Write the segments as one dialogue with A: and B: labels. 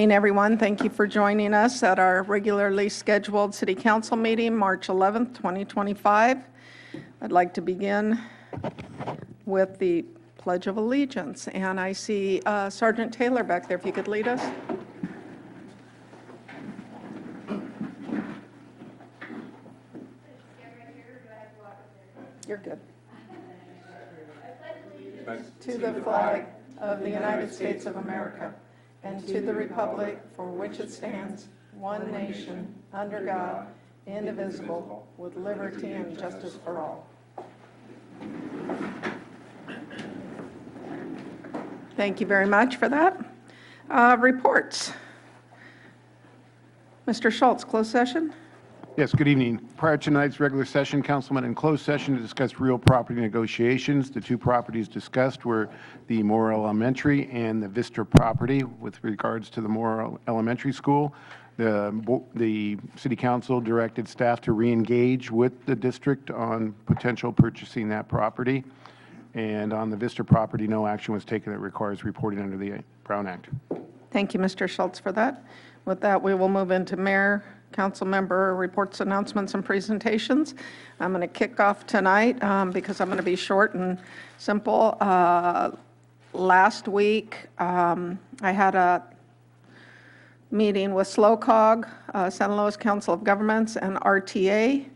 A: Everyone, thank you for joining us at our regularly scheduled City Council meeting, March 11th, 2025. I'd like to begin with the Pledge of Allegiance, and I see Sergeant Taylor back there. If you could lead us. You're good. To the flag of the United States of America, and to the republic for which it stands, one nation, under God, indivisible, with liberty and justice for all. Thank you very much for that. Reports. Mr. Schultz, closed session.
B: Yes, good evening. Prior to tonight's regular session, council met in closed session to discuss real property negotiations. The two properties discussed were the Morrill Elementary and the Vista property with regards to the Morrill Elementary School. The City Council directed staff to re-engage with the district on potential purchasing that property. And on the Vista property, no action was taken that requires reporting under the Brown Act.
A: Thank you, Mr. Schultz, for that. With that, we will move into Mayor, Council Member reports, announcements, and presentations. I'm going to kick off tonight because I'm going to be short and simple. Last week, I had a meeting with SLOCOG, San Luis Council of Governments, and RTA.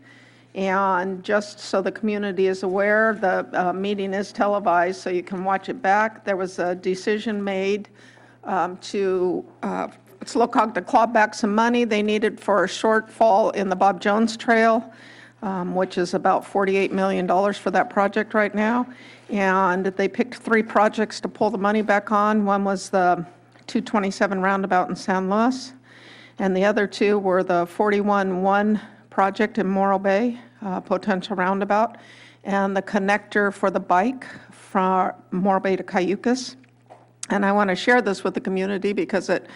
A: And just so the community is aware, the meeting is televised, so you can watch it back. There was a decision made to SLOCOG to claw back some money they needed for a shortfall in the Bob Jones Trail, which is about $48 million for that project right now. And they picked 3 projects to pull the money back on. One was the 227 roundabout in San Luis, and the other 2 were the 41-1 project in Morro Bay, potential roundabout, and the connector for the bike from Morro Bay to Cayucas. And I want to share this with the community because it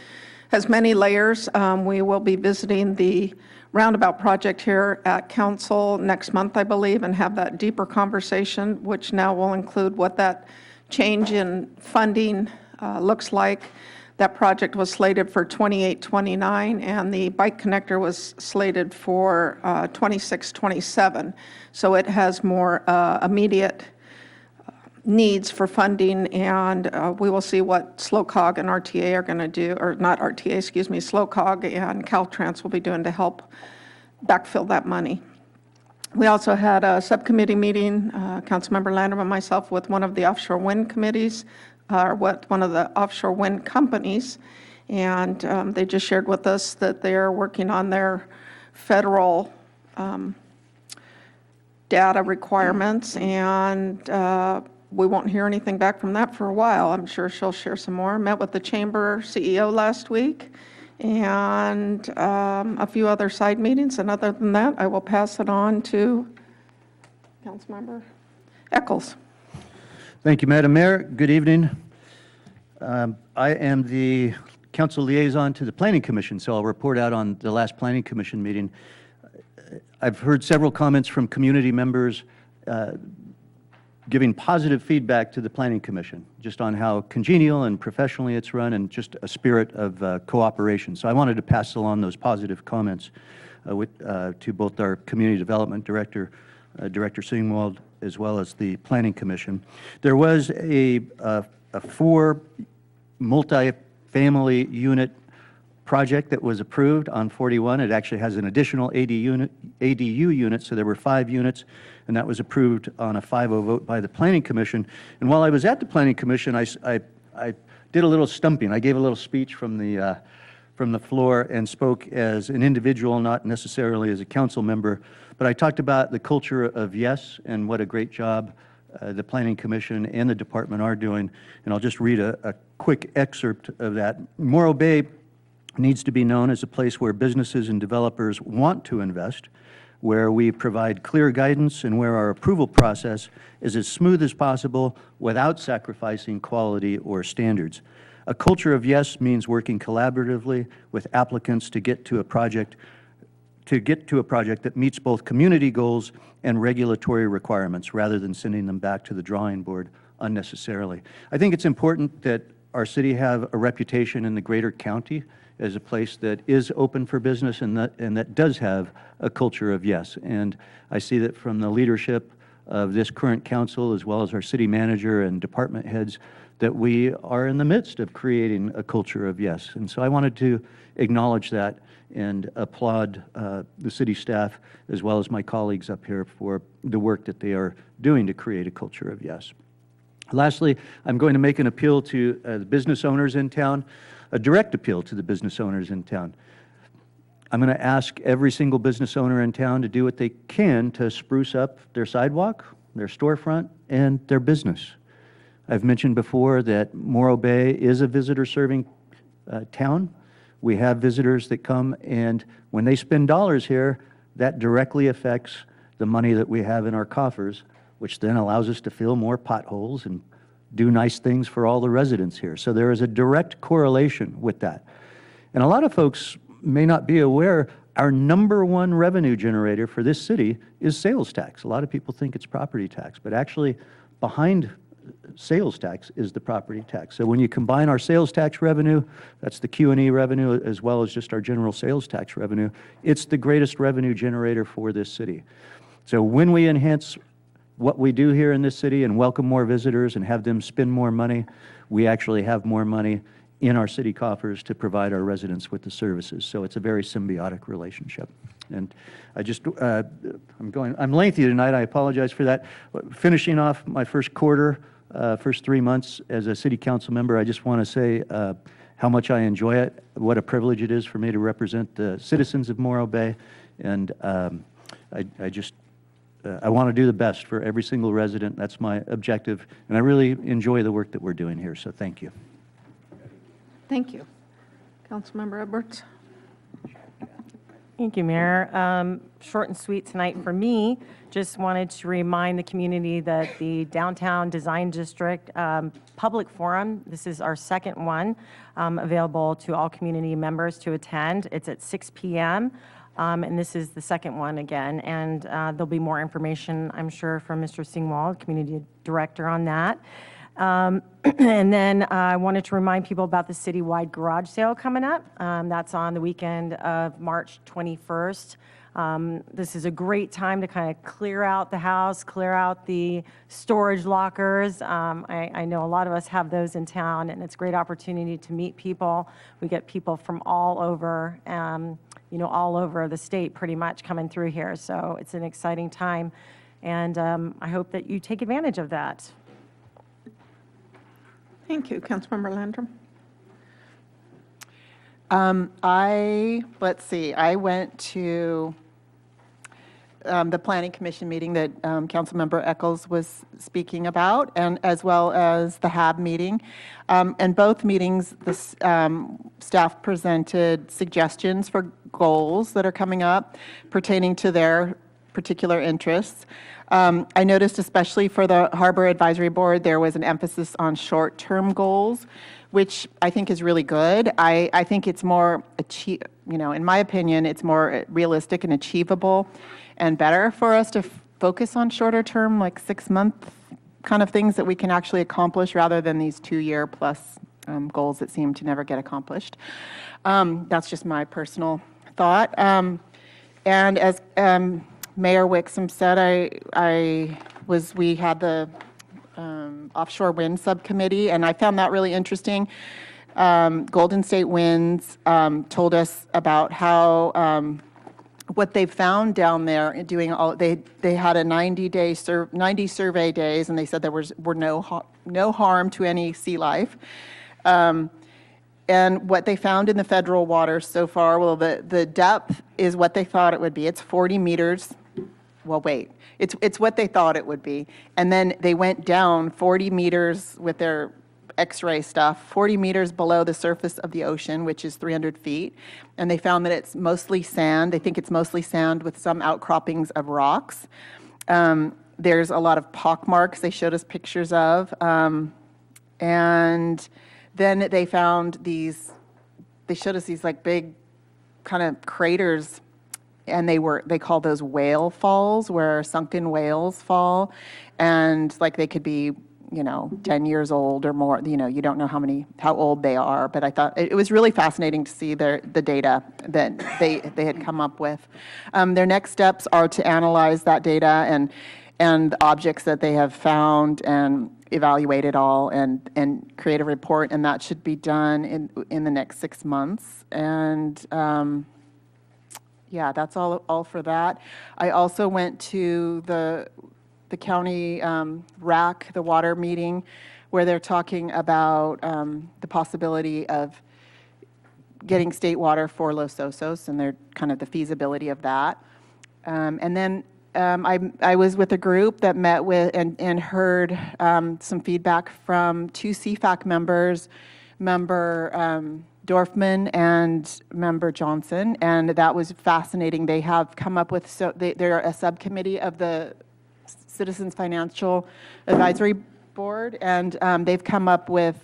A: has many layers. We will be visiting the roundabout project here at Council next month, I believe, and have that deeper conversation, which now will include what that change in funding looks like. That project was slated for 28-29, and the bike connector was slated for 26-27. So it has more immediate needs for funding, and we will see what SLOCOG and RTA are going to do, or not RTA, excuse me, SLOCOG and Caltrans will be doing to help backfill that money. We also had a subcommittee meeting, Councilmember Landerman and myself, with one of the offshore wind committees, one of the offshore wind companies, and they just shared with us that they are working on their federal data requirements, and we won't hear anything back from that for a while. I'm sure she'll share some more. Met with the Chamber CEO last week and a few other side meetings. And other than that, I will pass it on to Councilmember Echols.
C: Thank you, Madam Mayor. Good evening. I am the council liaison to the Planning Commission, so I'll report out on the last Planning Commission meeting. I've heard several comments from community members giving positive feedback to the Planning Commission, just on how congenial and professionally it's run and just a spirit of cooperation. So I wanted to pass along those positive comments to both our Community Development Director, Director Singwald, as well as the Planning Commission. There was a 4 multi-family unit project that was approved on 41. It actually has an additional ADU unit, so there were 5 units, and that was approved on a 5-0 vote by the Planning Commission. And while I was at the Planning Commission, I did a little stumping. I gave a little speech from the floor and spoke as an individual, not necessarily as a council member, but I talked about the culture of yes and what a great job the Planning Commission and the department are doing. And I'll just read a quick excerpt of that. Morro Bay needs to be known as a place where businesses and developers want to invest, where we provide clear guidance, and where our approval process is as smooth as possible without sacrificing quality or standards. A culture of yes means working collaboratively with applicants to get to a project that meets both community goals and regulatory requirements, rather than sending them back to the drawing board unnecessarily. I think it's important that our city have a reputation in the greater county as a place that is open for business and that does have a culture of yes. And I see that from the leadership of this current council, as well as our city manager and department heads, that we are in the midst of creating a culture of yes. And so I wanted to acknowledge that and applaud the city staff, as well as my colleagues up here, for the work that they are doing to create a culture of yes. Lastly, I'm going to make an appeal to the business owners in town, a direct appeal to the business owners in town. I'm going to ask every single business owner in town to do what they can to spruce up their sidewalk, their storefront, and their business. I've mentioned before that Morro Bay is a visitor-serving town. We have visitors that come, and when they spend dollars here, that directly affects the money that we have in our coffers, which then allows us to fill more potholes and do nice things for all the residents here. So there is a direct correlation with that. And a lot of folks may not be aware, our #1 revenue generator for this city is sales tax. A lot of people think it's property tax, but actually behind sales tax is the property tax. So when you combine our sales tax revenue, that's the Q&E revenue, as well as just our general sales tax revenue, it's the greatest revenue generator for this city. So when we enhance what we do here in this city and welcome more visitors and have them spend more money, we actually have more money in our city coffers to provide our residents with the services. So it's a very symbiotic relationship. And I just, I'm lengthy tonight, I apologize for that. Finishing off my first quarter, first 3 months as a city council member, I just want to say how much I enjoy it, what a privilege it is for me to represent the citizens of Morro Bay. And I want to do the best for every single resident. That's my objective. And I really enjoy the work that we're doing here, so thank you.
A: Thank you. Councilmember Edwards.
D: Thank you, Mayor. Short and sweet tonight for me. Just wanted to remind the community that the Downtown Design District Public Forum, this is our second one, available to all community members to attend. It's at 6 p.m. And this is the second one again. And there'll be more information, I'm sure, from Mr. Singwall, Community Director, on that. And then I wanted to remind people about the citywide garage sale coming up. That's on the weekend of March 21st. This is a great time to kind of clear out the house, clear out the storage lockers. I know a lot of us have those in town, and it's a great opportunity to meet people. We get people from all over, all over the state pretty much coming through here. So it's an exciting time, and I hope that you take advantage of that.
A: Thank you. Councilmember Landrum.
E: Let's see, I went to the Planning Commission meeting that Councilmember Eccles was speaking about, and as well as the HAB meeting. And both meetings, the staff presented suggestions for goals that are coming up pertaining to their particular interests. I noticed, especially for the Harbor Advisory Board, there was an emphasis on short-term goals, which I think is really good. I think it's more, in my opinion, it's more realistic and achievable and better for us to focus on shorter term, like 6-month kind of things that we can actually accomplish rather than these 2-year plus goals that seem to never get accomplished. That's just my personal thought. And as Mayor Wixom said, we had the offshore wind subcommittee, and I found that really interesting. Golden State Winds told us about how what they found down there in doing all they had a 90 survey days, and they said there were no harm to any sea life. And what they found in the federal waters so far, well, the depth is what they thought it would be. It's 40 meters. Well, wait, it's what they thought it would be. And then they went down 40 meters with their X-ray stuff, 40 meters below the surface of the ocean, which is 300 feet. And they found that it's mostly sand. They think it's mostly sand with some outcroppings of rocks. There's a lot of pockmarks they showed us pictures of. And then they found they showed us these like big kind of craters, and they call those whale falls, where sunken whales fall, and like they could be 10 years old or more. You don't know how old they are, but I thought it was really fascinating to see the data that they had come up with. Their next steps are to analyze that data and the objects that they have found and evaluate it all and create a report, and that should be done in the next 6 months. And yeah, that's all for that. I also went to the county RAC, the water meeting, where they're talking about the possibility of getting state water for Los Osos, and they're kind of the feasibility of that. And then I was with a group that met with and heard some feedback from 2 CFAC members, Member Dorfman and Member Johnson, and that was fascinating. They have come up with, they're a subcommittee of the Citizens Financial Advisory Board, and they've come up with,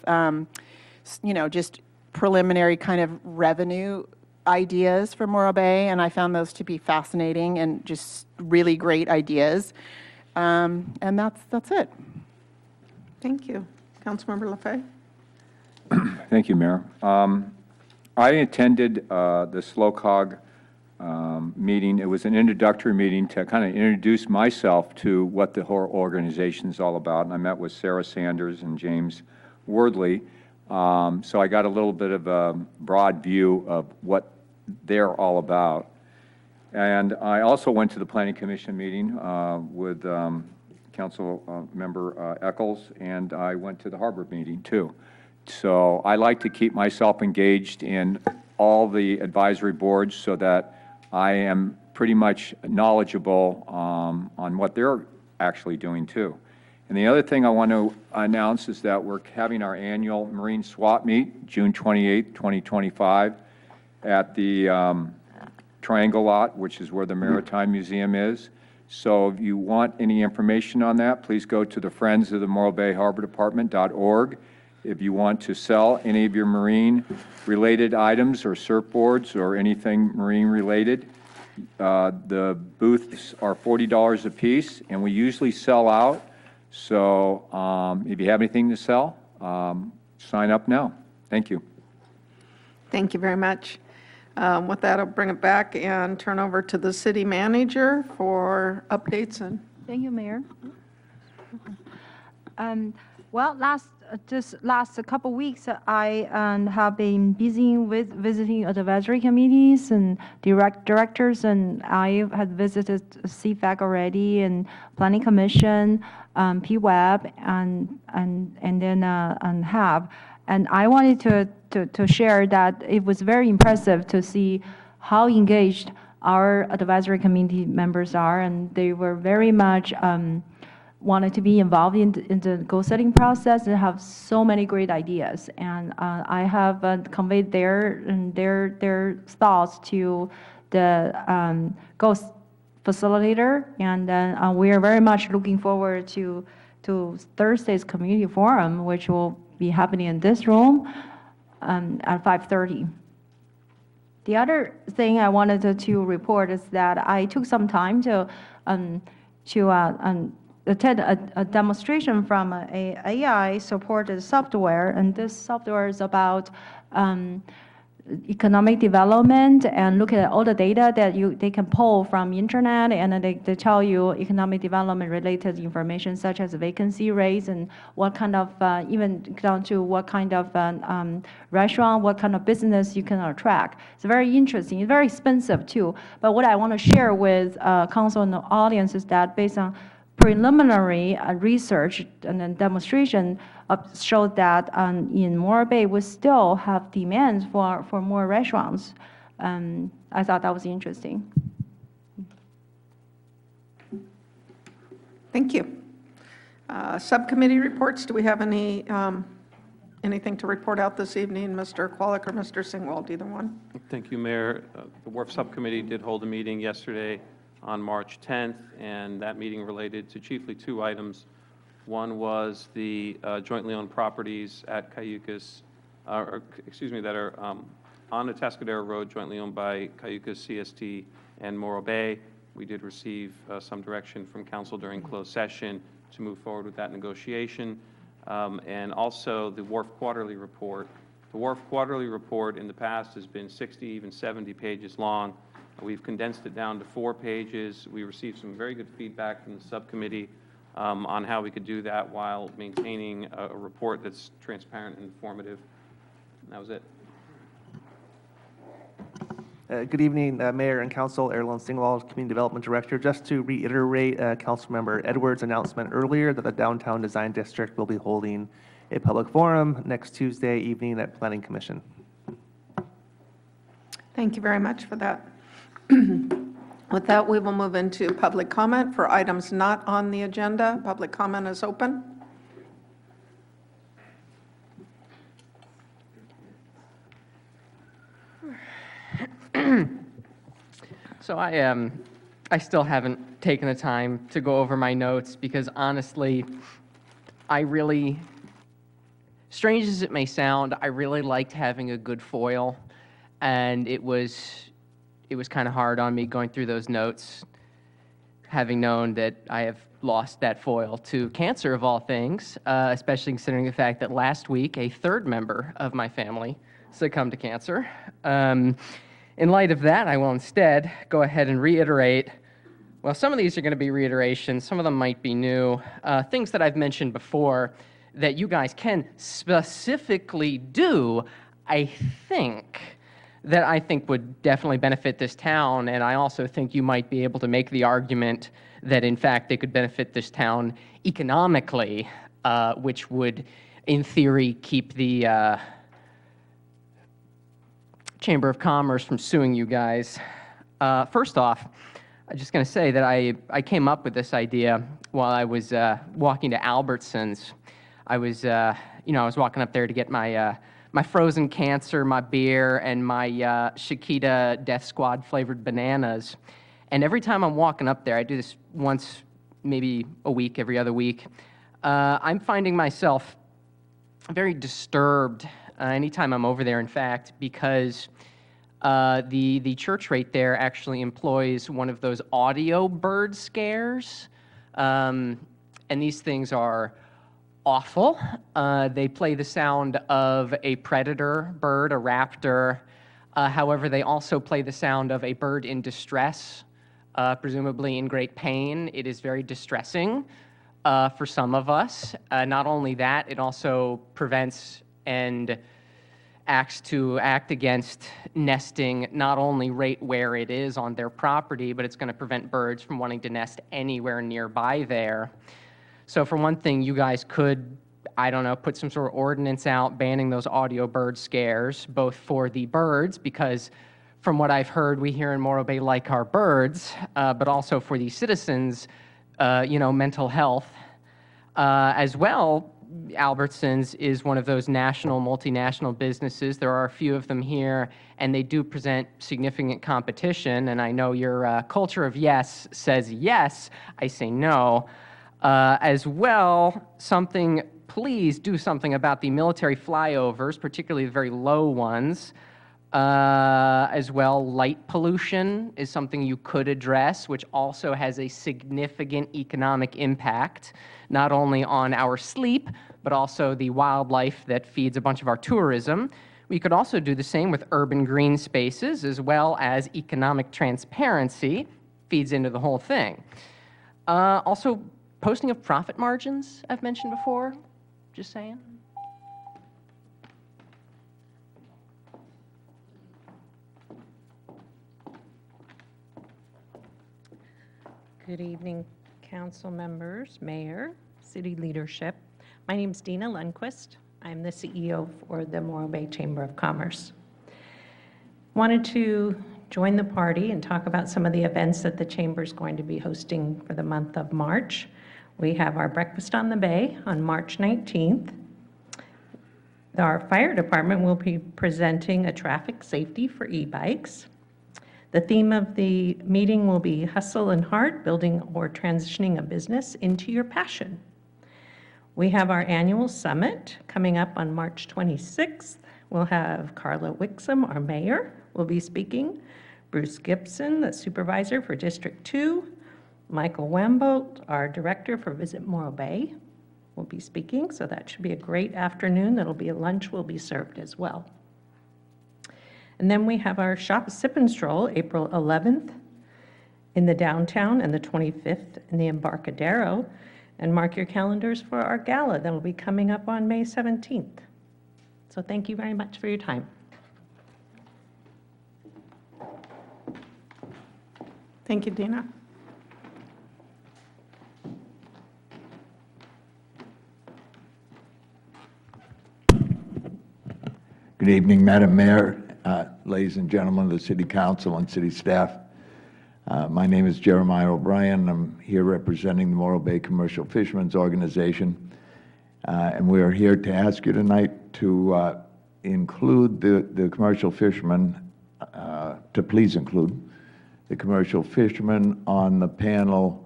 E: just preliminary kind of revenue ideas for Morro Bay, and I found those to be fascinating and just really great ideas. And that's it.
A: Thank you. Councilmember Lefebvre?
F: Thank you, Mayor. I attended the SLOCOG meeting. It was an introductory meeting to kind of introduce myself to what the whole organization is all about. And I met with Sarah Sanders and James Wordley. So I got a little bit of a broad view of what they're all about. And I also went to the Planning Commission meeting with Council Member Eccles, and I went to the Harbor meeting too. So I like to keep myself engaged in all the advisory boards so that I am pretty much knowledgeable on what they're actually doing too. And the other thing I want to announce is that we're having our annual Marine Swap Meet, June 28, 2025, at the Triangle Lot, which is where the Maritime Museum is. So if you want any information on that, please go to the Friends of the Morro Bay Harbor Department.org. If you want to sell any of your marine-related items or surfboards or anything marine-related, the booths are $40 a piece, and we usually sell out. So if you have anything to sell, sign up now. Thank you.
A: Thank you very much. With that, I'll bring it back and turn over to the city manager for updates and.
G: Thank you, Mayor. Well, just last couple weeks, I have been busy with visiting advisory committees and directors, and I had visited CFAC already, and Planning Commission, PWEB, and then HAB. And I wanted to share that it was very impressive to see how engaged our advisory committee members are, and they were very much wanted to be involved in the goal-setting process and have so many great ideas. And I have conveyed their thoughts to the goal facilitator, and then we are very much looking forward to Thursday's community forum, which will be happening in this room at 5:30. The other thing I wanted to report is that I took some time to attend a demonstration from a AI-supported software, and this software is about economic development and look at all the data that they can pull from internet, and then they tell you economic development related information such as vacancy rates and what kind of, even down to what kind of restaurant, what kind of business you can attract. It's very interesting. It's very expensive too. But what I want to share with council and the audience is that based on preliminary research and then demonstration showed that in Morro Bay, we still have demand for more restaurants. I thought that was interesting.
A: Thank you. Subcommittee reports, do we have anything to report out this evening? Mr. Kwolek or Mr. Singwald, either one?
H: Thank you, Mayor. The WRF Subcommittee did hold a meeting yesterday on March 10th, and that meeting related to chiefly 2 items. One was the jointly owned properties at Cayucas, that are on Atascadero Road, jointly owned by Cayucas, CST, and Morro Bay. We did receive some direction from council during closed session to move forward with that negotiation. and also the Wharf Quarterly Report. The Wharf Quarterly Report in the past has been 60, even 70 pages long. We've condensed it down to 4 pages. We received some very good feedback from the subcommittee on how we could do that while maintaining a report that's transparent and informative. And that was it.
I: Good evening, Mayor and Council. Erlen Singwald, Community Development Director. Just to reiterate Councilmember Edwards' announcement earlier that the Downtown Design District will be holding a public forum next Tuesday evening at Planning Commission.
A: Thank you very much for that. With that, we will move into public comment for items not on the agenda. Public comment is open.
J: So I still haven't taken the time to go over my notes because honestly, strange as it may sound, I really liked having a good foil, and it was kind of hard on me going through those notes, having known that I have lost that foil to cancer of all things, especially considering the fact that last week a third member of my family succumbed to cancer. In light of that, I will instead go ahead and reiterate, well, some of these are going to be reiterations, some of them might be new, things that I've mentioned before that you guys can specifically do, I think would definitely benefit this town, and I also think you might be able to make the argument that, in fact, they could benefit this town economically, which would, in theory, keep the Chamber of Commerce from suing you guys. First off, I'm just going to say that I came up with this idea while I was walking to Albertsons. I was walking up there to get my my frozen cancer, my beer, and my Chiquita Death Squad flavored bananas. And every time I'm walking up there, I do this once, maybe a week, every other week. I'm finding myself very disturbed anytime I'm over there, in fact, because the church right there actually employs one of those audio bird scares. And these things are awful. They play the sound of a predator bird, a raptor. However, they also play the sound of a bird in distress, presumably in great pain. It is very distressing for some of us. Not only that, it also prevents and act against nesting not only right where it is on their property, but it's going to prevent birds from wanting to nest anywhere nearby there. So for one thing, you guys could, I don't know, put some sort of ordinance out banning those audio bird scares, both for the birds, because from what I've heard, we here in Morro Bay like our birds, but also for the citizens, mental health. As well, Albertsons is one of those national, multinational businesses. There are a few of them here, and they do present significant competition. And I know your culture of yes says yes. I say no. As well, please do something about the military flyovers, particularly the very low ones. As well, light pollution is something you could address, which also has a significant economic impact, not only on our sleep, but also the wildlife that feeds a bunch of our tourism. We could also do the same with urban green spaces, as well as economic transparency feeds into the whole thing. Also, posting of profit margins, I've mentioned before, just saying.
K: Good evening, council members, mayor, city leadership. My name is Dina Lundquist. I'm the CEO for the Morro Bay Chamber of Commerce. Wanted to join the party and talk about some of the events that the Chamber is going to be hosting for the month of March. We have our Breakfast on the Bay on March 19th. Our fire department will be presenting a traffic safety for e-bikes. The theme of the meeting will be Hustle and Heart, Building or Transitioning a Business into Your Passion. We have our annual summit coming up on March 26th. We'll have Carla Wixom, our mayor, will be speaking, Bruce Gibson, the supervisor for District 2, Michael Wambolt, our director for Visit Morro Bay, will be speaking, so that should be a great afternoon. That'll be a lunch will be served as well. And then we have our Shop, Sip, and Stroll, April 11th in the downtown and the 25th in the Embarcadero. And mark your calendars for our gala that will be coming up on May 17th. So thank you very much for your time.
A: Thank you, Dina.
L: Good evening, Madam Mayor, ladies and gentlemen of the City Council and city staff. My name is Jeremiah O'Brien. I'm here representing the Morro Bay Commercial Fishermen's Organization, and we are here to ask you tonight to include the commercial fishermen, to please include the commercial fishermen on the panel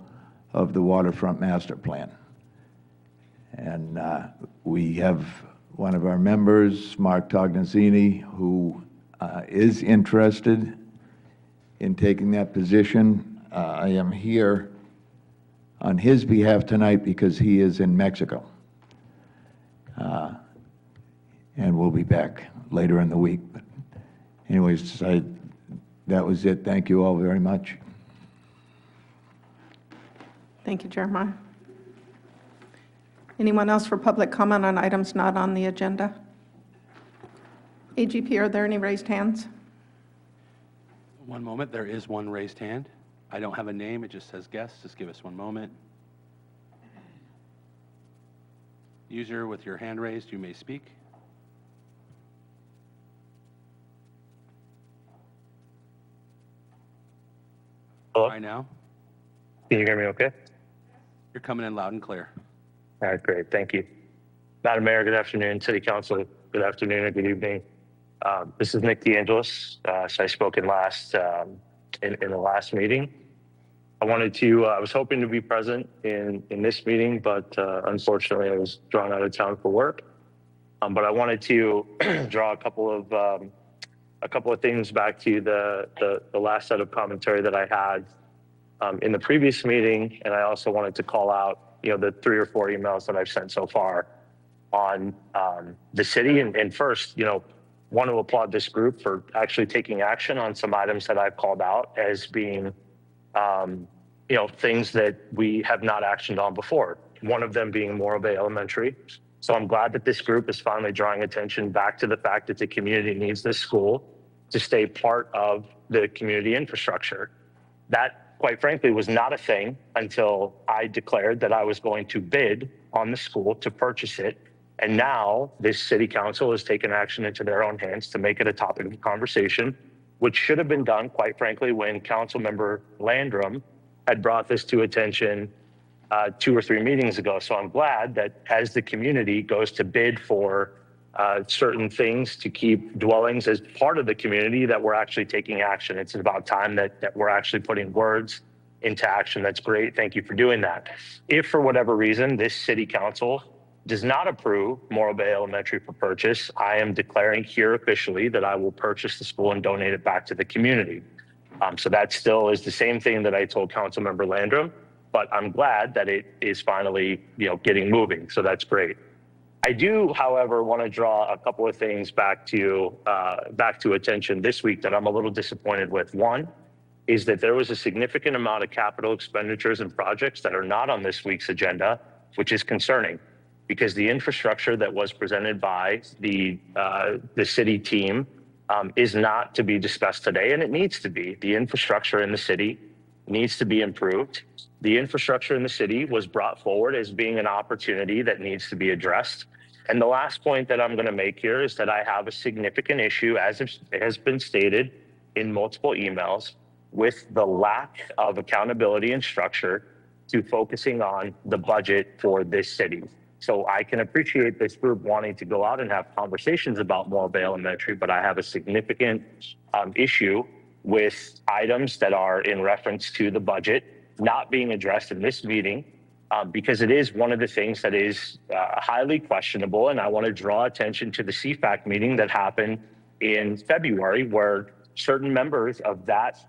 L: of the Waterfront Master Plan. And we have one of our members, Mark Tognazini, who is interested in taking that position. I am here on his behalf tonight because he is in Mexico. And we'll be back later in the week. But anyways, that was it. Thank you all very much.
A: Thank you, Jeremiah. Anyone else for public comment on items not on the agenda? AGP, are there any raised hands?
M: One moment, there is one raised hand. I don't have a name, it just says guest. Just give us one moment. User with your hand raised, you may speak.
N: Hello?
M: Right now,
N: Can you hear me okay?
M: you're coming in loud and clear.
N: All right, great. Thank you. Madam Mayor, good afternoon. City Council, good afternoon or good evening. This is Nick DeAngelis. So I spoke in the last meeting. I was hoping to be present in this meeting, but unfortunately I was drawn out of town for work. But I wanted to draw a couple of things back to the last set of commentary that I had in the previous meeting, and I also wanted to call out, the 3 or 4 emails that I've sent so far on the city. And first, want to applaud this group for actually taking action on some items that I've called out as being, things that we have not actioned on before. One of them being Morro Bay Elementary. So I'm glad that this group is finally drawing attention back to the fact that the community needs this school to stay part of the community infrastructure. That, quite frankly, was not a thing until I declared that I was going to bid on the school to purchase it. And now this city council has taken action into their own hands to make it a topic of conversation, which should have been done, quite frankly, when Councilmember Landrum had brought this to attention 2 or 3 meetings ago. So I'm glad that as the community goes to bid for certain things to keep dwellings as part of the community, that we're actually taking action. It's about time that we're actually putting words into action. That's great. Thank you for doing that. If for whatever reason this city council does not approve Morro Bay Elementary for purchase, I am declaring here officially that I will purchase the school and donate it back to the community. So that still is the same thing that I told Councilmember Landrum, but I'm glad that it is finally, getting moving. So that's great. I do, however, want to draw a couple of things back to attention this week that I'm a little disappointed with. One is that there was a significant amount of capital expenditures and projects that are not on this week's agenda, which is concerning because the infrastructure that was presented by the city team is not to be discussed today, and it needs to be. The infrastructure in the city needs to be improved. The infrastructure in the city was brought forward as being an opportunity that needs to be addressed. And the last point that I'm going to make here is that I have a significant issue, as it has been stated in multiple emails, with the lack of accountability and structure to focusing on the budget for this city. So I can appreciate this group wanting to go out and have conversations about Morro Bay Elementary, but I have a significant issue with items that are in reference to the budget not being addressed in this meeting because it is one of the things that is highly questionable. And I want to draw attention to the CFAC meeting that happened in February, where certain members of that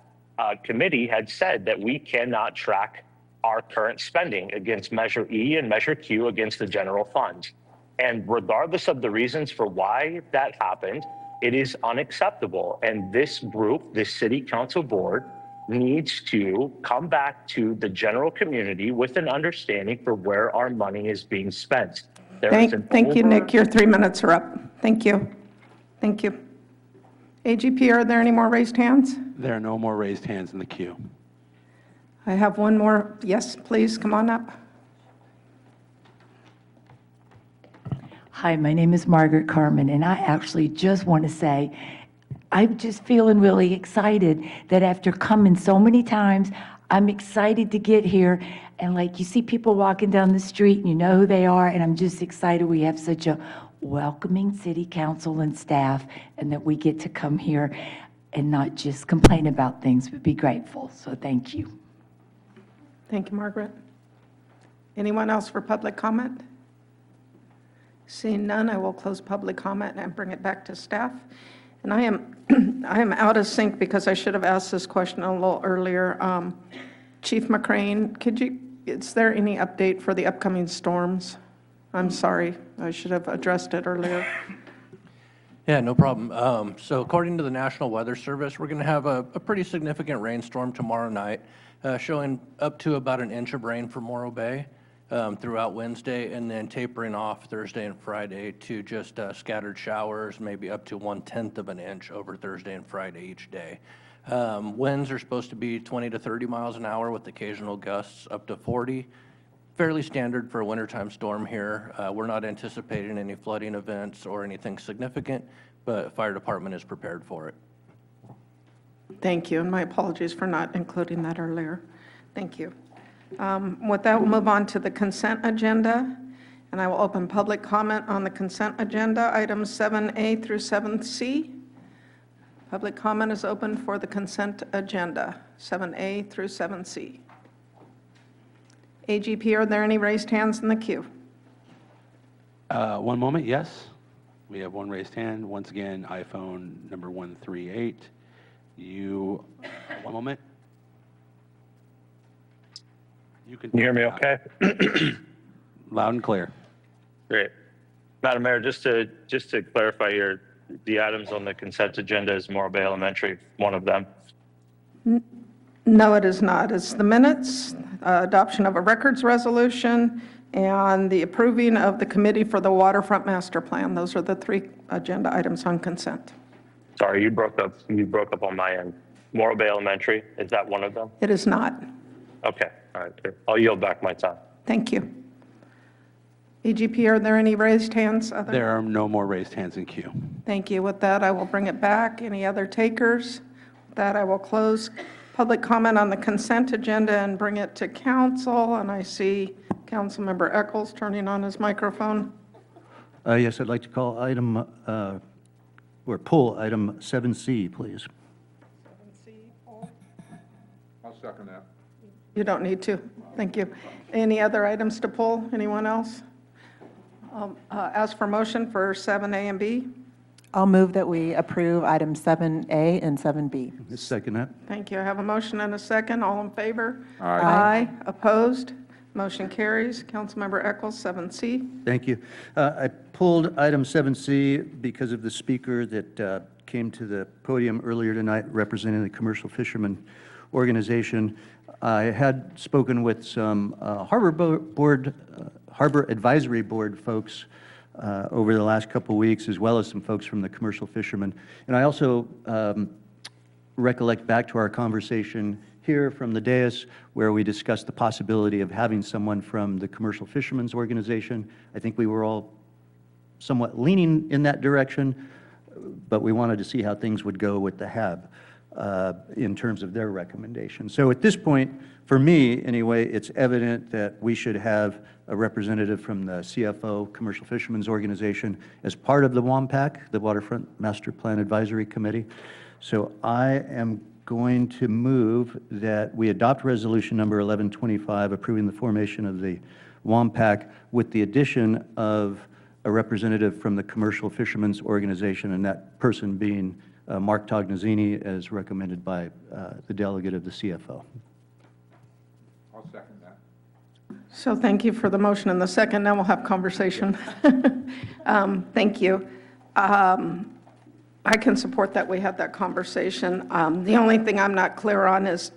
N: committee had said that we cannot track our current spending against Measure E and Measure Q against the general fund. And regardless of the reasons for why that happened, it is unacceptable. And this group, this city council board, needs to come back to the general community with an understanding for where our money is being spent.
A: Thank you, Nick. Your 3 minutes are up. Thank you. Thank you. AGP, are there any more raised hands?
M: There are no more raised hands in the queue.
A: I have one more. Yes, please, come on up.
O: Hi, my name is Margaret Carmen, and I actually just want to say, I'm just feeling really excited that after coming so many times, I'm excited to get here. And like you see people walking down the street and you know who they are, and I'm just excited we have such a welcoming city council and staff, and that we get to come here and not just complain about things, but be grateful. So thank you.
A: Thank you, Margaret. Anyone else for public comment? Seeing none, I will close public comment and bring it back to staff. And I am out of sync because I should have asked this question a little earlier. Chief McCrane, is there any update for the upcoming storms? I'm sorry, I should have addressed it earlier.
P: Yeah, no problem. So according to the National Weather Service, we're going to have a pretty significant rainstorm tomorrow night, showing up to about an inch of rain for Morro Bay throughout Wednesday, and then tapering off Thursday and Friday to just scattered showers, maybe up to 1/10 of an inch over Thursday and Friday each day. Winds are supposed to be 20 to 30 miles an hour with occasional gusts up to 40. Fairly standard for a wintertime storm here. We're not anticipating any flooding events or anything significant, but fire department is prepared for it.
A: Thank you, and my apologies for not including that earlier. Thank you. With that, we'll move on to the consent agenda, and I will open public comment on the consent agenda, items 7A through 7C. Public comment is open for the consent agenda, 7A through 7C. AGP, are there any raised hands in the queue?
M: One moment, yes. We have one raised hand. Once again, iPhone number 138. One moment.
N: Can you hear me okay?
M: Loud and clear.
N: Great. Madam Mayor, just to clarify here, the items on the consent agenda is Morro Bay Elementary, one of them.
A: No, it is not. It's the minutes, adoption of a records resolution, and the approving of the committee for the waterfront master plan. Those are the three agenda items on consent.
N: Sorry, you broke up on my end. Morro Bay Elementary, is that one of them?
A: It is not.
N: Okay, all right. I'll yield back my time.
A: Thank you. EGP, are there any raised hands?
M: There are no more raised hands in queue.
A: Thank you. With that, I will bring it back. Any other takers? With that, I will close public comment on the consent agenda and bring it to council. And I see Councilmember Echols turning on his microphone.
C: Yes, I'd like to call pull item 7C, please.
A: 7C, pull.
F: I'll second that.
A: You don't need to. Thank you. Any other items to pull? Anyone else? Ask for motion for 7A and B.
E: I'll move that we approve items 7A and 7B.
C: Second that.
A: Thank you. I have a motion and a second. All in favor?
N: Aye.
A: Aye. Opposed? Motion carries. Councilmember Echols, 7C.
C: Thank you. I pulled item 7C because of the speaker that came to the podium earlier tonight representing the Commercial Fishermen Organization. I had spoken with some Harbor Advisory Board folks over the last couple of weeks, as well as some folks from the commercial fishermen. And I also recollect back to our conversation here from the dais where we discussed the possibility of having someone from the Commercial Fishermen's Organization. I think we were all somewhat leaning in that direction, but we wanted to see how things would go with the HAB in terms of their recommendations. So at this point, for me anyway, it's evident that we should have a representative from the CFO, Commercial Fishermen's Organization, as part of the WAMPAC, the Waterfront Master Plan Advisory Committee. So I am going to move that we adopt resolution number 1125 approving the formation of the WAMPAC with the addition of a representative from the Commercial Fishermen's Organization, and that person being Mark Tognazzini, as recommended by the delegate of the CFO.
F: I'll second that.
A: So thank you for the motion and the second. Now we'll have conversation. Thank you. I can support that we had that conversation. The only thing I'm not clear on is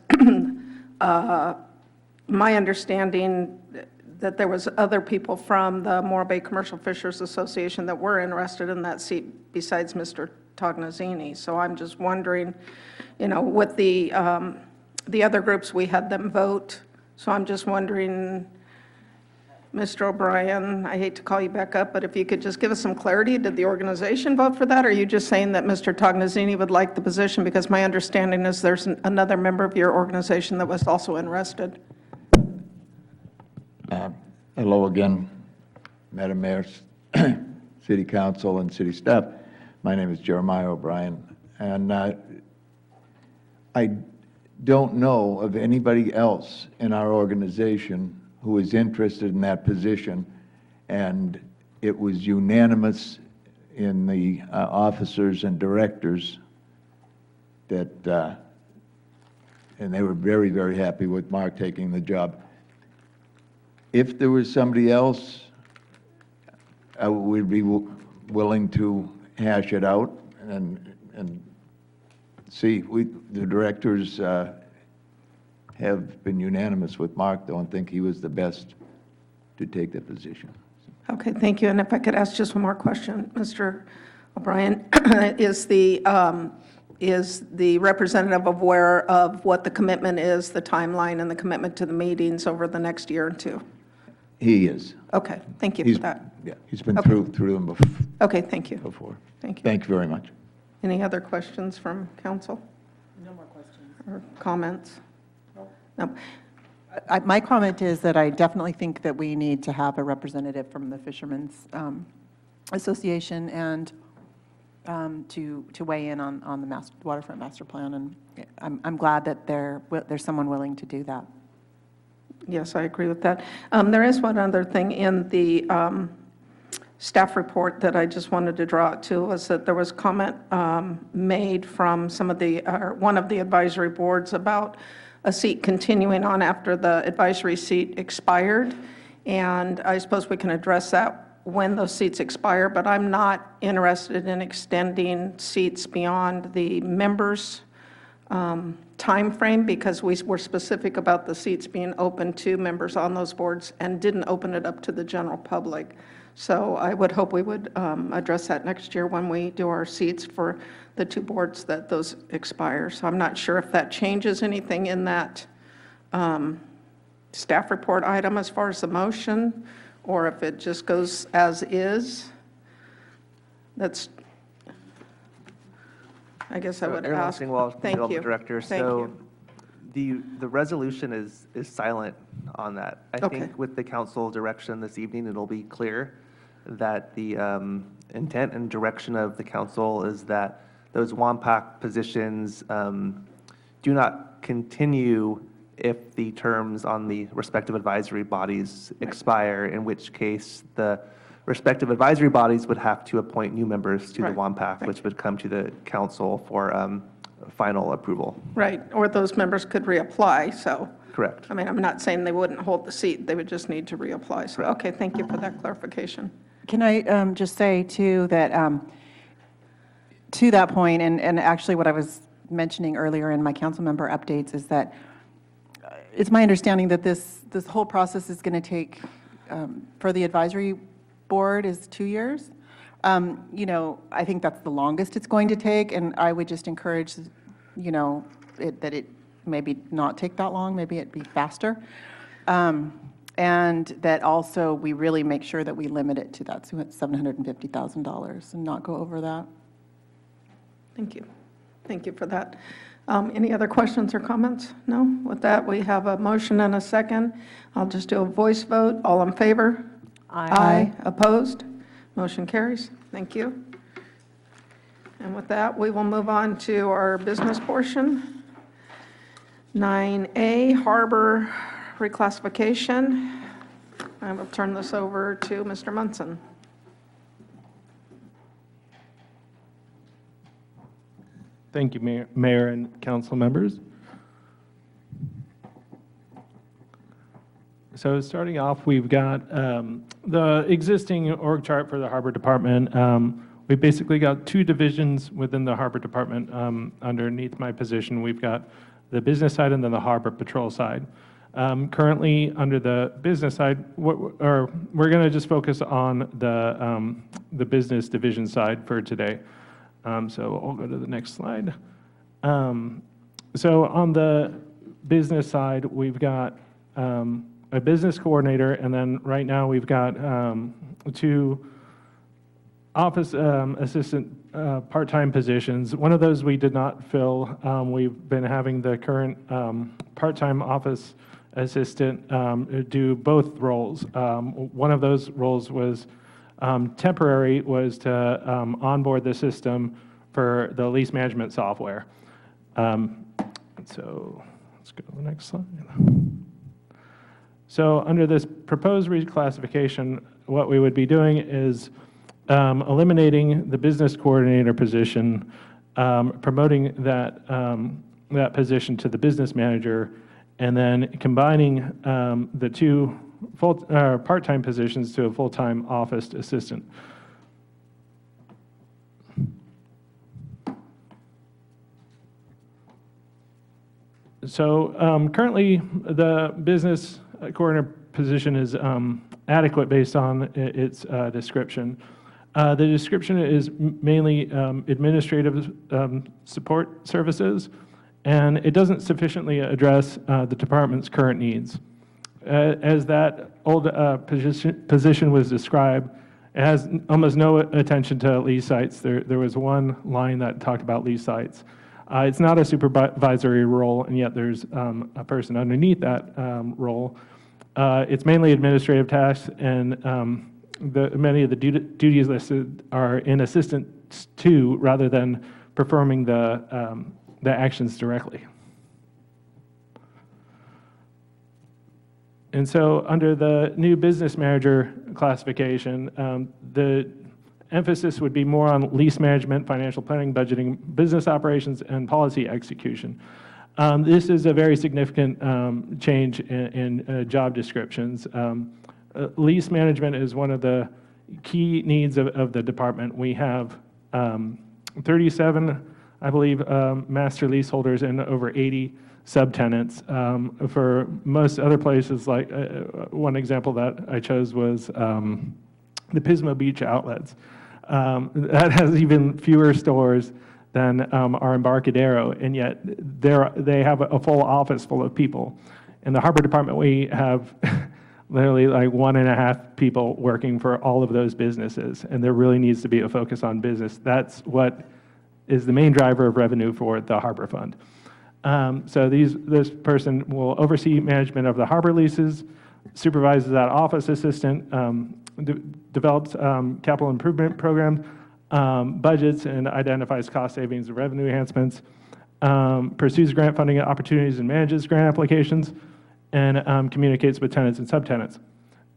A: my understanding that there was other people from the Morro Bay Commercial Fishers Association that were interested in that seat besides Mr. Tognazzini. So I'm just wondering, with the other groups, we had them vote. So I'm just wondering, Mr. O'Brien, I hate to call you back up, but if you could just give us some clarity, did the organization vote for that? Or are you just saying that Mr. Tognazzini would like the position? Because my understanding is there's another member of your organization that was also interested.
L: Hello again, Madam Mayor, City Council, and City staff. My name is Jeremiah O'Brien, and I don't know of anybody else in our organization who is interested in that position, and it was unanimous in the officers and directors that, and they were very, very happy with Mark taking the job. If there was somebody else, I would be willing to hash it out and see. The directors have been unanimous with Mark, though, and think he was the best to take the position.
A: Okay, thank you. And if I could ask just one more question, Mr. O'Brien, is the representative aware of what the commitment is, the timeline, and the commitment to the meetings over the next year or two?
L: He is.
A: Okay, thank you for that.
L: Yeah, he's been
A: Okay.
L: through them before.
A: Okay, thank you. Thank you.
L: Thank you very much.
A: Any other questions from council? No more questions. Or comments? No.
E: My comment is that I definitely think that we need to have a representative from the Fishermen's Association and to weigh in on the waterfront master plan, and I'm glad that there's someone willing to do that.
A: Yes, I agree with that. There is one other thing in the staff report that I just wanted to draw out to, was that there was comment made from one of the advisory boards about a seat continuing on after the advisory seat expired. And I suppose we can address that when those seats expire, but I'm not interested in extending seats beyond the members' time frame, because we were specific about the seats being open to members on those boards and didn't open it up to the general public. So I would hope we would address that next year when we do our seats for the two boards that those expire. So I'm not sure if that changes anything in that staff report item as far as the motion, or if it just goes as is. That's, I guess I would
I: Erlen
A: ask.
I: Singwall,
A: Thank you.
I: Development Director.
A: Thank
I: So
A: you.
I: the resolution is silent on that. I
A: Okay.
I: think with the council direction this evening, it'll be clear that the intent and direction of the council is that those WAMPAC positions do not continue if the terms on the respective advisory bodies expire, in which case the respective advisory bodies would have to appoint new members to the
A: Right,
I: WAMPAC, which would come to the council for final approval.
A: Right, or those members could reapply, so.
I: Correct.
A: I mean, I'm not saying they wouldn't hold the seat, they would just need to reapply. So, okay, thank you for that clarification.
E: Can I just say, too, that to that point, and actually what I was mentioning earlier in my council member updates, is that it's my understanding that this whole process is going to take, for the advisory board, is 2 years. I think that's the longest it's going to take, and I would just encourage, that it maybe not take that long, maybe it be faster. And that also we really make sure that we limit it to that $750,000 and not go over that.
A: Thank you. Thank you for that. Any other questions or comments? No? With that, we have a motion and a second. I'll just do a voice vote. All in favor? Aye. Opposed? Motion carries. Thank you. And with that, we will move on to our business portion. 9A, Harbor reclassification. I will turn this over to Mr. Munson.
Q: Thank you, Mayor and council members. So starting off, we've got the existing org chart for the Harbor Department. We basically got two divisions within the Harbor Department. Underneath my position, we've got the business side and then the Harbor Patrol side. Currently, under the business side, we're going to just focus on the business division side for today. So I'll go to the next slide. So on the business side, we've got a business coordinator, and then right now we've got two office assistant part-time positions. One of those we did not fill. We've been having the current part-time office assistant do both roles. One of those roles was temporary, was to onboard the system for the lease management software. So let's go to the next slide. So under this proposed reclassification, what we would be doing is eliminating the business coordinator position, promoting that, that position to the business manager, and then combining the two part-time positions to a full-time office assistant. So currently, the business coordinator position is adequate based on its description. The description is mainly administrative support services, and it doesn't sufficiently address the department's current needs. As that old position was described, it has almost no attention to lease sites. There was one line that talked about lease sites. It's not a supervisory role, and yet there's a person underneath that role. It's mainly administrative tasks, and many of the duties listed are in assistance to, rather than performing the actions directly. And so under the new business manager classification, the emphasis would be more on lease management, financial planning, budgeting, business operations, and policy execution. This is a very significant change in job descriptions. Lease management is one of the key needs of the department. We have 37, I believe, master leaseholders and over 80 subtenants. For most other places, like one example that I chose was the Pismo Beach Outlets. That has even fewer stores than our Embarcadero, and yet they have a full office full of people. In the Harbor Department, we have literally like 1.5 people working for all of those businesses, and there really needs to be a focus on business. That's what is the main driver of revenue for the Harbor Fund. So this person will oversee management of the harbor leases, supervises that office assistant, develops capital improvement programs, budgets, and identifies cost savings and revenue enhancements, pursues grant funding opportunities and manages grant applications, and communicates with tenants and subtenants.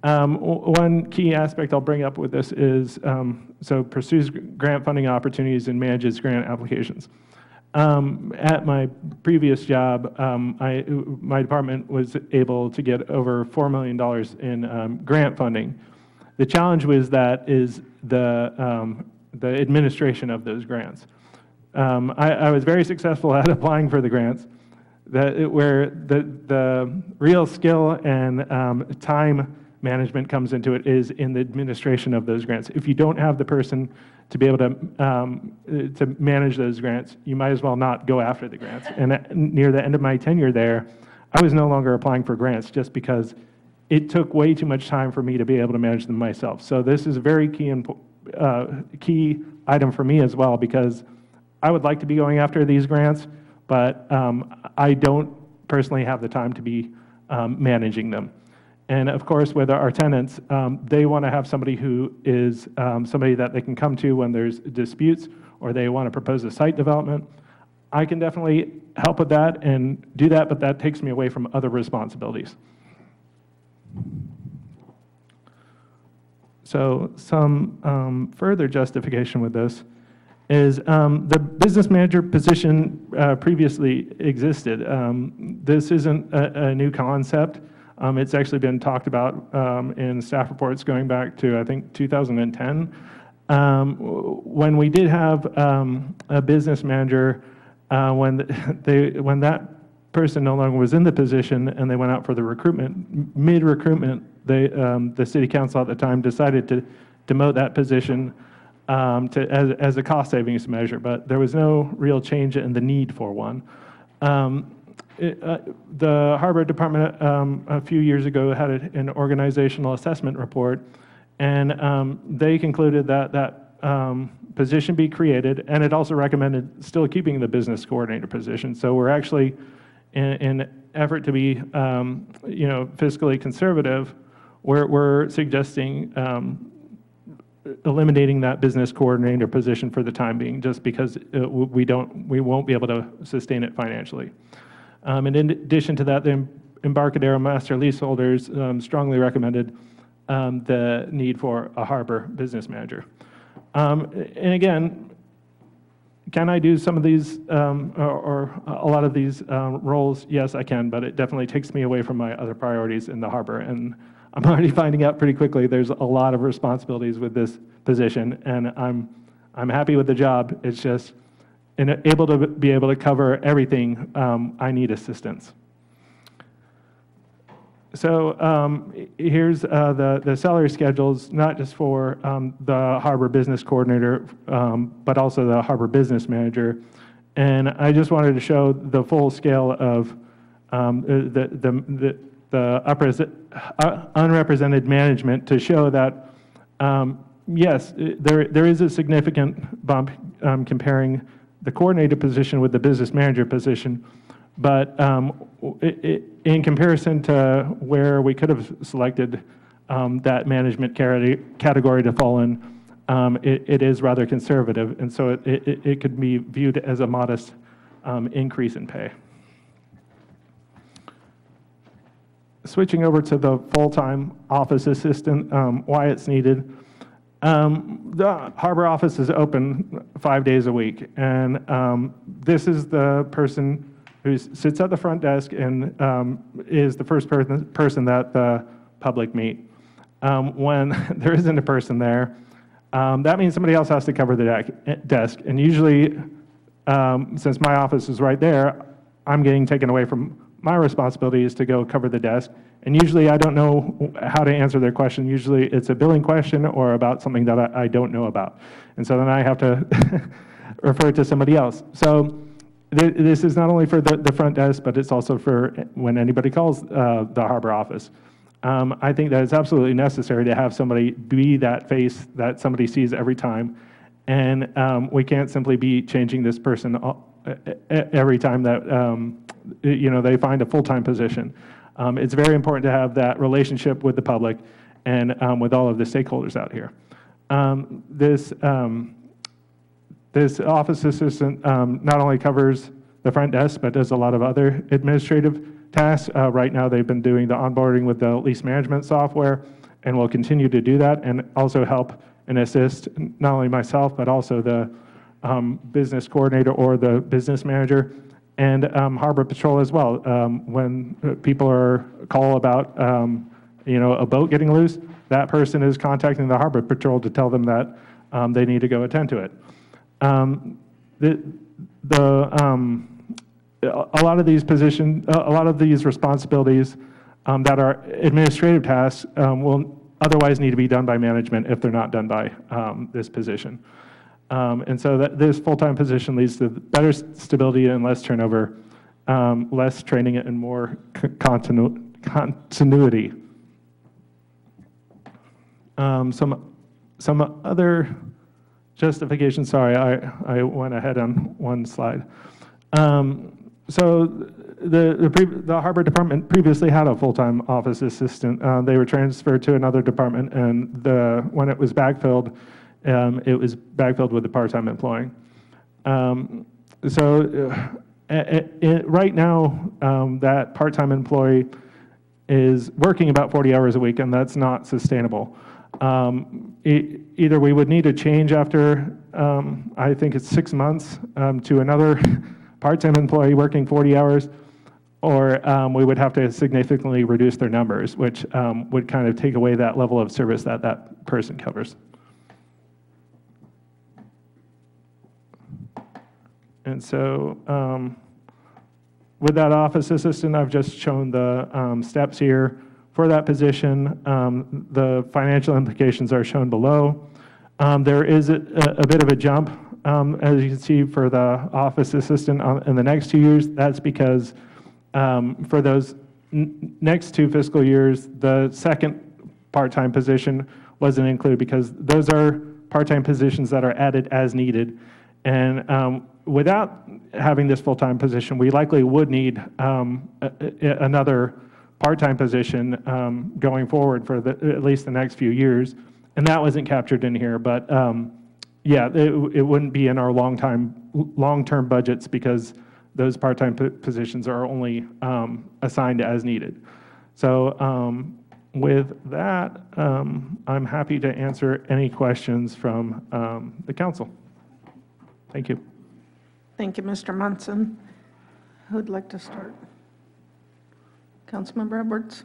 Q: One key aspect I'll bring up with this is, so pursues grant funding opportunities and manages grant applications. At my previous job, my department was able to get over $4 million in grant funding. The challenge was the administration of those grants. I was very successful at applying for the grants, where the real skill and time management comes into it is in the administration of those grants. If you don't have the person to be able to manage those grants, you might as well not go after the grants. And near the end of my tenure there, I was no longer applying for grants just because it took way too much time for me to be able to manage them myself. So this is a very key item for me as well, because I would like to be going after these grants, but I don't personally have the time to be managing them. And of course, with our tenants, they want to have somebody who is somebody that they can come to when there's disputes or they want to propose a site development. I can definitely help with that and do that, but that takes me away from other responsibilities. So some further justification with this is the business manager position previously existed. This isn't a new concept. It's actually been talked about in staff reports going back to, I think, 2010. When we did have a business manager, when that person no longer was in the position and they went out for the recruitment, mid-recruitment, the city council at the time decided to demote that position as a cost savings measure, but there was no real change in the need for one. The Harbor Department a few years ago had an organizational assessment report, and they concluded that position be created, and it also recommended still keeping the business coordinator position. So we're actually, in an effort to be fiscally conservative, we're suggesting eliminating that business coordinator position for the time being, just because we won't be able to sustain it financially. In addition to that, the Embarcadero master leaseholders strongly recommended the need for a harbor business manager. And again, can I do some of these or a lot of these roles? Yes, I can, but it definitely takes me away from my other priorities in the harbor. And I'm already finding out pretty quickly there's a lot of responsibilities with this position, and I'm happy with the job. It's just able to cover everything. I need assistance. So here's the salary schedules, not just for the harbor business coordinator, but also the harbor business manager. And I just wanted to show the full scale of the unrepresented management to show that, yes, there is a significant bump comparing the coordinator position with the business manager position, but in comparison to where we could have selected that management category to fall in, it is rather conservative, and so it could be viewed as a modest increase in pay. Switching over to the full-time office assistant, why it's needed. The harbor office is open 5 days a week, and this is the person who sits at the front desk and is the first person that the public meet. When there isn't a person there, that means somebody else has to cover the desk, and usually, since my office is right there, I'm getting taken away from my responsibility is to go cover the desk, and usually I don't know how to answer their question. Usually it's a billing question or about something that I don't know about, and so then I have to refer to somebody else. So this is not only for the front desk, but it's also for when anybody calls the harbor office. I think that it's absolutely necessary to have somebody be that face that somebody sees every time, and we can't simply be changing this person every time that they find a full-time position. It's very important to have that relationship with the public and with all of the stakeholders out here. This office assistant not only covers the front desk, but does a lot of other administrative tasks. Right now, they've been doing the onboarding with the lease management software, and will continue to do that, and also help and assist not only myself, but also the business coordinator or the business manager, and Harbor Patrol as well. When people call about a boat getting loose, that person is contacting the Harbor Patrol to tell them that they need to go attend to it. A lot of these positions, a lot of these responsibilities that are administrative tasks will otherwise need to be done by management if they're not done by this position. And so this full-time position leads to better stability and less turnover, less training, and more continuity. Some other justifications. Sorry, I went ahead on one slide. So the Harbor Department previously had a full-time office assistant. They were transferred to another department, and when it was backfilled with a part-time employee. Right now, that part-time employee is working about 40 hours a week, and that's not sustainable. Either we would need to change after, I think it's 6 months, to another part-time employee working 40 hours, or we would have to significantly reduce their numbers, which would kind of take away that level of service that that person covers. And so with that office assistant, I've just shown the steps here for that position. The financial implications are shown below. There is a bit of a jump, as you can see, for the office assistant in the next 2 years. That's because for those next 2 fiscal years, the second part-time position wasn't included because those are part-time positions that are added as needed. And without having this full-time position, we likely would need another part-time position going forward for at least the next few years. And that wasn't captured in here, but yeah, it wouldn't be in our long-term budgets because those part-time positions are only assigned as needed. So with that, I'm happy to answer any questions from the council. Thank you.
A: Thank you, Mr. Munson. Who'd like to start? Councilmember Edwards?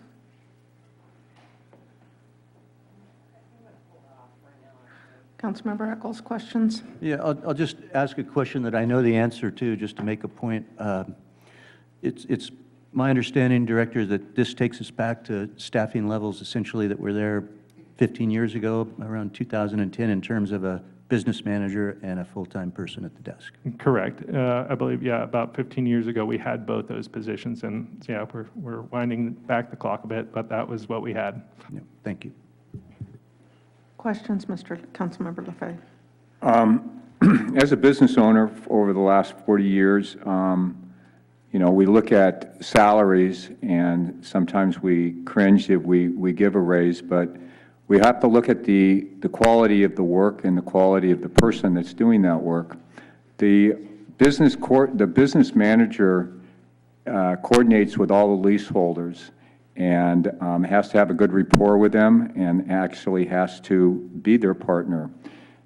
A: Councilmember Eccles, questions?
C: Yeah, I'll just ask a question that I know the answer to, just to make a point. It's my understanding, Director, that this takes us back to staffing levels essentially that were there 15 years ago, around 2010, in terms of a business manager and a full-time person at the desk.
Q: Correct. I believe, yeah, about 15 years ago, we had both those positions, and yeah, we're winding back the clock a bit, but that was what we had.
C: Yeah, thank you.
A: Questions, Councilmember Lefebvre?
F: As a business owner over the last 40 years, you know, we look at salaries, and sometimes we cringe if we give a raise, but we have to look at the quality of the work and the quality of the person that's doing that work. The business manager coordinates with all the leaseholders and has to have a good rapport with them and actually has to be their partner.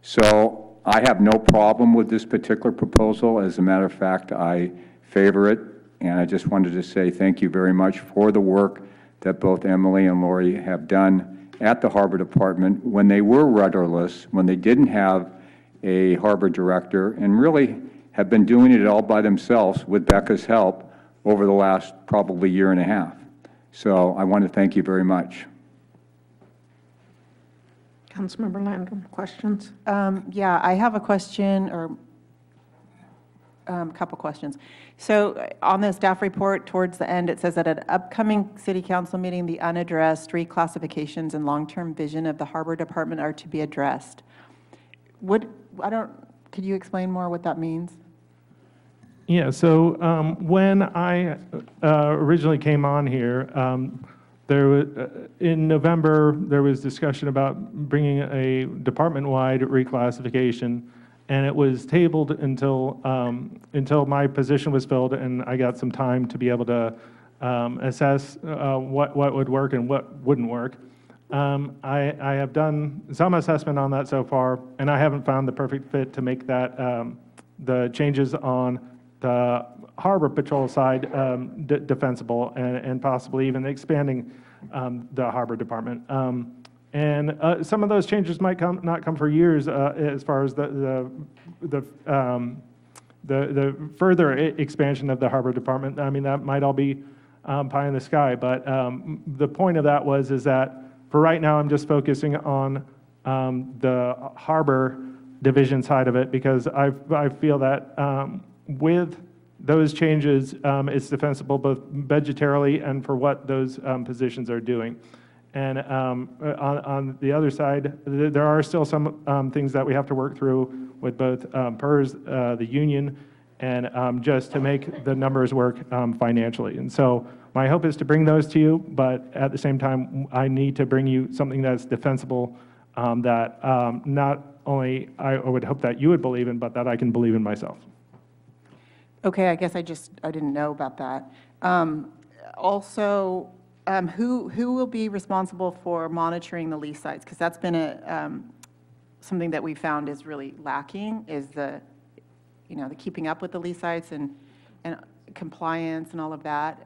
F: So I have no problem with this particular proposal. As a matter of fact, I favor it, and I just wanted to say thank you very much for the work that both Emily and Lori have done at the Harbor Department when they were rudderless, when they didn't have a harbor director, and really have been doing it all by themselves with Becca's help over the last probably year and a half. So I want to thank you very much.
A: Councilmember Landrum, questions?
E: Yeah, I have a question, or a couple questions. So on the staff report, towards the end, it says that at an upcoming city council meeting, the unaddressed reclassifications and long-term vision of the Harbor Department are to be addressed. Could you explain more what that means?
Q: Yeah, so when I originally came on here, there was, in November, there was discussion about bringing a department-wide reclassification, and it was tabled until my position was filled and I got some time to be able to assess what would work and what wouldn't work. I have done some assessment on that so far, and I haven't found the perfect fit to make that the changes on the Harbor Patrol side defensible and possibly even expanding the Harbor Department. And some of those changes might not come for years as far as the further expansion of the Harbor Department. I mean, that might all be pie in the sky, but the point of that is that for right now, I'm just focusing on the Harbor Division side of it because I feel that with those changes, it's defensible both budgetarily and for what those positions are doing. And on the other side, there are still some things that we have to work through with both PERS, the union, and just to make the numbers work financially. And so my hope is to bring those to you, but at the same time, I need to bring you something that's defensible that not only I would hope that you would believe in, but that I can believe in myself.
E: Okay, I guess I didn't know about that. Also, who will be responsible for monitoring the lease sites? Because that's been something that we found is really lacking, is the keeping up with the lease sites. And compliance and all of that,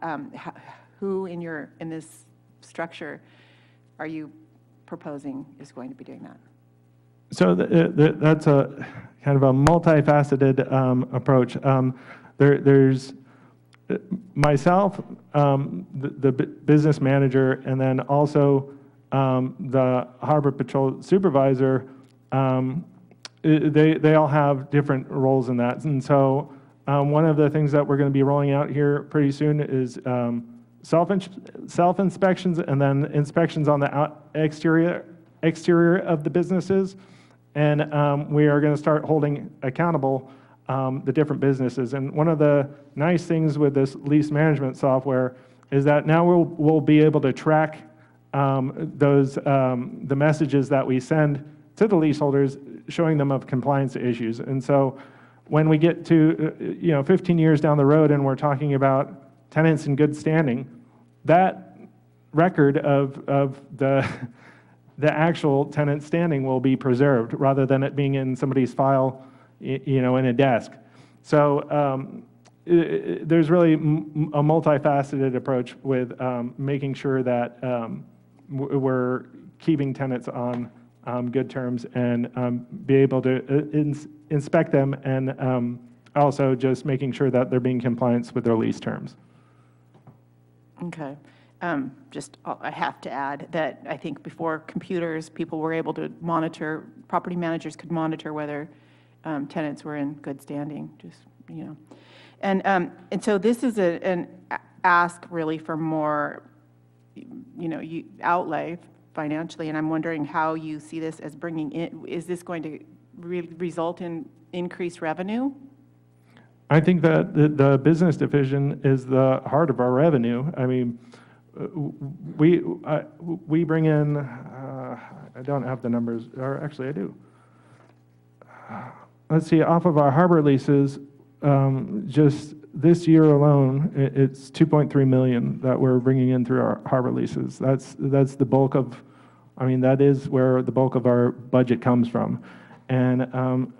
E: who in this structure are you proposing is going to be doing that?
Q: So that's a kind of a multifaceted approach. There's myself, the business manager, and then also the Harbor Patrol supervisor. They all have different roles in that. And so one of the things that we're going to be rolling out here pretty soon is self-inspections and then inspections on the exterior of the businesses. And we are going to start holding accountable the different businesses. And one of the nice things with this lease management software is that now we'll be able to track the messages that we send to the leaseholders, showing them of compliance issues. And so when we get to 15 years down the road and we're talking about tenants in good standing, that record of the actual tenant standing will be preserved rather than it being in somebody's file, in a desk. So there's really a multifaceted approach with making sure that we're keeping tenants on good terms and be able to inspect them, and also just making sure that they're being in compliance with their lease terms.
E: Okay. I have to add that I think before computers, people were able to monitor, property managers could monitor whether tenants were in good standing, And so this is an ask really for more, outlay financially, and I'm wondering how you see this as bringing in, is this going to result in increased revenue?
Q: I think that the business division is the heart of our revenue. I mean, we bring in, I don't have the numbers, or actually I do. Let's see, off of our harbor leases, just this year alone, it's 2.3 million that we're bringing in through our harbor leases. That's the bulk of, that is where the bulk of our budget comes from. And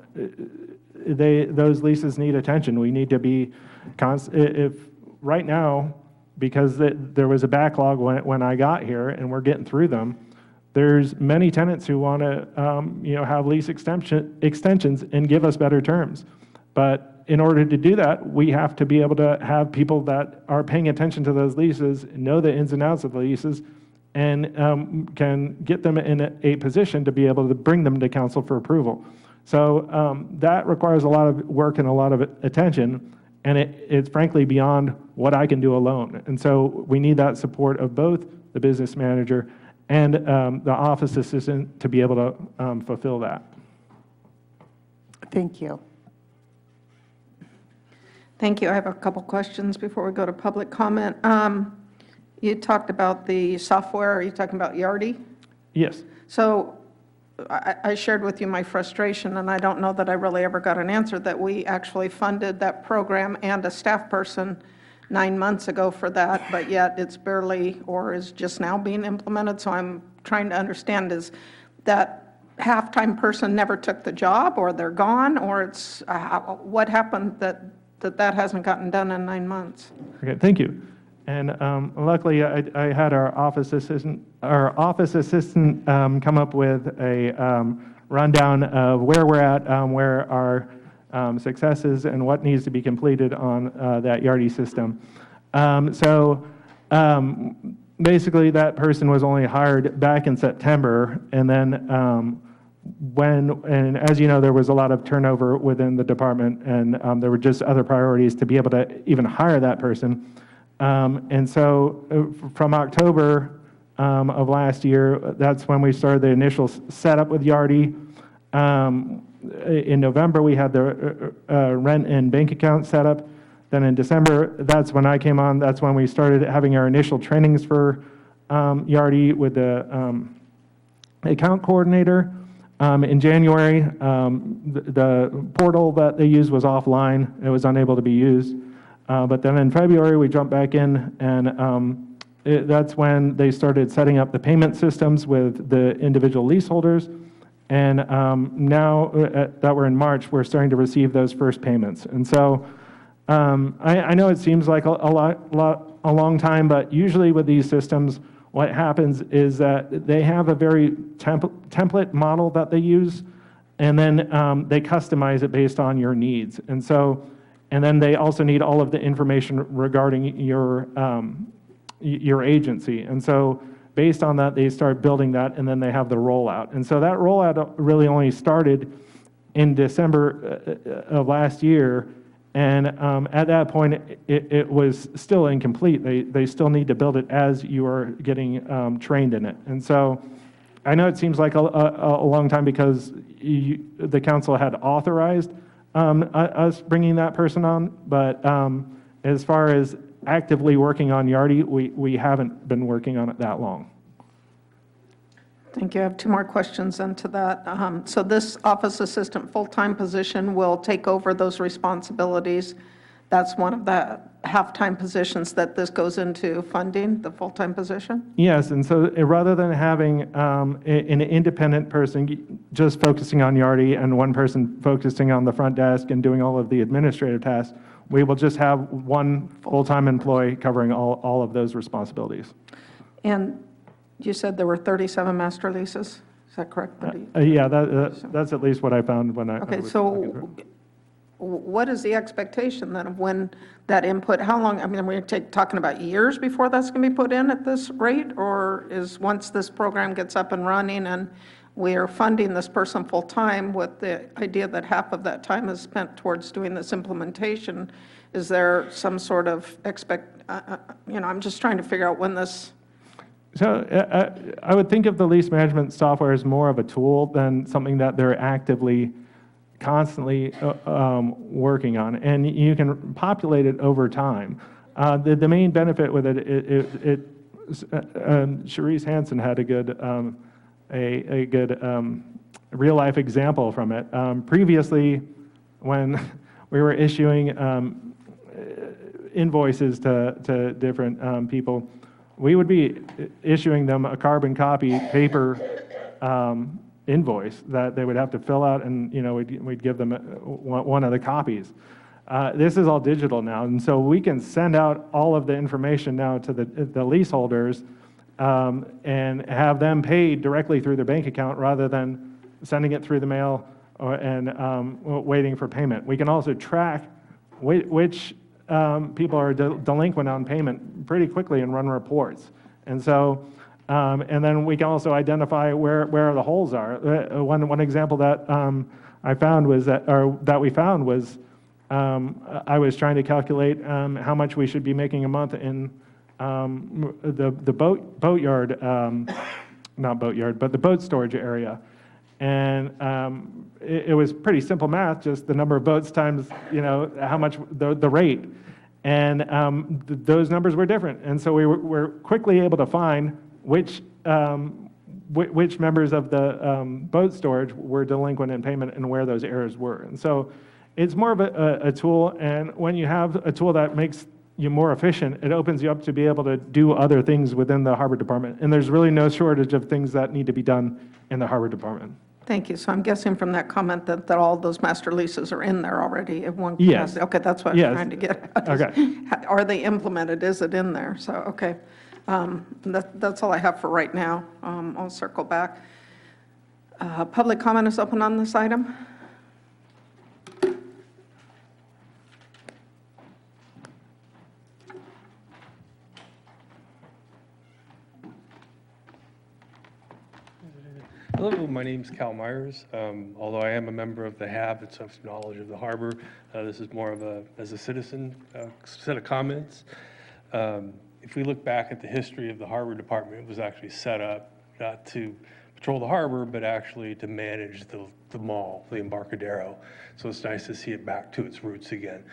Q: those leases need attention. We need to be if right now, because there was a backlog when I got here and we're getting through them, there's many tenants who want to have lease extensions and give us better terms. But in order to do that, we have to be able to have people that are paying attention to those leases, know the ins and outs of the leases, and can get them in a position to be able to bring them to council for approval. So that requires a lot of work and a lot of attention, and it's frankly beyond what I can do alone. And so we need that support of both the business manager and the office assistant to be able to fulfill that.
E: Thank you.
A: Thank you. I have a couple questions before we go to public comment. You talked about the software. Are you talking about Yardi?
Q: Yes.
A: So I shared with you my frustration, and I don't know that I really ever got an answer, that we actually funded that program and a staff person 9 months ago for that, but yet it's barely or is just now being implemented. So I'm trying to understand, is that half-time person never took the job, or they're gone, or it's what happened that hasn't gotten done in 9 months?
Q: Okay, thank you. And luckily, I had our office assistant come up with a rundown of where we're at, where our successes and what needs to be completed on that Yardi system. So basically, that person was only hired back in September, and then and as you know, there was a lot of turnover within the department, and there were just other priorities to be able to even hire that person. And so from October of last year, that's when we started the initial setup with Yardi. In November, we had the rent and bank account set up. Then in December, that's when I came on. That's when we started having our initial trainings for Yardi with the account coordinator. In January, the portal that they used was offline. It was unable to be used. But then in February, we jumped back in, and that's when they started setting up the payment systems with the individual leaseholders. And now that we're in March, we're starting to receive those first payments. And so I know it seems like a long time, but usually with these systems, what happens is that they have a very template model that they use, and then they customize it based on your needs. And then they also need all of the information regarding your agency. And so based on that, they start building that, and then they have the rollout. And so that rollout really only started in December of last year. And at that point, it was still incomplete. They still need to build it as you are getting trained in it. And so I know it seems like a long time because the council had authorized us bringing that person on, but as far as actively working on Yardi, we haven't been working on it that long.
A: Thank you. I have two more questions into that. So this office assistant full-time position will take over those responsibilities. That's one of the half-time positions that this goes into funding, the full-time position?
Q: Yes, and so rather than having an independent person just focusing on Yardi and one person focusing on the front desk and doing all of the administrative tasks, we will just have one full-time employee covering all of those responsibilities.
A: And you said there were 37 master leases, is that correct?
Q: Yeah, that's at least what I found when I
A: Okay,
Q: was looking through.
A: so what is the expectation then of when that input, how long, I mean, we're talking about years before that's going to be put in at this rate? Or is once this program gets up and running and we are funding this person full-time with the idea that half of that time is spent towards doing this implementation, is there some sort of I'm just trying to figure out when this...
Q: So I would think of the lease management software as more of a tool than something that they're actively, constantly working on, and you can populate it over time. The main benefit with it, Cherise Hansen had a good real life example from it. Previously, when we were issuing invoices to different people, we would be issuing them a carbon copy paper invoice that they would have to fill out, and we'd give them one of the copies. This is all digital now, and so we can send out all of the information now to the leaseholders and have them paid directly through their bank account rather than sending it through the mail and waiting for payment. We can also track which people are delinquent on payment pretty quickly and run reports. And so, and then we can also identify where the holes are. One example that I found was that we found was I was trying to calculate how much we should be making a month in the boatyard, not boatyard, but the boat storage area. And it was pretty simple math, just the number of boats times, how much the rate. And those numbers were different. And so we were quickly able to find which members of the boat storage were delinquent in payment and where those errors were. And so it's more of a tool. And when you have a tool that makes you more efficient, it opens you up to be able to do other things within the harbor department. And there's really no shortage of things that need to be done in the harbor department.
A: Thank you. So I'm guessing from that comment that all those master leases are in there already at one
Q: Yes.
A: capacity. Okay, that's what I'm
Q: Yes.
A: trying to get at.
Q: Okay.
A: Are they implemented? Is it in there? So, okay. That's all I have for right now. I'll circle back. Public comment is open on this item.
R: Hello, my name's Cal Myers. Although I am a member of the HAB, it's of knowledge of the harbor. This is more of as a citizen, set of comments. If we look back at the history of the harbor department, it was actually set up not to patrol the harbor, but actually to manage the mall, the Embarcadero. So it's nice to see it back to its roots again.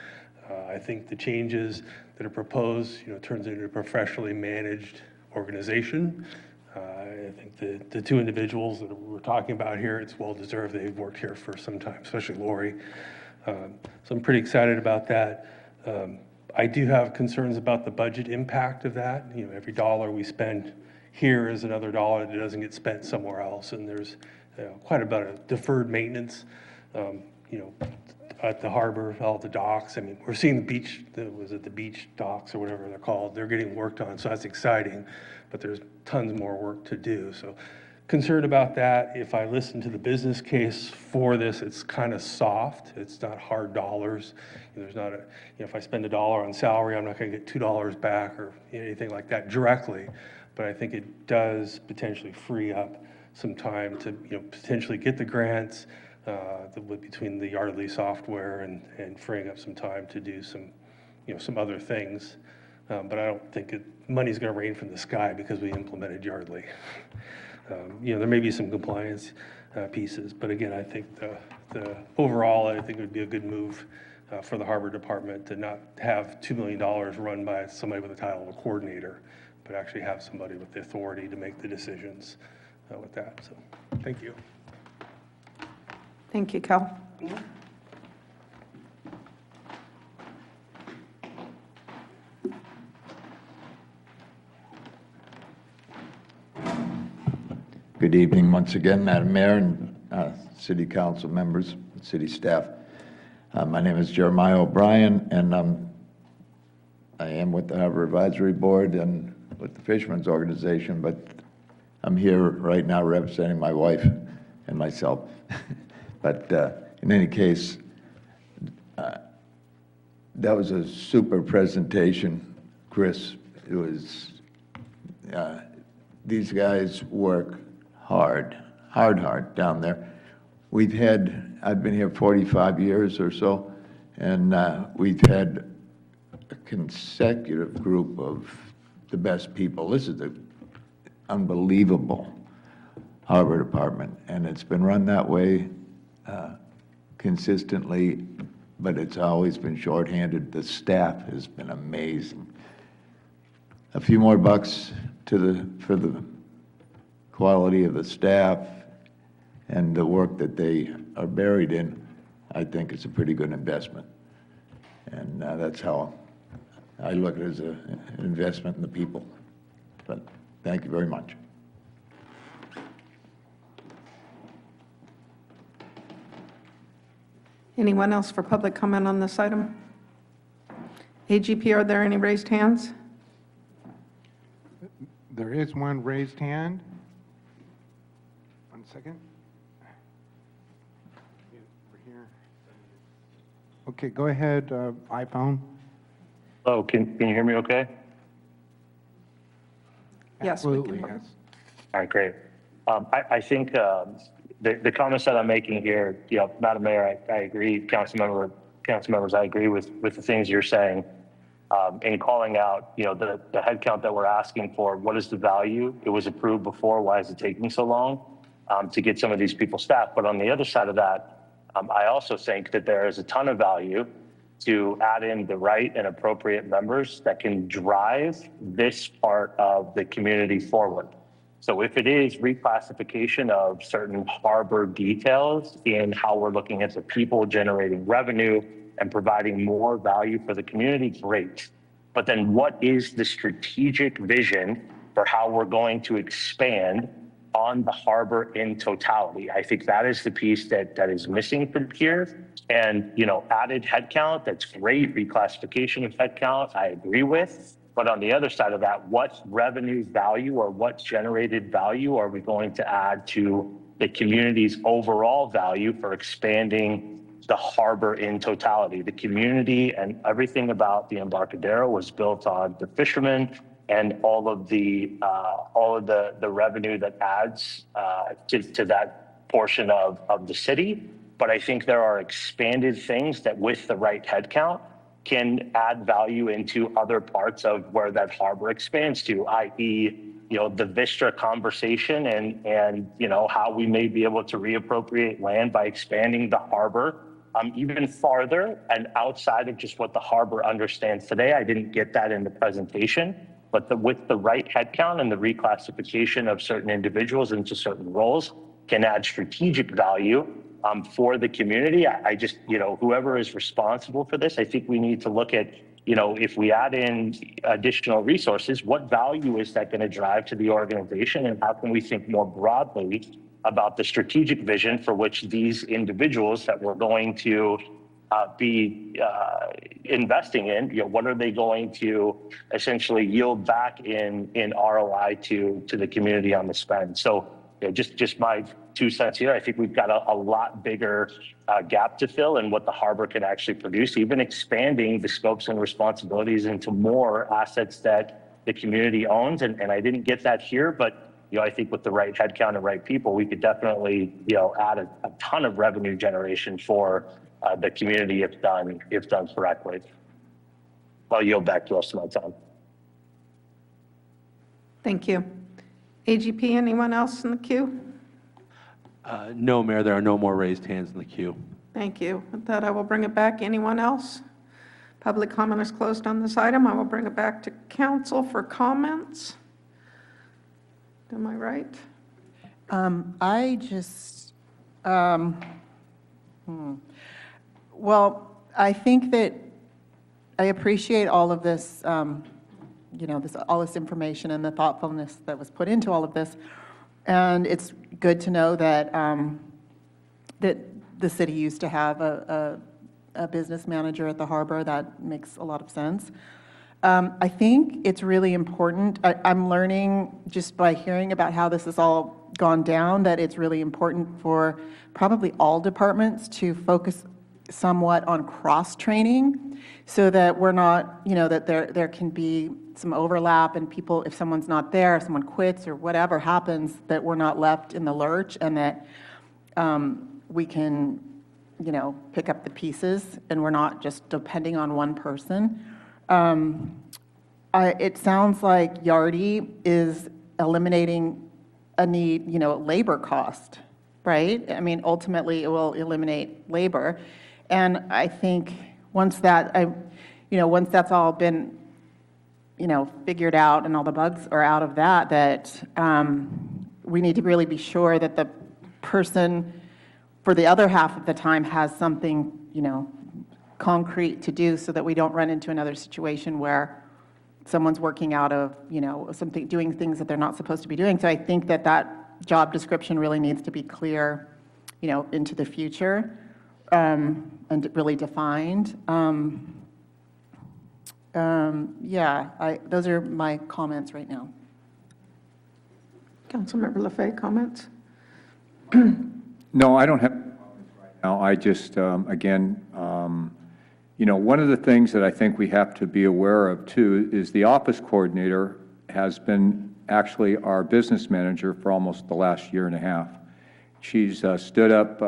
R: I think the changes that are proposed, turns it into a professionally managed organization. I think the two individuals that we're talking about here, it's well deserved. They've worked here for some time, especially Lori. So I'm pretty excited about that. I do have concerns about the budget impact of that. Every dollar we spend here is another dollar that doesn't get spent somewhere else, and there's quite a bit of deferred maintenance. at the harbor, all the docks. I mean, we're seeing the beach, was it the beach docks or whatever they're called? They're getting worked on, so that's exciting, but there's tons more work to do. So concerned about that. If I listen to the business case for this, it's kind of soft. It's not hard dollars. There's not a, if I spend $1 on salary, I'm not going to get $2 back or anything like that directly. But I think it does potentially free up some time to, potentially get the grants between the Yardley software and freeing up some time to do some, some other things. But I don't think money's going to rain from the sky because we implemented Yardley. There may be some compliance pieces, but again, I think the overall, I think it would be a good move for the Harbor Department to not have $2 million run by somebody with the title of a coordinator, but actually have somebody with the authority to make the decisions with that. So, thank you.
A: Thank you, Cal.
L: Good evening once again, Madam Mayor and City Council members, City staff. My name is Jeremiah O'Brien, and I am with the Harbor Advisory Board and with the Fishermen's Organization, but I'm here right now representing my wife and myself. But in any case, that was a super presentation, Chris. It was, these guys work hard down there. I've been here 45 years or so, and we've had a consecutive group of the best people. This is an unbelievable Harbor Department, and it's been run that way consistently, but it's always been shorthanded. The staff has been amazing. A few more bucks for the quality of the staff and the work that they are buried in, I think it's a pretty good investment. And that's how I look at it, as an investment in the people. But thank you very much.
A: Anyone else for public comment on this item? AGP, are there any raised hands?
B: There is one raised hand. One second. Over here. Okay, go ahead, iPhone.
N: Oh, can you hear me okay?
A: Yes, we
B: Absolutely,
A: can.
B: yes.
N: All right, great. I think the comments that I'm making here, Madam Mayor, I agree, council members, I agree with the things you're saying. In calling out, the headcount that we're asking for, what is the value? It was approved before, why is it taking so long to get some of these people staffed? But on the other side of that, I also think that there is a ton of value to add in the right and appropriate members that can drive this part of the community forward. So if it is reclassification of certain harbor details in how we're looking at the people generating revenue and providing more value for the community, great. But then what is the strategic vision for how we're going to expand on the harbor in totality? I think that is the piece that is missing from here. And, added headcount, that's great. Reclassification of headcount, I agree with. But on the other side of that, what revenue value or what generated value are we going to add to the community's overall value for expanding the harbor in totality? The community and everything about the Embarcadero was built on the fishermen and all of the revenue that adds to that portion of the city. But I think there are expanded things that with the right headcount can add value into other parts of where that harbor expands to, i.e., the Vistra conversation and how we may be able to reappropriate land by expanding the harbor even farther and outside of just what the harbor understands today. I didn't get that in the presentation, but with the right headcount and the reclassification of certain individuals into certain roles can add strategic value for the community. I just, whoever is responsible for this, I think we need to look at, if we add in additional resources, what value is that going to drive to the organization, and how can we think more broadly about the strategic vision for which these individuals that we're going to be investing in? What are they going to essentially yield back in ROI to the community on the spend? So just my 2 cents here. I think we've got a lot bigger gap to fill in what the harbor can actually produce, even expanding the scopes and responsibilities into more assets that the community owns. And I didn't get that here, but I think with the right headcount and right people, we could definitely add a ton of revenue generation for the community if done correctly. I'll yield back the rest of my time.
A: Thank you. AGP, anyone else in the queue?
M: No, Mayor, there are no more raised hands in the queue.
A: Thank you. With that, I will bring it back. Anyone else? Public comment is closed on this item. I will bring it back to council for comments. Am I right?
E: Well, I think that I appreciate all of this, all this information and the thoughtfulness that was put into all of this. And it's good to know that that the city used to have a business manager at the harbor. That makes a lot of sense. I think it's really important. I'm learning just by hearing about how this has all gone down that it's really important for probably all departments to focus somewhat on cross-training so that we're not, that there can be some overlap and people, if someone's not there, if someone quits or whatever happens, that we're not left in the lurch and that we can, pick up the pieces and we're not just depending on one person. It sounds like Yardi is eliminating a need, labor cost, right? I mean, ultimately, it will eliminate labor. And I think once that's all been, figured out and all the bugs are out of that we need to really be sure that the person for the other half of the time has something, concrete to do so that we don't run into another situation where someone's working out of, doing things that they're not supposed to be doing. So I think that job description really needs to be clear, into the future and really defined. Those are my comments right now.
A: Councilmember Lefebvre, comments?
F: No, I don't have comments right now. I just, again, one of the things that I think we have to be aware of, too, is the office coordinator has been actually our business manager for almost the last year and a half. She's stood up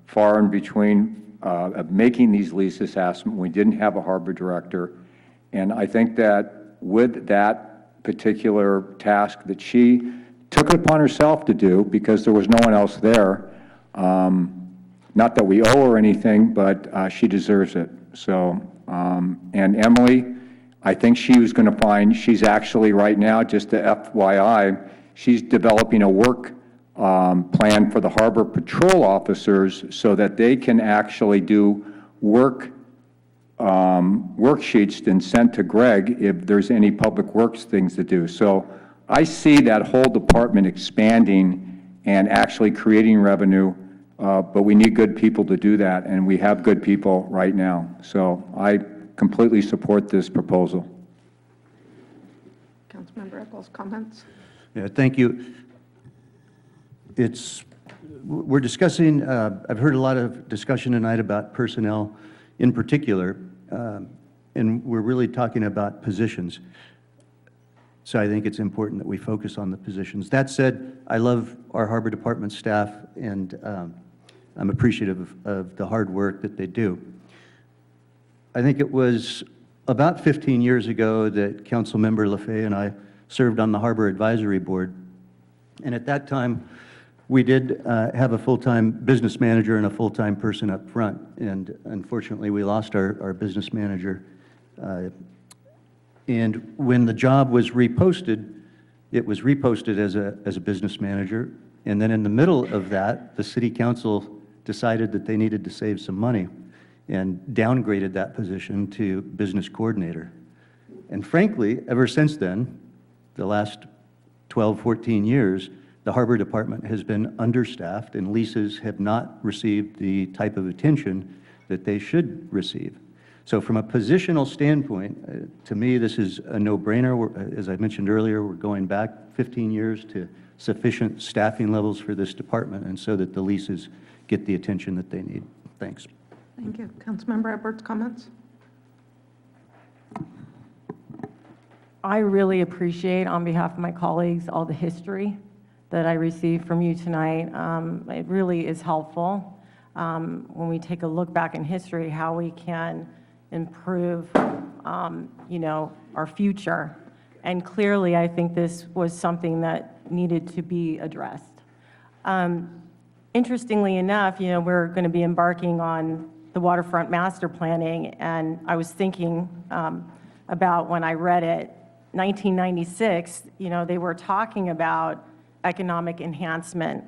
F: far in between of making these lease assessments. We didn't have a harbor director. And I think that with that particular task that she took it upon herself to do because there was no one else there, not that we owe her anything, but she deserves it. So, and Emily, I think she was going to find, she's actually right now, just to FYI, she's developing a work plan for the harbor patrol officers so that they can actually do worksheets and sent to Greg if there's any public works things to do. So I see that whole department expanding and actually creating revenue, but we need good people to do that, and we have good people right now. So I completely support this proposal.
A: Councilmember Echols, comments?
C: Yeah, thank you. We're discussing, I've heard a lot of discussion tonight about personnel in particular, and we're really talking about positions. So I think it's important that we focus on the positions. That said, I love our Harbor Department staff, and I'm appreciative of the hard work that they do. I think it was about 15 years ago that Councilmember Lefebvre and I served on the Harbor Advisory Board, and at that time, we did have a full-time business manager and a full-time person up front, and unfortunately, we lost our business manager. And when the job was reposted, it was reposted as a business manager, and then in the middle of that, the city council decided that they needed to save some money and downgraded that position to business coordinator. And frankly, ever since then, the last 12, 14 years, the Harbor Department has been understaffed, and leases have not received the type of attention that they should receive. So from a positional standpoint, to me, this is a no-brainer. As I mentioned earlier, we're going back 15 years to sufficient staffing levels for this department, and so that the leases get the attention that they need. Thanks.
A: Thank you. Councilmember Edwards, comments?
D: I really appreciate, on behalf of my colleagues, all the history that I received from you tonight. It really is helpful when we take a look back in history, how we can improve, our future. And clearly, I think this was something that needed to be addressed. Interestingly enough, we're going to be embarking on the waterfront master planning, and I was thinking about when I read it, 1996, they were talking about economic enhancement,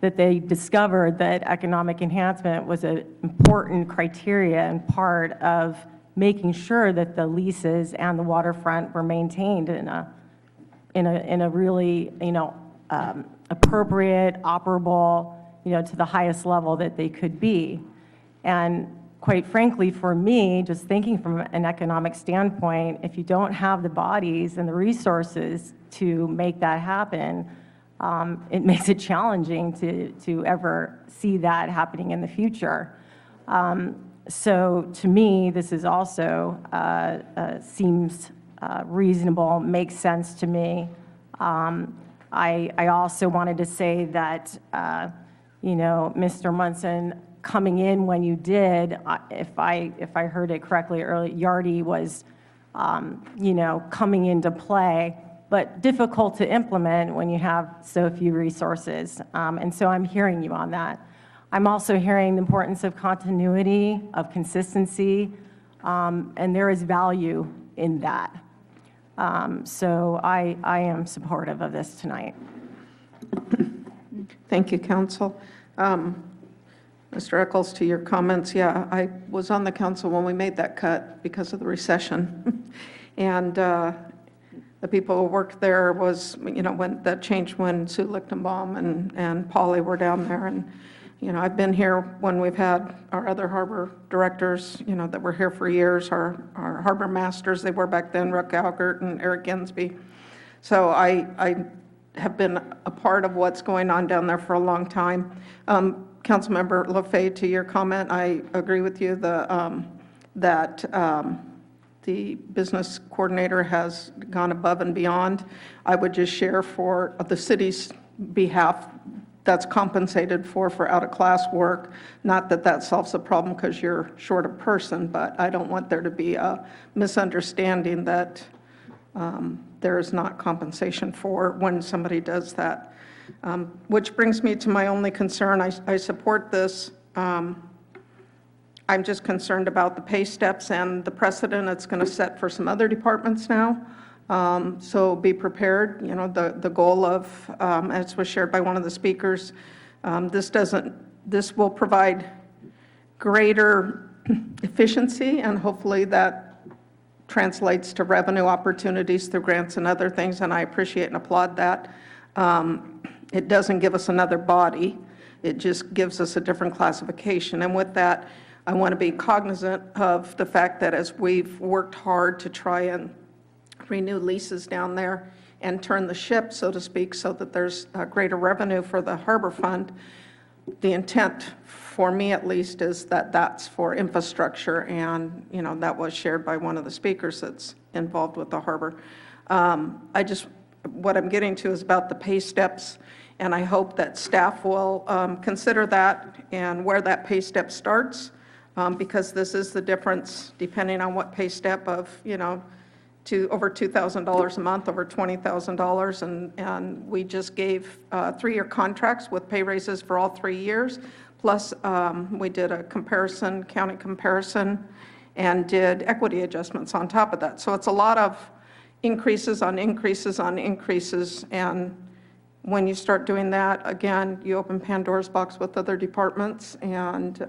D: that they discovered that economic enhancement was an important criteria and part of making sure that the leases and the waterfront were maintained in a really, appropriate, operable, to the highest level that they could be. And quite frankly, for me, just thinking from an economic standpoint, if you don't have the bodies and the resources to make that happen, it makes it challenging to ever see that happening in the future. So to me, this is also seems reasonable, makes sense to me. I also wanted to say that, Mr. Munson, coming in when you did, if I heard it correctly earlier, Yardy was, coming into play, but difficult to implement when you have so few resources. And so I'm hearing you on that. I'm also hearing the importance of continuity, of consistency, and there is value in that. So I am supportive of this tonight.
A: Thank you, Council. Mr. Eccles, to your comments, yeah, I was on the council when we made that cut because of the recession. And the people who worked there was, when that changed when Sue Lichtenbaum and Polly were down there. And, I've been here when we've had our other harbor directors, that were here for years, our harbor masters, they were back then, Ruck Algert and Eric Ginsby. So I have been a part of what's going on down there for a long time. Councilmember Lefebvre, to your comment, I agree with you that the business coordinator has gone above and beyond. I would just share for the city's behalf, that's compensated for out-of-class work. Not that that solves the problem because you're short a person, but I don't want there to be a misunderstanding that there is not compensation for when somebody does that. Which brings me to my only concern. I support this. I'm just concerned about the pay steps and the precedent it's going to set for some other departments now. So be prepared. The goal of, as was shared by one of the speakers, this will provide greater efficiency, and hopefully that translates to revenue opportunities through grants and other things, and I appreciate and applaud that. It doesn't give us another body. It just gives us a different classification. And with that, I want to be cognizant of the fact that as we've worked hard to try and renew leases down there and turn the ship, so to speak, so that there's greater revenue for the harbor fund, the intent, for me at least, is that that's for infrastructure, and that was shared by one of the speakers that's involved with the harbor. What I'm getting to is about the pay steps, and I hope that staff will consider that and where that pay step starts, because this is the difference depending on what pay step of, to over $2,000 a month, over $20,000, and we just gave 3-year contracts with pay raises for all 3 years. Plus, we did a comparison, county comparison, and did equity adjustments on top of that. So it's a lot of increases on increases on increases, and when you start doing that, again, you open Pandora's box with other departments and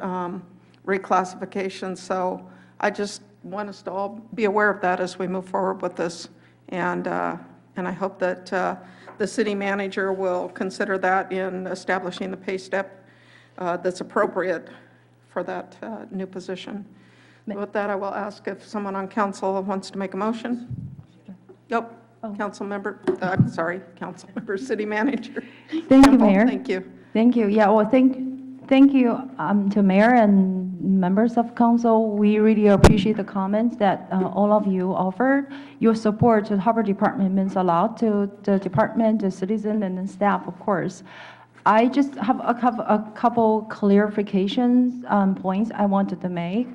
A: reclassification. So I just want us to all be aware of that as we move forward with this, and I hope that the city manager will consider that in establishing the pay step that's appropriate for that new position. With that, I will ask if someone on council wants to make a motion. Yep, Councilmember, I'm sorry, Councilmember, City Manager.
G: Thank you,
A: Campbell,
G: Mayor.
A: Thank you.
G: Thank you. Yeah, well, thank you to Mayor and members of council. We really appreciate the comments that all of you offered. Your support to the Harbor Department means a lot to the department, the citizen, and the staff, of course. I just have a couple clarifications points I wanted to make.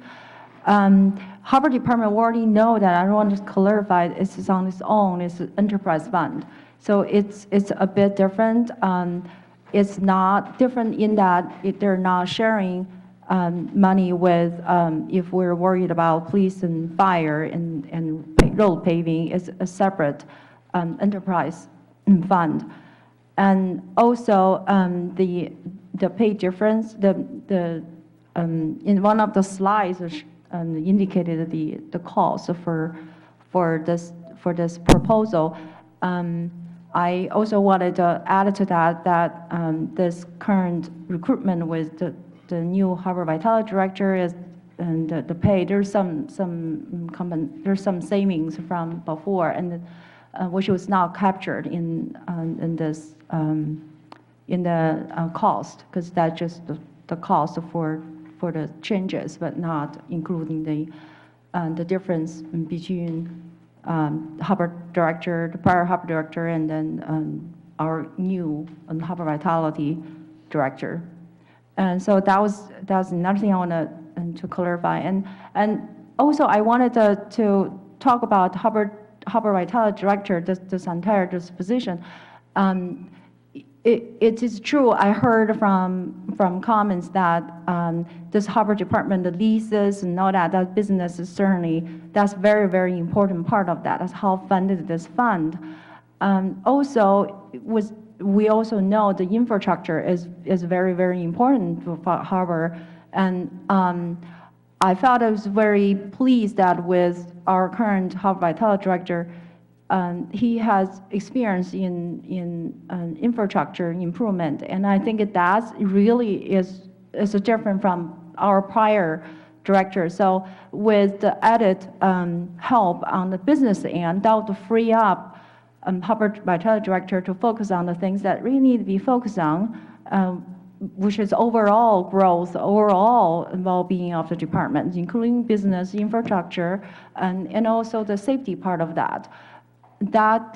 G: Harbor Department already know that. I want to clarify, it's on its own, it's an enterprise fund. So it's a bit different. It's not different in that they're not sharing money with, if we're worried about police and fire and road paving, it's a separate enterprise fund. And also the pay difference, in one of the slides indicated the cost for this proposal. I also wanted to add to that this current recruitment with the new Harbor Vitality Director is, and the pay, there's some savings from before, and which was not captured in this in the cost, because that's just the cost for the changes, but not including the difference between Harbor Director, the prior Harbor Director, and then our new Harbor Vitality Director. And so that's another thing I want to clarify. And also I wanted to talk about Harbor Vitality Director, this position. It is true, I heard from comments that this Harbor Department, the leases and all that business is certainly, that's very, very important part of that. That's how funded this fund. Also, we also know the infrastructure is very, very important for Harbor. And I felt I was very pleased that with our current Harbor Vitality Director, he has experience in infrastructure improvement, and I think that really is different from our prior director. So with the added help on the business end, that would free up Harbor Vitality Director to focus on the things that really need to be focused on, which is overall growth, overall well-being of the department, including business infrastructure, and also the safety part of that. That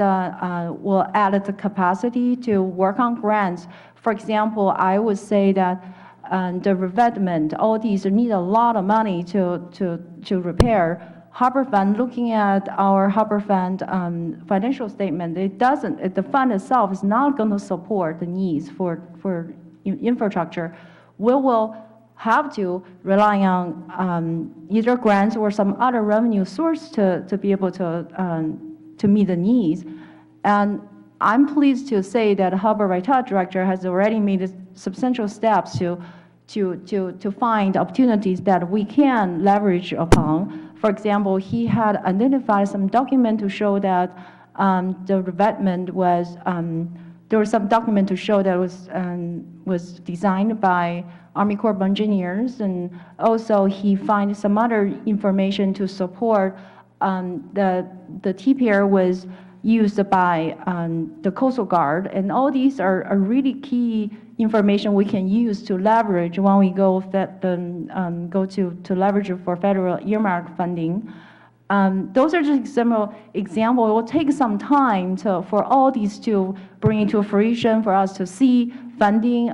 G: will add the capacity to work on grants. For example, I would say that the revetment, all these need a lot of money to repair. Harbor Fund, looking at our Harbor Fund financial statement, the fund itself is not going to support the needs for infrastructure. We will have to rely on either grants or some other revenue source to be able to meet the needs. And I'm pleased to say that Harbor Vitality Director has already made substantial steps to find opportunities that we can leverage upon. For example, he had identified some document to show that the revetment was, there was some document to show that was designed by Army Corps of Engineers, and also he found some other information to support the T-pier was used by the Coastal Guard, and all these are really key information we can use to leverage when we go to leverage it for federal earmark funding. Those are just example. It will take some time for all these to bring into fruition, for us to see funding.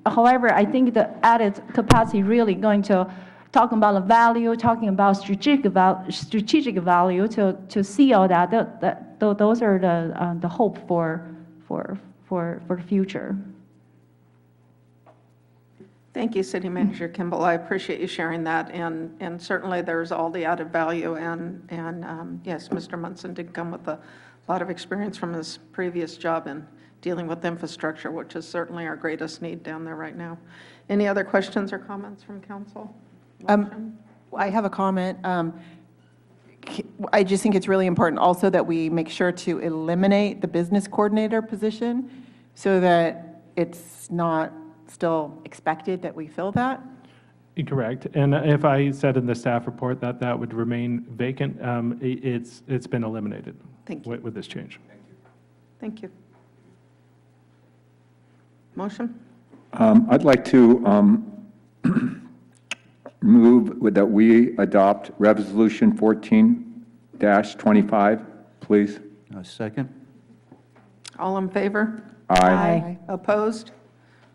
G: However, I think the added capacity really going to talking about the value, talking about strategic value to see all that. Those are the hope for the future.
A: Thank you, City Manager Kimball. I appreciate you sharing that, and certainly there's all the added value, and yes, Mr. Munson did come with a lot of experience from his previous job in dealing with infrastructure, which is certainly our greatest need down there right now. Any other questions or comments from council?
E: I have a comment. I just think it's really important also that we make sure to eliminate the business coordinator position so that it's not still expected that we fill that.
Q: Correct. And if I said in the staff report that that would remain vacant, it's been eliminated.
A: Thank you.
Q: With this change.
A: Thank you. Motion?
F: I'd like to move that we adopt Resolution 14-25, please.
C: Second.
A: All in favor?
F: Aye.
A: Opposed?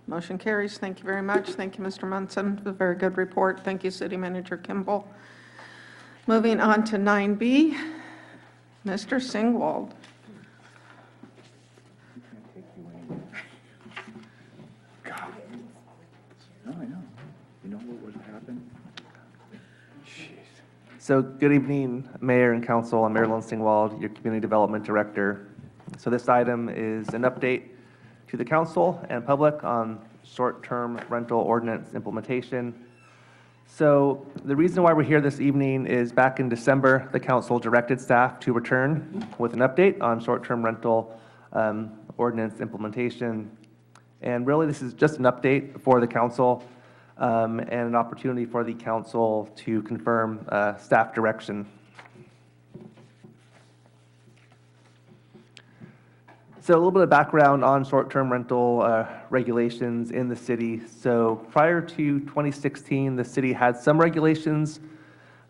A: Motion carries. Thank you very much. Thank you, Mr. Munson, for a very good report. Thank you, City Manager Kimball. Moving on to 9B, Mr. Singwald.
F: No, I know. You know what would happen?
I: So good evening, Mayor and Council. I'm Mayor Lone Singwald, your Community Development Director. So this item is an update to the council and public on short-term rental ordinance implementation. So the reason why we're here this evening is back in December, the council directed staff to return with an update on short-term rental ordinance implementation. And really, this is just an update for the council and an opportunity for the council to confirm staff direction. So a little bit of background on short-term rental regulations in the city. So prior to 2016, the city had some regulations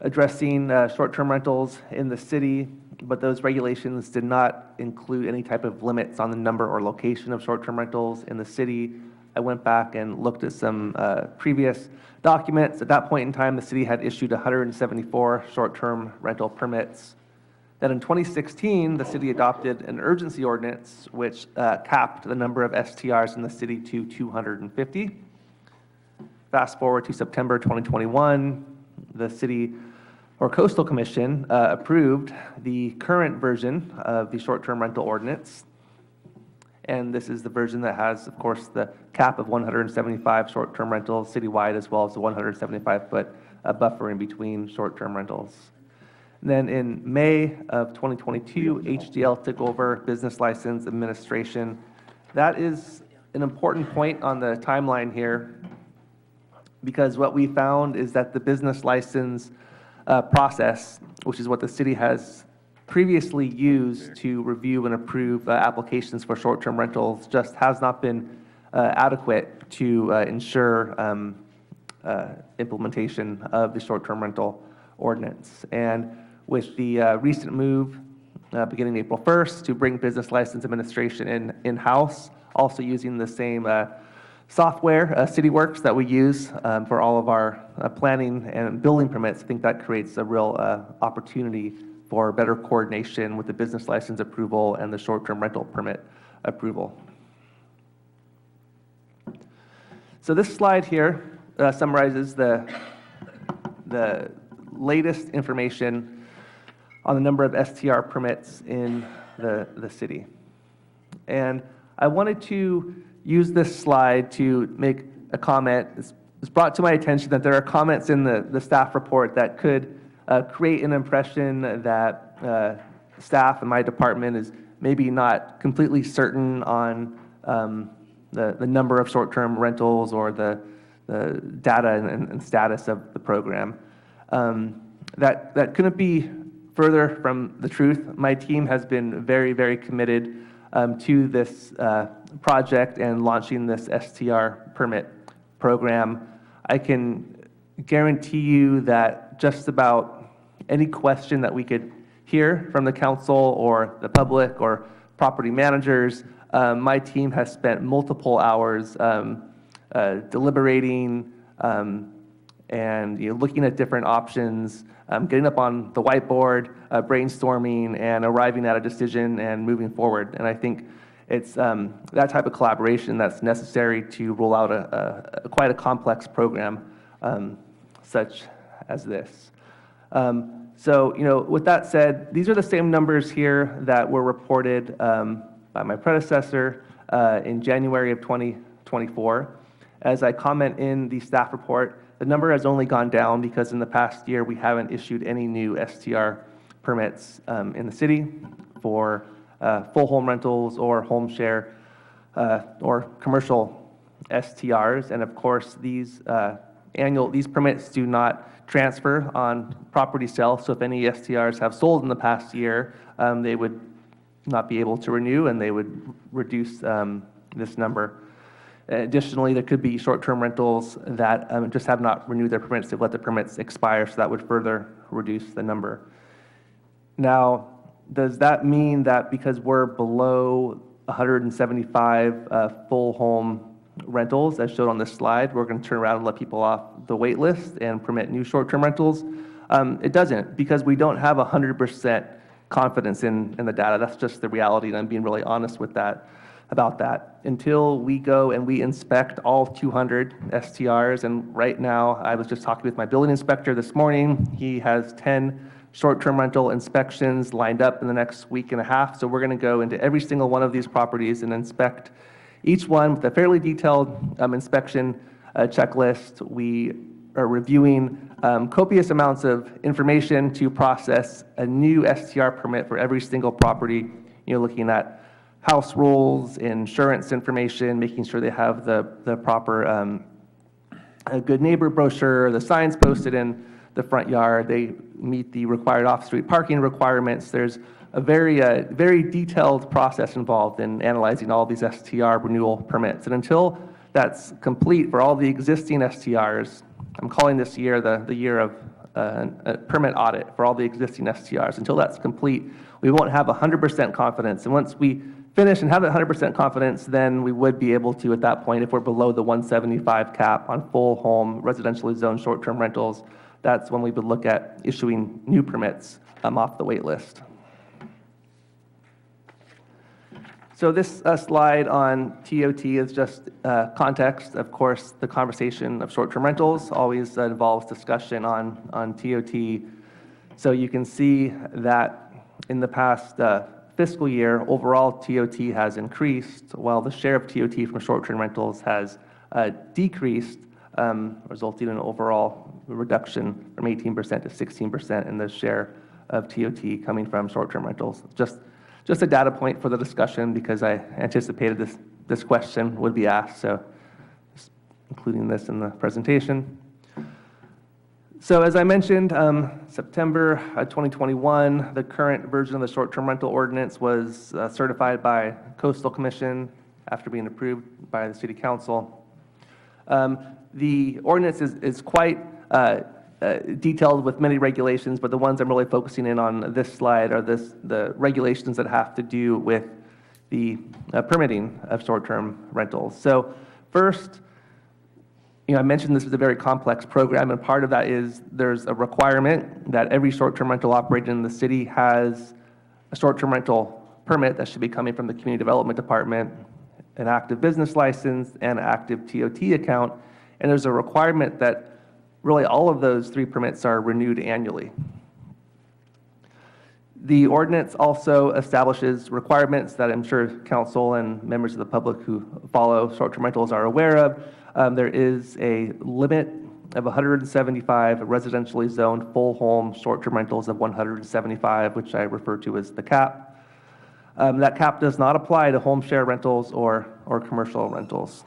I: addressing short-term rentals in the city, but those regulations did not include any type of limits on the number or location of short-term rentals in the city. I went back and looked at some previous documents. At that point in time, the city had issued 174 short-term rental permits. Then in 2016, the city adopted an urgency ordinance which capped the number of STRs in the city to 250. Fast forward to September 2021, the city or Coastal Commission approved the current version of the short-term rental ordinance. And this is the version that has, of course, the cap of 175 short-term rentals citywide, as well as the 175-foot buffer in between short-term rentals. Then in May of 2022, HDL took over business license administration. That is an important point on the timeline here, because what we found is that the business license process, which is what the city has previously used to review and approve applications for short-term rentals, just has not been adequate to ensure implementation of the short-term rental ordinance. And with the recent move beginning April 1st to bring business license administration in-house, also using the same software, CityWorks, that we use for all of our planning and building permits, I think that creates a real opportunity for better coordination with the business license approval and the short-term rental permit approval. So this slide here summarizes the latest information on the number of STR permits in the city. And I wanted to use this slide to make a comment. It's brought to my attention that there are comments in the staff report that could create an impression that staff in my department is maybe not completely certain on the number of short-term rentals or the data and status of the program. That couldn't be further from the truth. My team has been very, very committed to this project and launching this STR permit program. I can guarantee you that just about any question that we could hear from the council or the public or property managers, my team has spent multiple hours deliberating and looking at different options, getting up on the whiteboard, brainstorming, and arriving at a decision and moving forward. And I think it's that type of collaboration that's necessary to roll out quite a complex program such as this. So, with that said, these are the same numbers here that were reported by my predecessor in January of 2024. As I comment in the staff report, the number has only gone down because in the past year we haven't issued any new STR permits in the city for full home rentals or home share or commercial STRs. And of course, these these permits do not transfer on property sale. So if any STRs have sold in the past year, they would not be able to renew, and they would reduce this number. Additionally, there could be short-term rentals that just have not renewed their permits. They've let the permits expire, so that would further reduce the number. Now, does that mean that because we're below 175 full home rentals, as shown on this slide, we're going to turn around and let people off the wait list and permit new short-term rentals? It doesn't, because we don't have 100% confidence in the data. That's just the reality, and I'm being really honest with that, about that. Until we go and we inspect all 200 STRs, and right now, I was just talking with my building inspector this morning. He has 10 short-term rental inspections lined up in the next week and a half. So we're going to go into every single one of these properties and inspect each one with a fairly detailed inspection checklist. We are reviewing copious amounts of information to process a new STR permit for every single property, looking at house rules, insurance information, making sure they have the proper a good neighbor brochure, the signs posted in the front yard, they meet the required off-street parking requirements. There's a very detailed process involved in analyzing all these STR renewal permits. And until that's complete for all the existing STRs, I'm calling this year the year of a permit audit for all the existing STRs. Until that's complete, we won't have 100% confidence. And once we finish and have that 100% confidence, then we would be able to, at that point, if we're below the 175 cap on full home residentially zoned short-term rentals, that's when we would look at issuing new permits off the wait list. So this slide on TOT is just context. Of course, the conversation of short-term rentals always involves discussion on TOT. So you can see that in the past fiscal year, overall TOT has increased, while the share of TOT from short-term rentals has decreased, resulting in an overall reduction from 18% to 16% in the share of TOT coming from short-term rentals. Just a data point for the discussion, because I anticipated this question would be asked, so just including this in the presentation. So as I mentioned, September 2021, the current version of the short-term rental ordinance was certified by Coastal Commission after being approved by the City Council. The ordinance is quite detailed with many regulations, but the ones I'm really focusing in on this slide are the regulations that have to do with the permitting of short-term rentals. So first, I mentioned this is a very complex program, and part of that is there's a requirement that every short-term rental operator in the city has a short-term rental permit that should be coming from the Community Development Department, an active business license, and an active TOT account. And there's a requirement that really all of those 3 permits are renewed annually. The ordinance also establishes requirements that I'm sure council and members of the public who follow short-term rentals are aware of. There is a limit of 175 residentially zoned full home short-term rentals of 175, which I refer to as the cap. That cap does not apply to home share rentals or commercial rentals.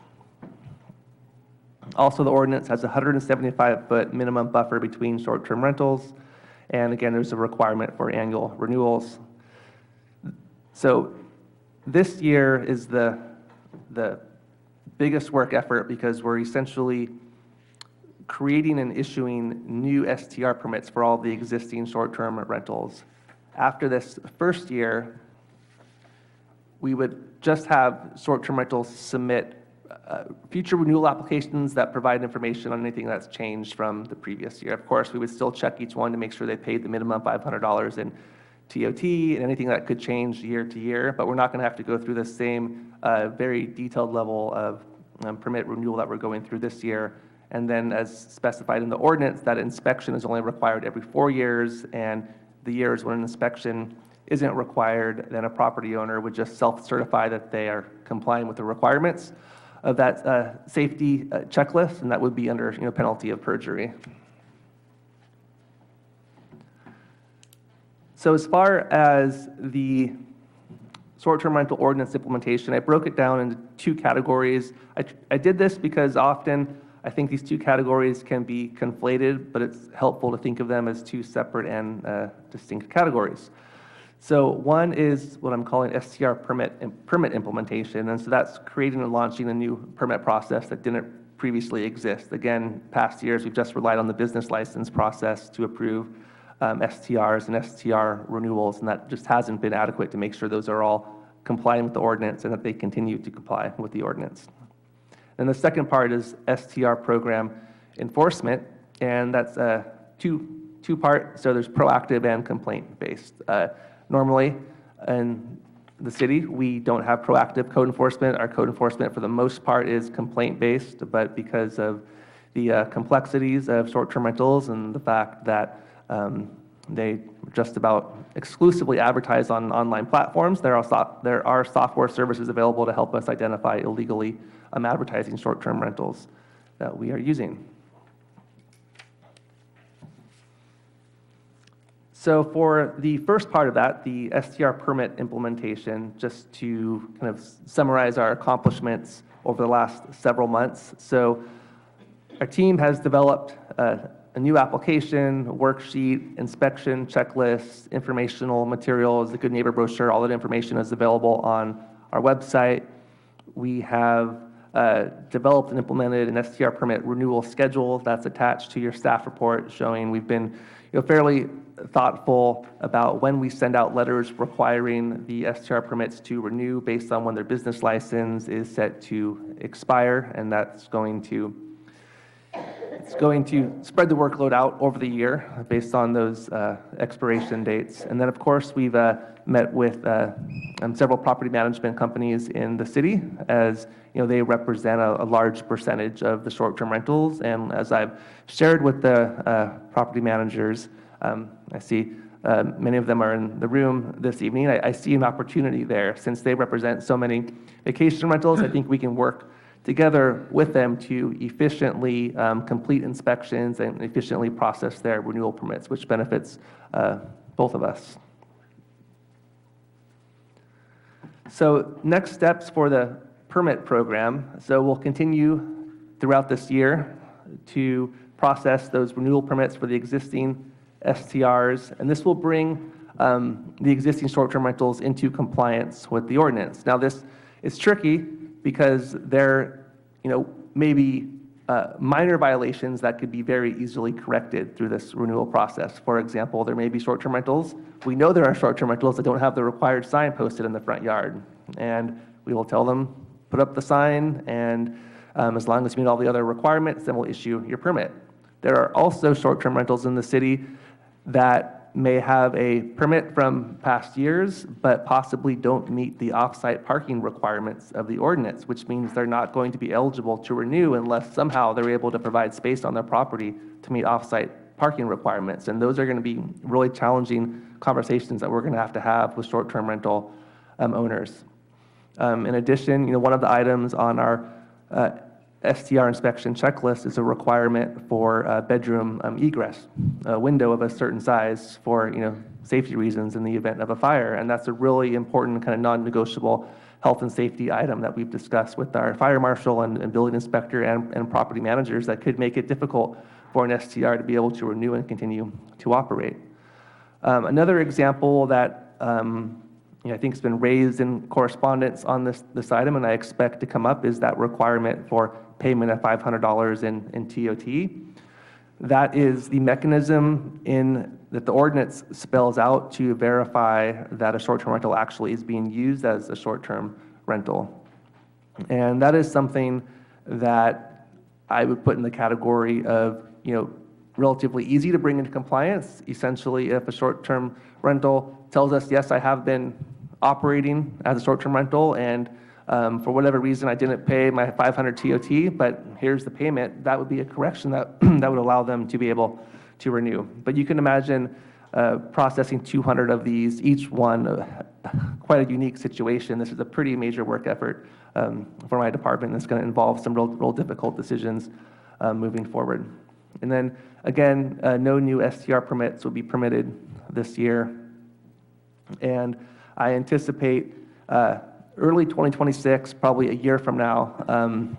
I: Also, the ordinance has a 175-foot minimum buffer between short-term rentals. And again, there's a requirement for annual renewals. So this year is the biggest work effort, because we're essentially creating and issuing new STR permits for all the existing short-term rentals. After this first year, we would just have short-term rentals submit future renewal applications that provide information on anything that's changed from the previous year. Of course, we would still check each one to make sure they paid the minimum $500 in TOT and anything that could change year to year, but we're not going to have to go through the same very detailed level of permit renewal that we're going through this year. And then, as specified in the ordinance, that inspection is only required every 4 years, and the years when an inspection isn't required, then a property owner would just self-certify that they are complying with the requirements of that safety checklist, and that would be under penalty of perjury. So as far as the short-term rental ordinance implementation, I broke it down into 2 categories. I did this because often I think these two categories can be conflated, but it's helpful to think of them as two separate and distinct categories. So one is what I'm calling STR permit implementation, and so that's creating and launching a new permit process that didn't previously exist. Again, past years, we've just relied on the business license process to approve STRs and STR renewals, and that just hasn't been adequate to make sure those are all complying with the ordinance and that they continue to comply with the ordinance. And the second part is STR program enforcement, and that's two-part, so there's proactive and complaint-based. Normally, in the city, we don't have proactive code enforcement. Our code enforcement, for the most part, is complaint-based, but because of the complexities of short-term rentals and the fact that they just about exclusively advertise on online platforms, there are software services available to help us identify illegally advertising short-term rentals that we are using. So for the first part of that, the STR permit implementation, just to kind of summarize our accomplishments over the last several months. So our team has developed a new application, worksheet, inspection checklist, informational materials, the Good Neighbor brochure. All that information is available on our website. We have developed and implemented an STR permit renewal schedule that's attached to your staff report, showing we've been fairly thoughtful about when we send out letters requiring the STR permits to renew based on when their business license is set to expire, and that's going to spread the workload out over the year based on those expiration dates. And then, of course, we've met with several property management companies in the city, as they represent a large percentage of the short-term rentals. And as I've shared with the property managers, I see many of them are in the room this evening. I see an opportunity there. Since they represent so many vacation rentals, I think we can work together with them to efficiently complete inspections and efficiently process their renewal permits, which benefits both of us. So next steps for the permit program. So we'll continue throughout this year to process those renewal permits for the existing STRs, and this will bring the existing short-term rentals into compliance with the ordinance. Now, this is tricky because there, may be minor violations that could be very easily corrected through this renewal process. For example, there may be short-term rentals. We know there are short-term rentals that don't have the required sign posted in the front yard, and we will tell them, put up the sign, and as long as you meet all the other requirements, then we'll issue your permit. There are also short-term rentals in the city that may have a permit from past years, but possibly don't meet the off-site parking requirements of the ordinance, which means they're not going to be eligible to renew unless somehow they're able to provide space on their property to meet off-site parking requirements. And those are going to be really challenging conversations that we're going to have with short-term rental owners. In addition, one of the items on our STR inspection checklist is a requirement for bedroom egress, a window of a certain size for safety reasons in the event of a fire. And that's a really important kind of non-negotiable health and safety item that we've discussed with our fire marshal and building inspector and property managers that could make it difficult for an STR to be able to renew and continue to operate. Another example that I think has been raised in correspondence on this item, and I expect to come up, is that requirement for payment of $500 in TOT. That is the mechanism that the ordinance spells out to verify that a short-term rental actually is being used as a short-term rental. And that is something that I would put in the category of, relatively easy to bring into compliance. Essentially, if a short-term rental tells us, yes, I have been operating as a short-term rental, and for whatever reason I didn't pay my 500 TOT, but here's the payment, that would be a correction that would allow them to be able to renew. But you can imagine processing 200 of these, each one quite a unique situation. This is a pretty major work effort for my department. It's going to involve some real difficult decisions moving forward. And then again, no new STR permits will be permitted this year. And I anticipate early 2026, probably a year from now,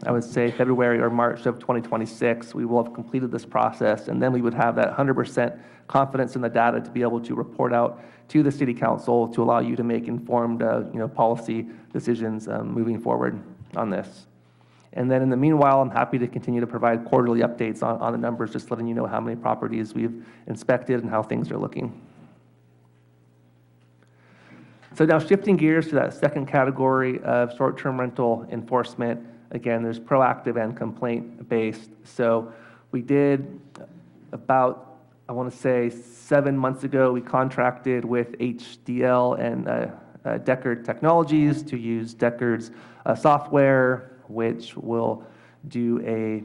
I: I would say February or March of 2026, we will have completed this process, and then we would have that 100% confidence in the data to be able to report out to the City Council to allow you to make informed, policy decisions moving forward on this. And then in the meanwhile, I'm happy to continue to provide quarterly updates on the numbers, just letting you know how many properties we've inspected and how things are looking. So now shifting gears to that second category of short-term rental enforcement, again, there's proactive and complaint-based. So we did about, I want to say 7 months ago, we contracted with HDL and Deckard Technologies to use Deckard's software, which will do a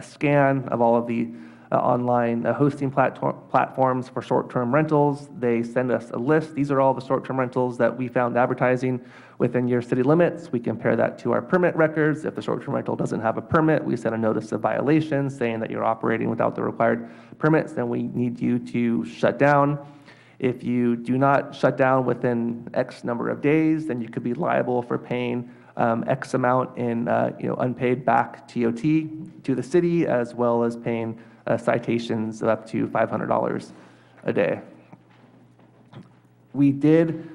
I: scan of all of the online hosting platforms for short-term rentals. They send us a list. These are all the short-term rentals that we found advertising within your city limits. We compare that to our permit records. If the short-term rental doesn't have a permit, we send a notice of violation saying that you're operating without the required permits, then we need you to shut down. If you do not shut down within X number of days, then you could be liable for paying X amount in unpaid back TOT to the city, as well as paying citations of up to $500 a day. We did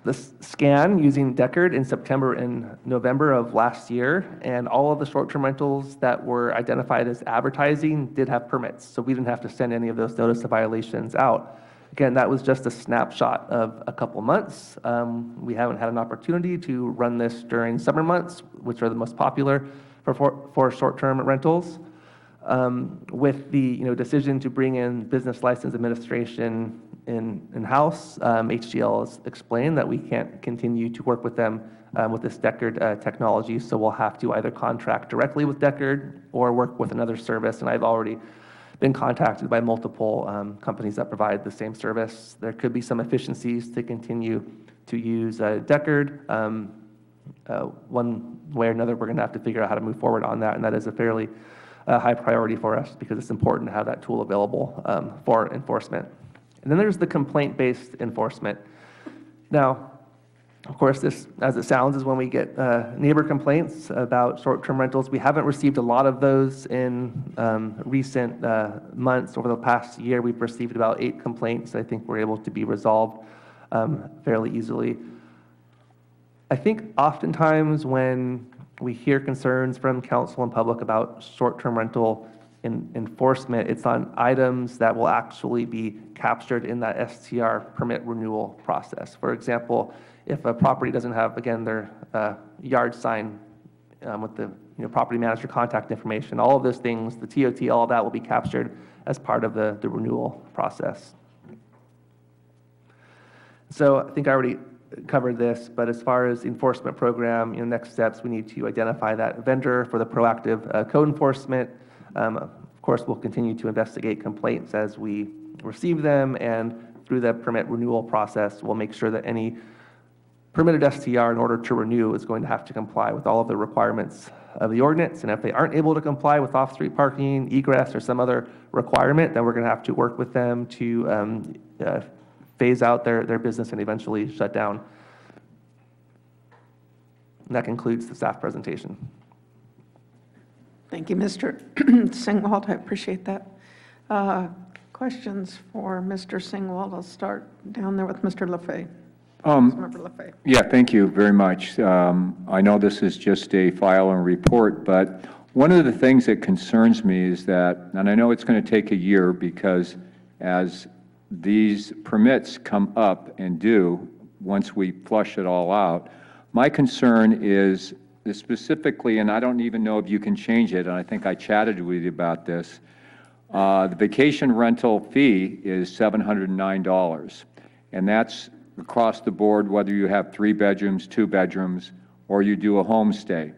I: the scan using Deckard in September and November of last year, and all of the short-term rentals that were identified as advertising did have permits, so we didn't have to send any of those notice of violations out. Again, that was just a snapshot of a couple months. We haven't had an opportunity to run this during summer months, which are the most popular for short-term rentals. With the decision to bring in business license administration in-house, HDL has explained that we can't continue to work with them with this Deckard technology, so we'll have to either contract directly with Deckard or work with another service, and I've already been contacted by multiple companies that provide the same service. There could be some efficiencies to continue to use Deckard. One way or another, we're going to have to figure out how to move forward on that, and that is a fairly high priority for us because it's important to have that tool available for enforcement. And then there's the complaint-based enforcement. Now, of course, this, as it sounds, is when we get neighbor complaints about short-term rentals. We haven't received a lot of those in recent months. Over the past year, we've received about 8 complaints. I think we're able to be resolved fairly easily. I think oftentimes when we hear concerns from council and public about short-term rental enforcement, it's on items that will actually be captured in that STR permit renewal process. For example, if a property doesn't have, again, their yard sign with the property manager contact information, all of those things, the TOT, all of that will be captured as part of the renewal process. So I think I already covered this, but as far as the enforcement program, next steps, we need to identify that vendor for the proactive code enforcement. Of course, we'll continue to investigate complaints as we receive them, and through the permit renewal process, we'll make sure that any permitted STR, in order to renew, is going to have to comply with all of the requirements of the ordinance. And if they aren't able to comply with off-street parking, egress, or some other requirement, then we're going to have to work with them to phase out their business and eventually shut down. And that concludes the staff presentation.
A: Thank you, Mr. Singwald. I appreciate that. Questions for Mr. Singwald? I'll start down there with Mr. Lefebvre. Councilmember Lefebvre.
F: Yeah, thank you very much. I know this is just a file and report, but one of the things that concerns me is that, and I know it's going to take a year because as these permits come up and due, once we flush it all out, my concern is specifically, and I don't even know if you can change it, and I think I chatted with you about this, the vacation rental fee is $709, and that's across the board, whether you have 3 bedrooms, 2 bedrooms, or you do a homestay.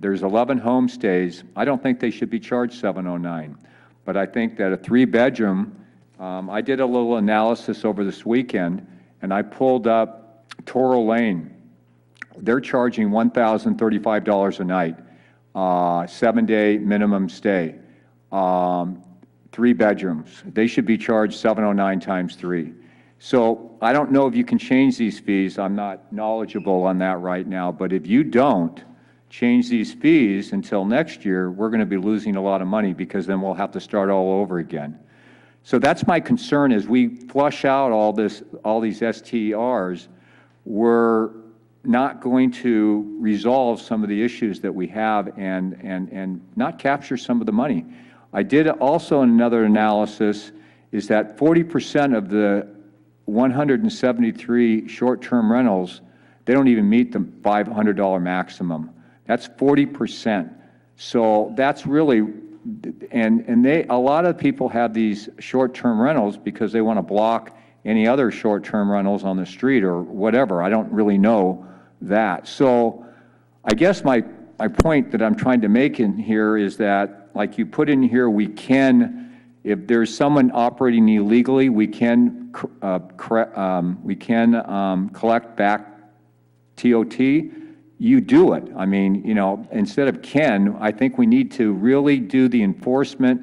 F: There's 11 homestays. I don't think they should be charged $709, but I think that a 3-bedroom, I did a little analysis over this weekend, and I pulled up Toro Lane. They're charging $1,035 a night, 7-day minimum stay, 3 bedrooms. They should be charged $709 times 3. So I don't know if you can change these fees. I'm not knowledgeable on that right now. But if you don't change these fees until next year, we're going to be losing a lot of money because then we'll have to start all over again. So that's my concern as we flush out all these STRs, we're not going to resolve some of the issues that we have and not capture some of the money. I did also another analysis is that 40% of the 173 short-term rentals, they don't even meet the $500 maximum. That's 40%. So that's really, and a lot of people have these short-term rentals because they want to block any other short-term rentals on the street or whatever. I don't really know that. So I guess my point that I'm trying to make in here is that, like you put in here, we can, if there's someone operating illegally, we can collect back TOT. You do it. I mean, you know, instead of can, I think we need to really do the enforcement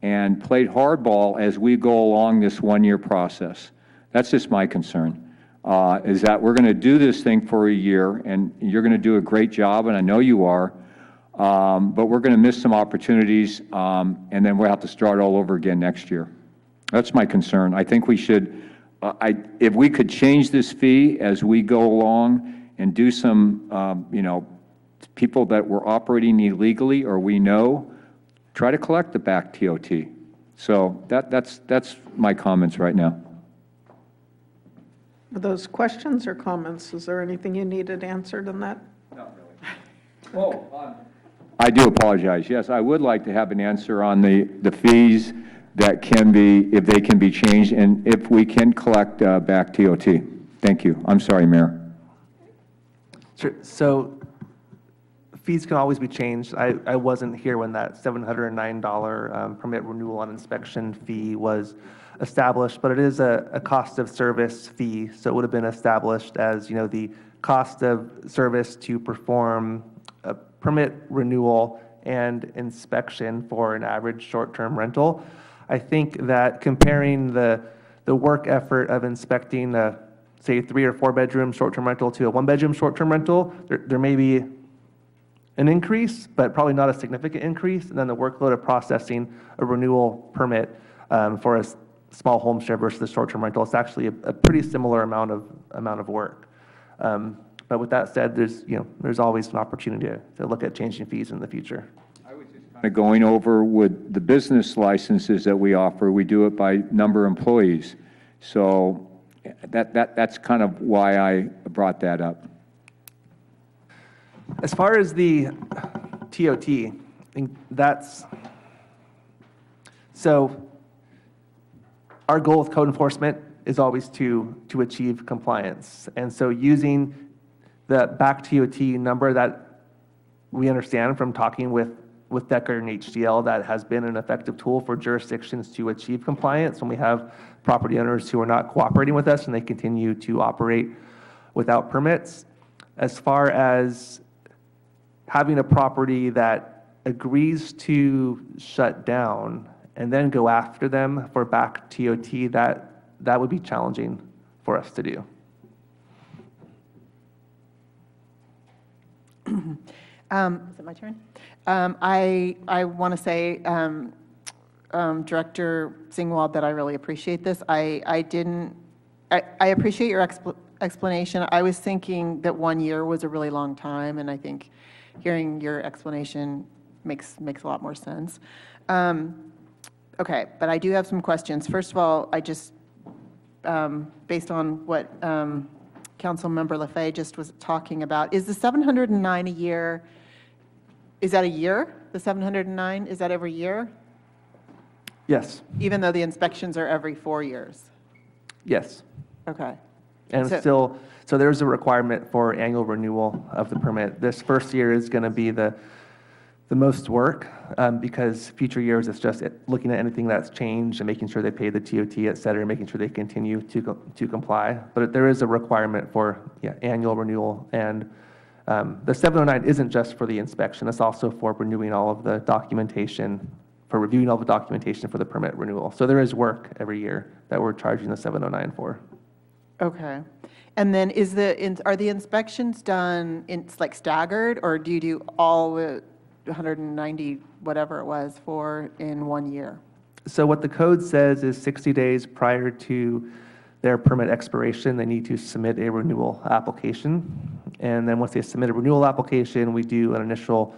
F: and play hardball as we go along this one-year process. That's just my concern, is that we're going to do this thing for a year, and you're going to do a great job, and I know you are, but we're going to miss some opportunities, and then we'll have to start all over again next year. That's my concern. I think we should, if we could change this fee as we go along and do some, you know, people that were operating illegally or we know, try to collect the back TOT. So that's my comments right now.
A: Are those questions or comments? Is there anything you needed answered in that?
F: Not really. I do apologize. Yes, I would like to have an answer on the fees that can be, if they can be changed, and if we can collect back TOT. Thank you. I'm sorry, Mayor.
I: Sure. So fees can always be changed. I wasn't here when that $709 permit renewal on inspection fee was established, but it is a cost of service fee. So it would have been established as, you know, the cost of service to perform a permit renewal and inspection for an average short-term rental. I think that comparing the work effort of inspecting a, say, 3 or 4 bedroom short-term rental to a 1-bedroom short-term rental, there may be an increase, but probably not a significant increase. And then the workload of processing a renewal permit for a small homestead versus the short-term rental, it's actually a pretty similar amount of work. But with that said, there's always an opportunity to look at changing fees in the future.
F: Going over with the business licenses that we offer, we do it by number of employees. So that's kind of why I brought that up.
I: As far as the TOT, I think that's, so our goal with code enforcement is always to achieve compliance. And so using the back TOT number that we understand from talking with Decker and HDL, that has been an effective tool for jurisdictions to achieve compliance when we have property owners who are not cooperating with us and they continue to operate without permits. As far as having a property that agrees to shut down and then go after them for back TOT, that would be challenging for us to do.
E: Is it my turn? I want to say, Director Singwald, that I really appreciate this. I appreciate your explanation. I was thinking that 1 year was a really long time, and I think hearing your explanation makes a lot more sense. Okay, but I do have some questions. First of all, I just, based on what Councilmember Lefebvre just was talking about, is the 709 a year, is that a year? The 709, is that every year?
I: Yes.
E: Even though the inspections are every 4 years?
I: Yes.
E: Okay.
I: And so there's a requirement for annual renewal of the permit. This first year is going to be the most work because future years it's just looking at anything that's changed and making sure they pay the TOT, et cetera, making sure they continue to comply. But there is a requirement for annual renewal. And the 709 isn't just for the inspection, it's also for renewing all of the documentation for reviewing all the documentation for the permit renewal. So there is work every year that we're charging the 709 for.
E: Okay. And then are the inspections done, it's like staggered, or do you do all the 190, whatever it was, in 1 year?
I: So what the code says is 60 days prior to their permit expiration, they need to submit a renewal application. And then once they submit a renewal application, we do an initial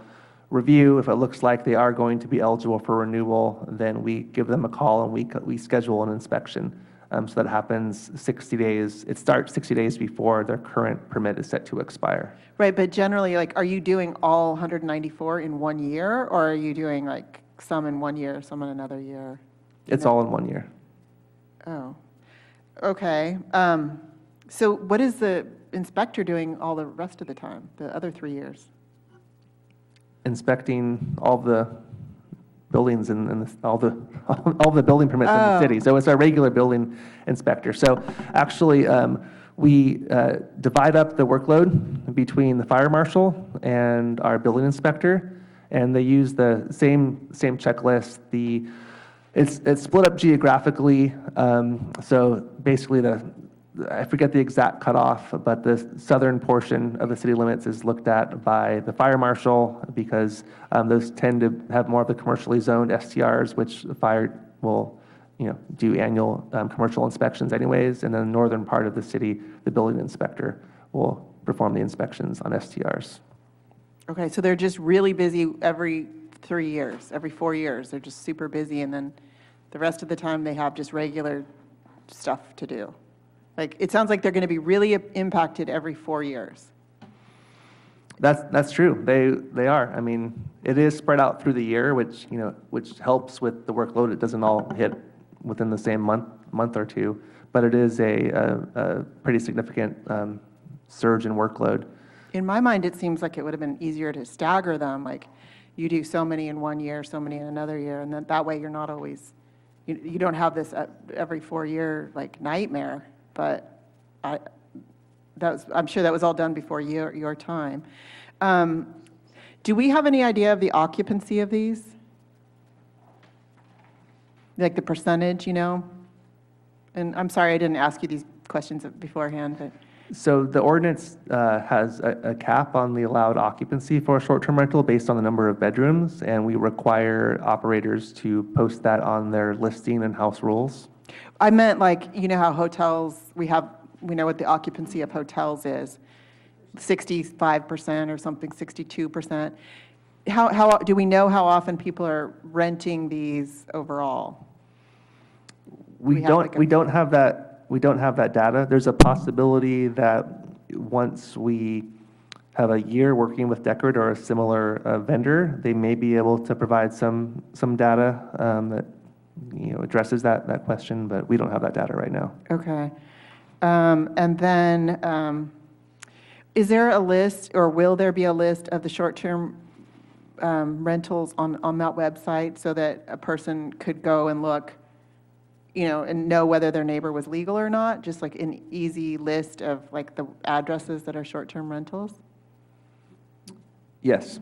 I: review. If it looks like they are going to be eligible for renewal, then we give them a call and we schedule an inspection. So that happens 60 days. It starts 60 days before their current permit is set to expire.
E: Right, but generally, like, are you doing all 194 in 1 year, or are you doing like some in 1 year, some in another year?
I: It's all in 1 year.
E: Oh, okay. So what is the inspector doing all the rest of the time, the other 3 years?
I: Inspecting all the buildings and all the building permits in the city. So it's our regular building inspector. So actually, we divide up the workload between the fire marshal and our building inspector, and they use the same checklist. It's split up geographically. So basically, I forget the exact cutoff, but the southern portion of the city limits is looked at by the fire marshal because those tend to have more of the commercially zoned STRs, which the fire will, do annual commercial inspections anyways. And then the northern part of the city, the building inspector will perform the inspections on STRs.
E: Okay, so they're just really busy every 3 years, every 4 years. They're just super busy, and then the rest of the time they have just regular stuff to do. Like, it sounds like they're going to be really impacted every 4 years.
I: That's true. They are. I mean, it is spread out through the year, which helps with the workload. It doesn't all hit within the same month or two, but it is a pretty significant surge in workload.
E: In my mind, it seems like it would have been easier to stagger them. Like, you do so many in 1 year, so many in another year, and then that way you're not always, you don't have this every 4 year like nightmare. But I'm sure that was all done before your time. Do we have any idea of the occupancy of these? Like the percentage, And I'm sorry I didn't ask you these questions beforehand. But.
I: So the ordinance has a cap on the allowed occupancy for a short-term rental based on the number of bedrooms, and we require operators to post that on their listing and house rules.
E: I meant like, how hotels, we know what the occupancy of hotels is, 65% or something, 62%. How do we know how often people are renting these overall?
I: We don't have that data. There's a possibility that once we have a year working with Deckard or a similar vendor, they may be able to provide some data that addresses that question, but we don't have that data right now.
E: Okay. And then, is there a list, or will there be a list of the short-term rentals on that website so that a person could go and look, and know whether their neighbor was legal or not? Just like an easy list of like the addresses that are short-term rentals?
I: Yes,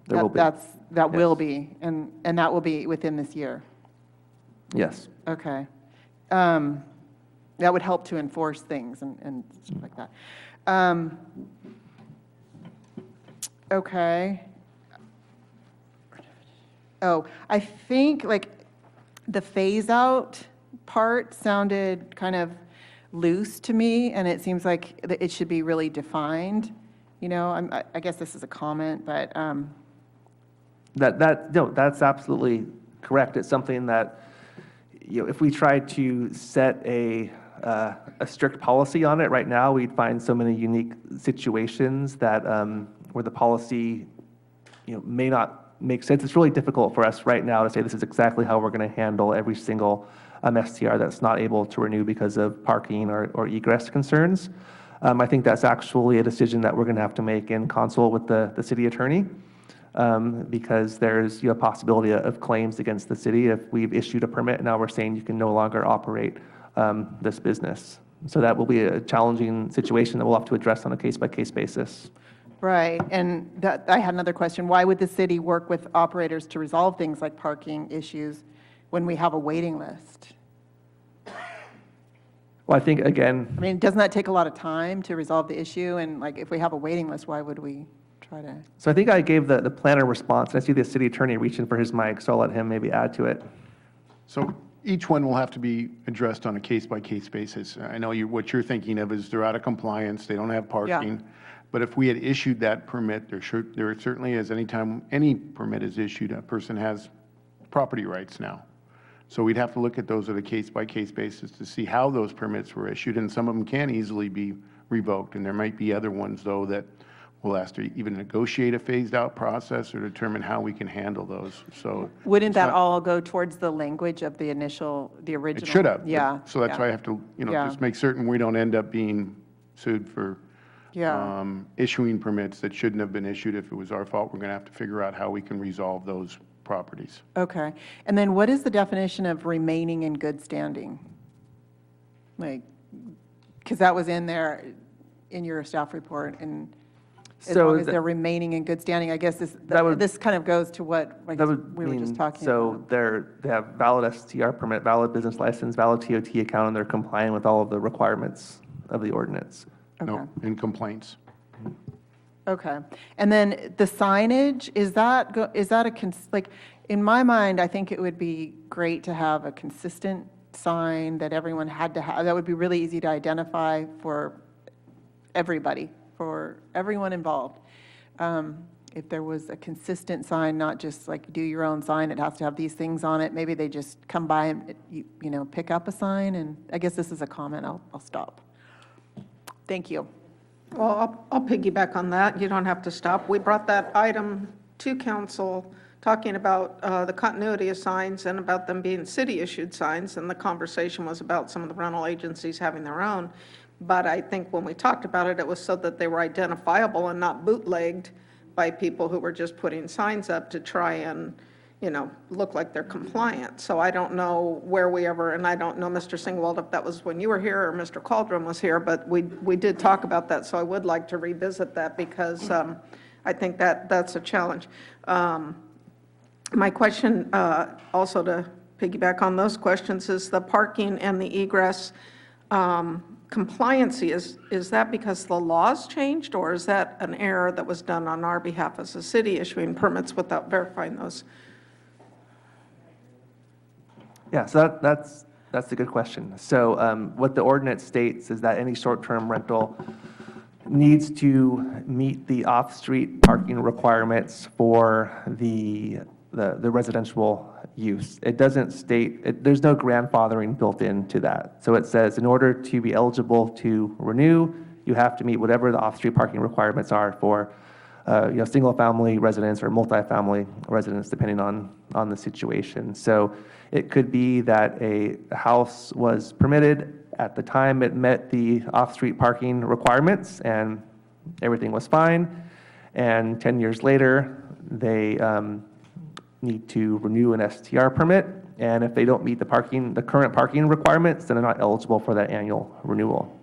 I: there will be.
E: That will be, and that will be within this year?
I: Yes.
E: Okay. That would help to enforce things and stuff like that. Okay. Oh, I think like the phase out part sounded kind of loose to me, and it seems like it should be really defined. I guess this is a comment, but.
I: That's absolutely correct. It's something that, if we try to set a strict policy on it right now, we'd find so many unique situations that where the policy, may not make sense. It's really difficult for us right now to say this is exactly how we're going to handle every single STR that's not able to renew because of parking or egress concerns. I think that's actually a decision that we're going to have to make in consult with the city attorney. Because there's a possibility of claims against the city if we've issued a permit and now we're saying you can no longer operate this business. So that will be a challenging situation that we'll have to address on a case-by-case basis.
E: Right, and I had another question. Why would the city work with operators to resolve things like parking issues when we have a waiting list?
I: Well, I think, again,
E: I mean, doesn't that take a lot of time to resolve the issue? And like, if we have a waiting list, why would we try to?
I: so I think I gave the planner response, and I see the city attorney reaching for his mic, so I'll let him maybe add to it.
B: So each one will have to be addressed on a case-by-case basis. I know what you're thinking of is they're out of compliance, they don't have parking. But if we had issued that permit, there certainly is, anytime any permit is issued, a person has property rights now. So we'd have to look at those on a case-by-case basis to see how those permits were issued, and some of them can easily be revoked. And there might be other ones, though, that we'll have to even negotiate a phased-out process or determine how we can handle those. So
E: Wouldn't that all go towards the language of the original?
B: it should have.
E: Yeah.
B: So that's why I have to,
E: Yeah.
B: just make certain we don't end up being sued for issuing permits that shouldn't have been issued. If it was our fault, we're going to have to figure out how we can resolve those properties.
E: Okay. And then what is the definition of remaining in good standing? Like, because that was in there, in your staff report, and as
I: So
E: long as they're remaining in good standing, I guess this kind of goes to what I guess we were just talking about.
I: So they have valid STR permit, valid business license, valid TOT account, and they're complying with all of the requirements of the ordinance.
B: No, in complaints.
E: Okay. And then the signage, is that like, in my mind, I think it would be great to have a consistent sign that everyone had to have. That would be really easy to identify for everybody, for everyone involved. If there was a consistent sign, not just like do your own sign, it has to have these things on it. Maybe they just come by and, pick up a sign. And I guess this is a comment. I'll stop. Thank you.
A: Well, I'll piggyback on that. You don't have to stop. We brought that item to council, talking about the continuity of signs and about them being city-issued signs, and the conversation was about some of the rental agencies having their own. But I think when we talked about it, it was so that they were identifiable and not bootlegged by people who were just putting signs up to try and, look like they're compliant. So I don't know where we ever, and I don't know, Mr. Singwald, if that was when you were here or Mr. Caldron was here, but we did talk about that. So I would like to revisit that because I think that's a challenge. My question, also to piggyback on those questions, is the parking and the egress compliancy. Is that because the laws changed, or is that an error that was done on our behalf as a city issuing permits without verifying those?
I: Yeah, so that's a good question. So what the ordinance states is that any short-term rental needs to meet the off-street parking requirements for the residential use. It doesn't state, there's no grandfathering built into that. So it says in order to be eligible to renew, you have to meet whatever the off-street parking requirements are for single-family residence or multifamily residence, depending on the situation. So it could be that a house was permitted at the time it met the off-street parking requirements and everything was fine. And 10 years later, they need to renew an STR permit. And if they don't meet the current parking requirements, then they're not eligible for that annual renewal.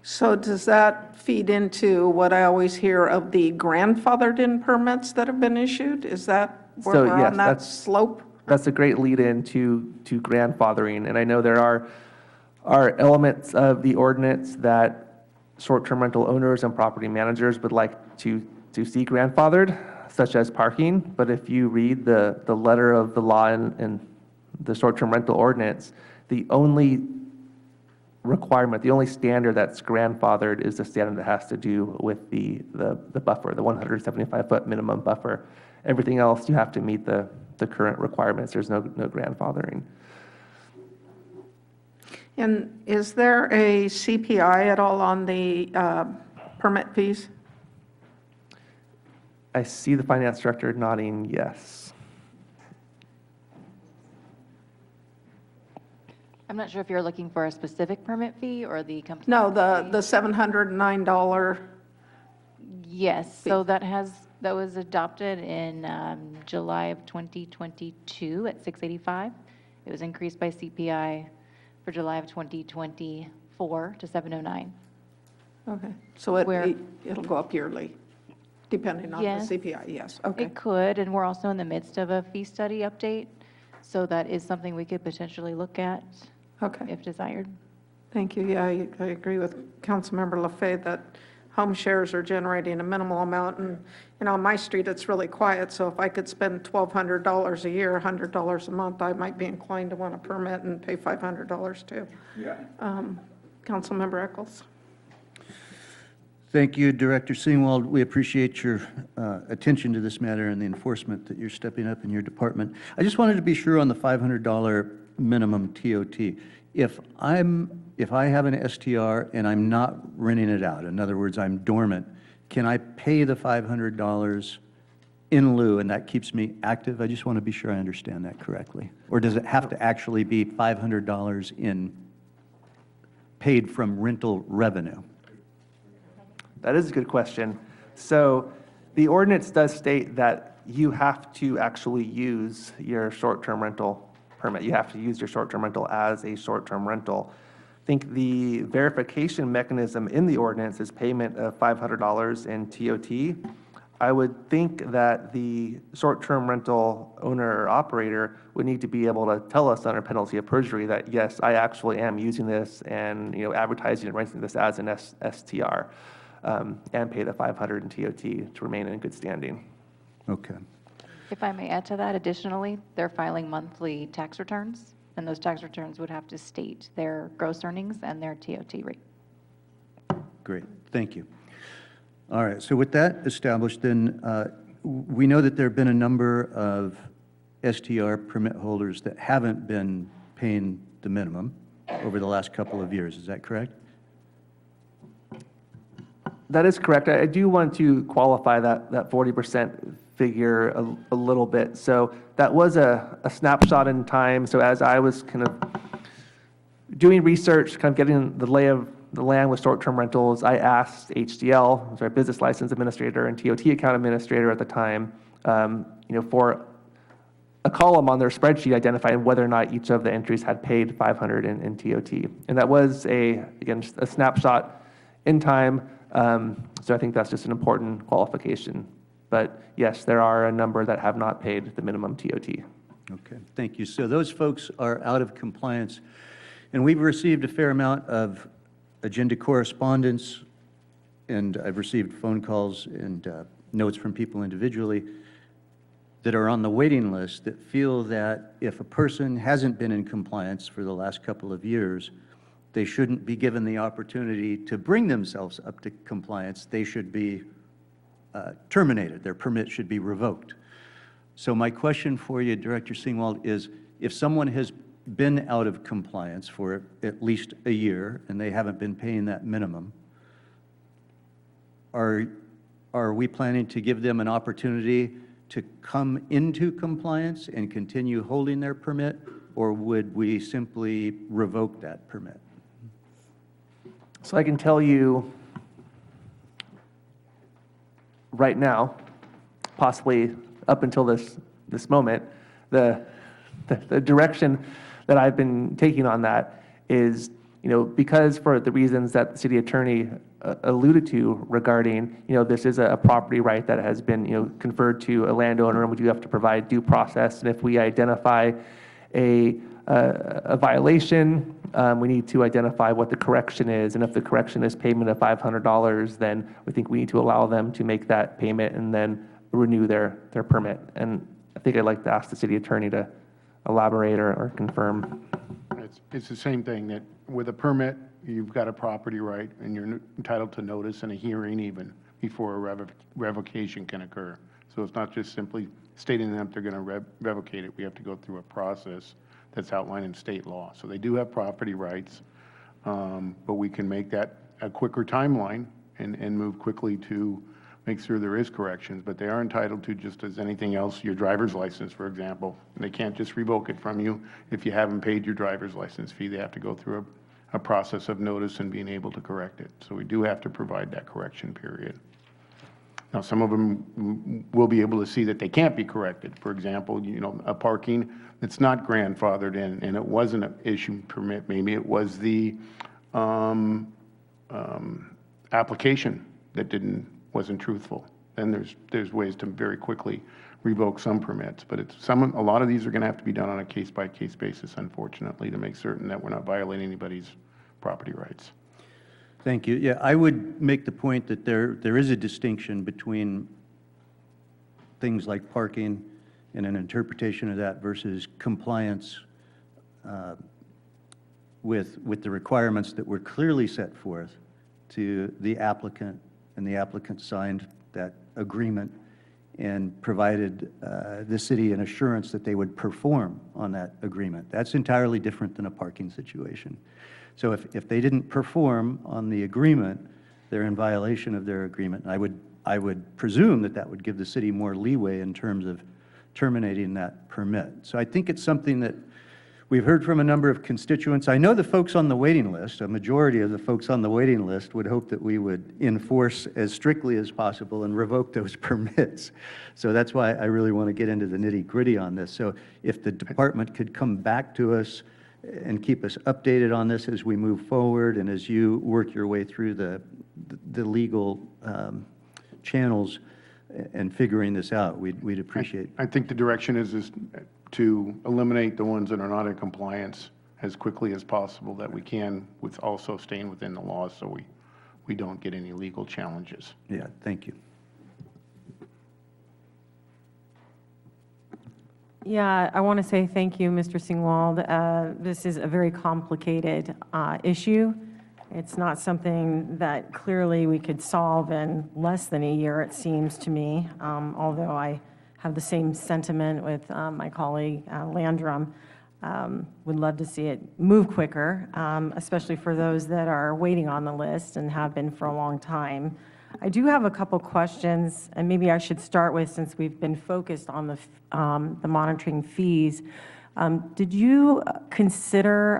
A: So does that feed into what I always hear of the grandfathered-in permits that have been issued? Is that where we're on that slope?
I: That's a great lead-in to grandfathering. And I know there are elements of the ordinance that short-term rental owners and property managers would like to see grandfathered, such as parking. But if you read the letter of the law in the short-term rental ordinance, the only requirement, the only standard that's grandfathered is the standard that has to do with the buffer, the 175-foot minimum buffer. Everything else, you have to meet the current requirements. There's no grandfathering.
A: And is there a CPI at all on the permit fees?
I: I see the finance director nodding yes.
S: I'm not sure if you're looking for a specific permit fee or the company.
A: No, the $709.
S: Yes, so that was adopted in July of 2022 at $685. It was increased by CPI for July of 2024 to $709.
A: Okay, so it'll go up yearly. depending on
S: Yes.
A: the CPI, yes, okay.
S: It could, and we're also in the midst of a fee study update, so that is something we could potentially look at if desired.
A: Thank you. Yeah, I agree with Councilmember Lafay that home shares are generating a minimal amount. And, on my street, it's really quiet. So if I could spend $1,200 a year, $100 a month, I might be inclined to want a permit and pay $500 too.
F: Yeah.
A: Councilmember Eccles.
C: Thank you, Director Singwald. We appreciate your attention to this matter and the enforcement that you're stepping up in your department. I just wanted to be sure on the $500 minimum TOT. If I have an STR and I'm not renting it out, in other words, I'm dormant, can I pay the $500 in lieu and that keeps me active? I just want to be sure I understand that correctly. Or does it have to actually be $500 in paid from rental revenue?
I: That is a good question. So the ordinance does state that you have to actually use your short-term rental permit. You have to use your short-term rental as a short-term rental. I think the verification mechanism in the ordinance is payment of $500 in TOT. I would think that the short-term rental owner or operator would need to be able to tell us under penalty of perjury that, yes, I actually am using this and advertising and renting this as an STR. And pay the $500 in TOT to remain in good standing.
C: Okay.
S: If I may add to that, additionally, they're filing monthly tax returns, and those tax returns would have to state their gross earnings and their TOT rate.
C: Great, thank you. All right, so with that established, then we know that there have been a number of STR permit holders that haven't been paying the minimum over the last couple of years. Is that correct?
I: That is correct. I do want to qualify that 40% figure a little bit. So that was a snapshot in time. So as I was kind of doing research, kind of getting the lay of the land with short-term rentals, I asked HDL, who's our business license administrator and TOT account administrator at the time, for a column on their spreadsheet identifying whether or not each of the entries had paid $500 in TOT. And that was, again, just a snapshot in time. So I think that's just an important qualification. But yes, there are a number that have not paid the minimum TOT.
C: Okay, thank you. So those folks are out of compliance, and we've received a fair amount of agenda correspondence, and I've received phone calls and notes from people individually that are on the waiting list that feel that if a person hasn't been in compliance for the last couple of years, they shouldn't be given the opportunity to bring themselves up to compliance. They should be terminated. Their permit should be revoked. So my question for you, Director Singwald, is if someone has been out of compliance for at least a year and they haven't been paying that minimum, are we planning to give them an opportunity to come into compliance and continue holding their permit, or would we simply revoke that permit?
I: So I can tell you right now, possibly up until this moment, the direction that I've been taking on that is, because for the reasons that the city attorney alluded to regarding, this is a property right that has been, conferred to a landowner, and we do have to provide due process. And if we identify a violation, we need to identify what the correction is, and if the correction is payment of $500, then we think we need to allow them to make that payment and then renew their permit. And I think I'd like to ask the city attorney to elaborate or confirm.
B: It's the same thing, that with a permit, you've got a property right, and you're entitled to notice and a hearing even before a revocation can occur. So it's not just simply stating that they're going to revocate it. We have to go through a process that's outlined in state law. So they do have property rights, but we can make that a quicker timeline and move quickly to make sure there is corrections. But they are entitled to, just as anything else, your driver's license, for example. They can't just revoke it from you if you haven't paid your driver's license fee. They have to go through a process of notice and being able to correct it. So we do have to provide that correction period. Now, some of them will be able to see that they can't be corrected. For example, a parking that's not grandfathered in, and it wasn't an issued permit. Maybe it was the application that wasn't truthful. then there's ways to very quickly revoke some permits. But a lot of these are going to have to be done on a case-by-case basis, unfortunately, to make certain that we're not violating anybody's property rights.
C: Thank you. Yeah, I would make the point that there is a distinction between things like parking and an interpretation of that versus compliance with the requirements that were clearly set forth to the applicant, and the applicant signed that agreement and provided the city an assurance that they would perform on that agreement. That's entirely different than a parking situation. So if they didn't perform on the agreement, they're in violation of their agreement. I would presume that that would give the city more leeway in terms of terminating that permit. So I think it's something that we've heard from a number of constituents. I know the folks on the waiting list, a majority of the folks on the waiting list would hope that we would enforce as strictly as possible and revoke those permits. So that's why I really want to get into the nitty-gritty on this. So if the department could come back to us and keep us updated on this as we move forward and as you work your way through the legal channels and figuring this out, we'd appreciate.
B: I think the direction is to eliminate the ones that are not in compliance as quickly as possible that we can, with also staying within the laws so we don't get any legal challenges.
C: Yeah, thank you.
D: Yeah, I want to say thank you, Mr. Singwald. This is a very complicated issue. It's not something that clearly we could solve in less than a year, it seems to me, although I have the same sentiment with my colleague Landrum. Would love to see it move quicker, especially for those that are waiting on the list and have been for a long time. I do have a couple questions, and maybe I should start with, since we've been focused on the monitoring fees. Did you consider,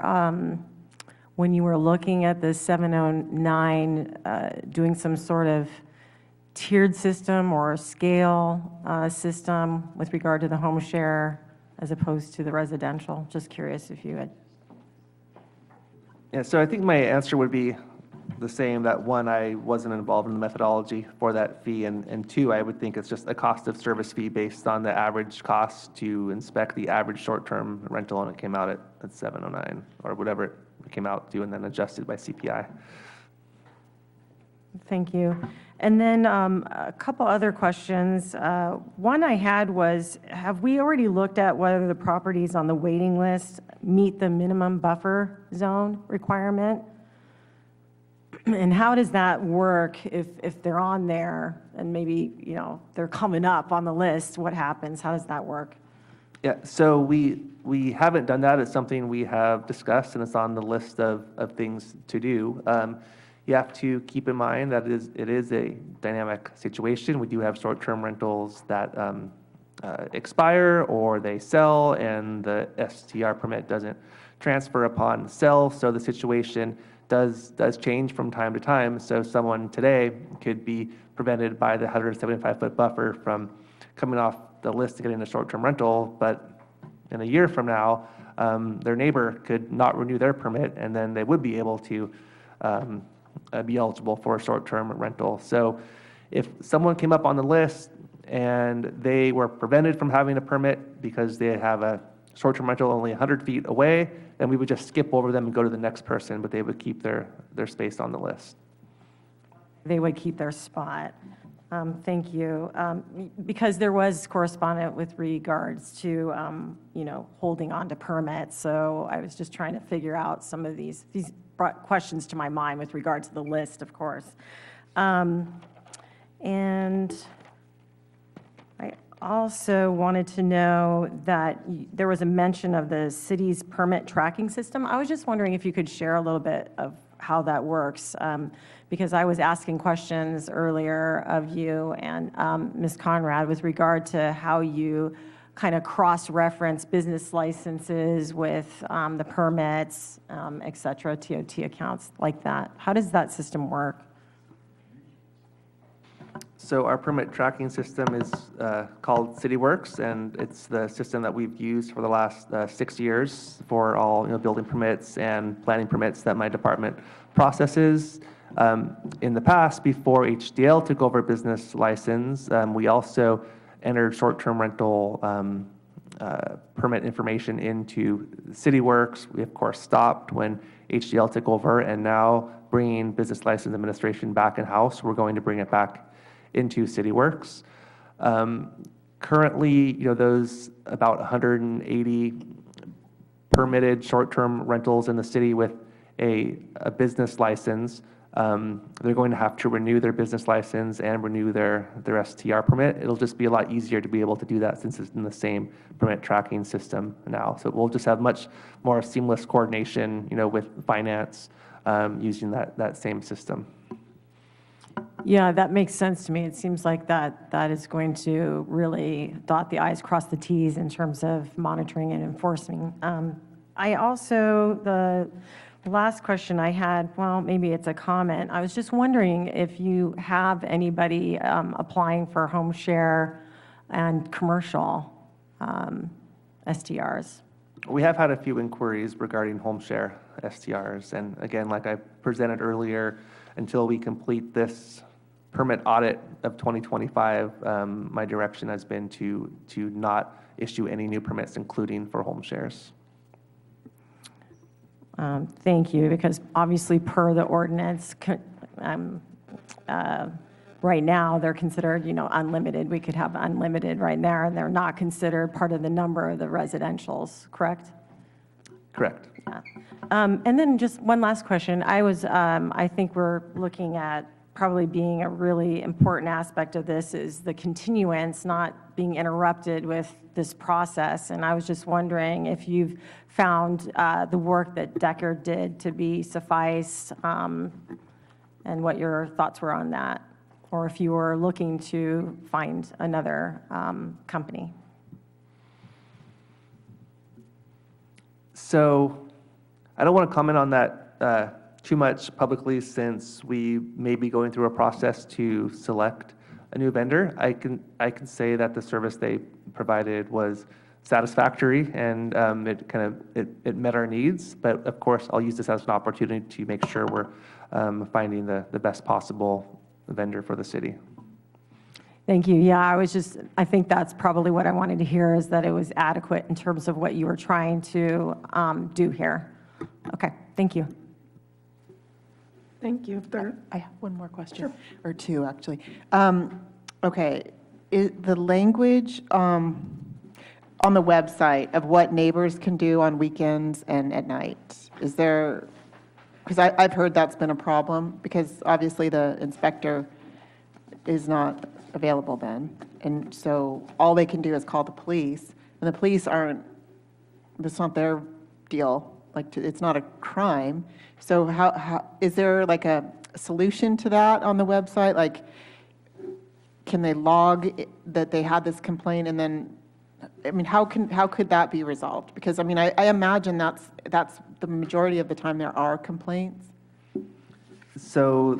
D: when you were looking at the 709, doing some sort of tiered system or scale system with regard to the home share as opposed to the residential? Just curious if you had.
I: Yeah, so I think my answer would be the same, that one, I wasn't involved in the methodology for that fee, and two, I would think it's just a cost of service fee based on the average cost to inspect the average short-term rental, and it came out at 709 or whatever it came out to, and then adjusted by CPI.
D: Thank you. And then a couple other questions. One I had was, have we already looked at whether the properties on the waiting list meet the minimum buffer zone requirement? And how does that work if they're on there and maybe, you know, they're coming up on the list? What happens? How does that work?
I: Yeah, so we haven't done that. It's something we have discussed, and it's on the list of things to do. You have to keep in mind that it is a dynamic situation. We do have short-term rentals that expire or they sell, and the STR permit doesn't transfer upon sell, so the situation does change from time to time. So someone today could be prevented by the 175-foot buffer from coming off the list to getting a short-term rental, but in a year from now, their neighbor could not renew their permit, and then they would be able to be eligible for a short-term rental. So if someone came up on the list and they were prevented from having a permit because they have a short-term rental only 100 feet away, then we would just skip over them and go to the next person, but they would keep their space on the list.
D: They would keep their spot. Thank you. Because there was correspondence with regards to, you know, holding on to permits. So I was just trying to figure out some of these brought questions to my mind with regard to the list, of course. And I also wanted to know that there was a mention of the city's permit tracking system. I was just wondering if you could share a little bit of how that works, because I was asking questions earlier of you and Ms. Conrad with regard to how you kind of cross-reference business licenses with the permits, et cetera, TOT accounts like that. How does that system work?
I: So our permit tracking system is called CityWorks, and it's the system that we've used for the last 6 years for all building permits and planning permits that my department processes. In the past, before HDL took over business license, we also entered short-term rental permit information into CityWorks. We, of course, stopped when HDL took over, and now bringing business license administration back in-house, we're going to bring it back into CityWorks. Currently, those about 180 permitted short-term rentals in the city with a business license, they're going to have to renew their business license and renew their STR permit. It'll just be a lot easier to be able to do that since it's in the same permit tracking system now. So we'll just have much more seamless coordination, with finance using that same system.
D: Yeah, that makes sense to me. It seems like that is going to really dot the i's, cross the t's in terms of monitoring and enforcing. The last question I had, well, maybe it's a comment. I was just wondering if you have anybody applying for home share and commercial STRs.
I: We have had a few inquiries regarding home share STRs. And again, like I presented earlier, until we complete this permit audit of 2025, my direction has been to not issue any new permits, including for home shares.
D: Thank you, because obviously per the ordinance, right now they're considered, unlimited. We could have unlimited right now, and they're not considered part of the number of the residentials, correct?
I: Correct.
D: Yeah. And then just one last question. I think we're looking at probably being a really important aspect of this is the continuance, not being interrupted with this process. And I was just wondering if you've found the work that Decker did to be suffice, and what your thoughts were on that, or if you were looking to find another company.
I: So I don't want to comment on that too much publicly, since we may be going through a process to select a new vendor. I can say that the service they provided was satisfactory, and it met our needs. But of course, I'll use this as an opportunity to make sure we're finding the best possible vendor for the city.
D: Thank you. Yeah, I think that's probably what I wanted to hear, is that it was adequate in terms of what you were trying to do here. Okay, thank you.
A: Thank you.
E: I have one more question, or two, actually. Okay, the language on the website of what neighbors can do on weekends and at night, is there, because I've heard that's been a problem, because obviously the inspector is not available then, and so all they can do is call the police, and the police it's not their deal, it's not a crime. So how is there like a solution to that on the website? Like, can they log that they had this complaint, and then, how could that be resolved? Because I imagine that's the majority of the time there are complaints.
I: So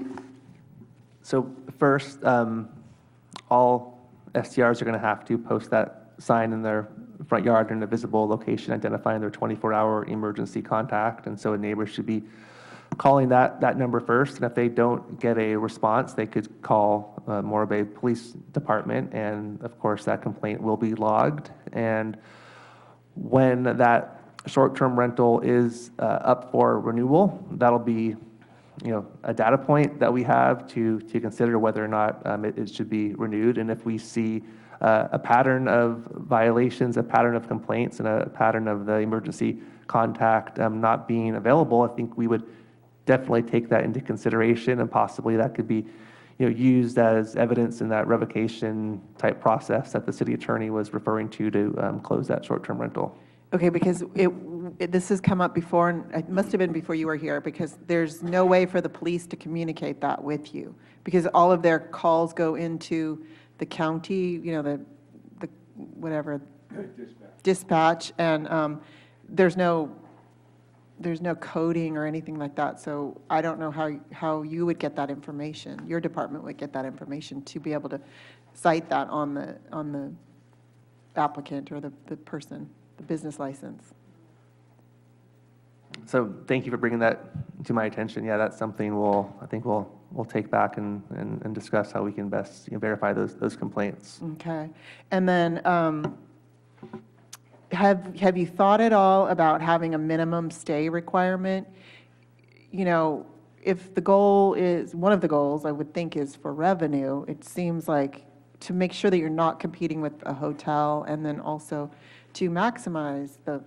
I: first, all STRs are going to have to post that sign in their front yard in a visible location identifying their 24-hour emergency contact. And so a neighbor should be calling that number first. And if they don't get a response, they could call Morro Bay Police Department. And of course, that complaint will be logged. And when that short-term rental is up for renewal, that'll be a data point that we have to consider whether or not it should be renewed. And if we see a pattern of violations, a pattern of complaints, and a pattern of the emergency contact not being available, I think we would definitely take that into consideration, and possibly that could be used as evidence in that revocation type process that the city attorney was referring to close that short-term rental.
E: Okay, because this has come up before, and it must have been before you were here, because there's no way for the police to communicate that with you, because all of their calls go into the county, the whatever, dispatch, and there's no coding or anything like that. So I don't know how you would get that information. Your department would get that information to be able to cite that on the applicant or the person, the business license.
I: So thank you for bringing that to my attention, yeah, that's something I think we'll take back and discuss how we can best verify those complaints.
E: Okay. And then, have you thought at all about having a minimum stay requirement? You know, if the goal is, one of the goals I would think is for revenue, it seems like to make sure that you're not competing with a hotel, and then also to maximize the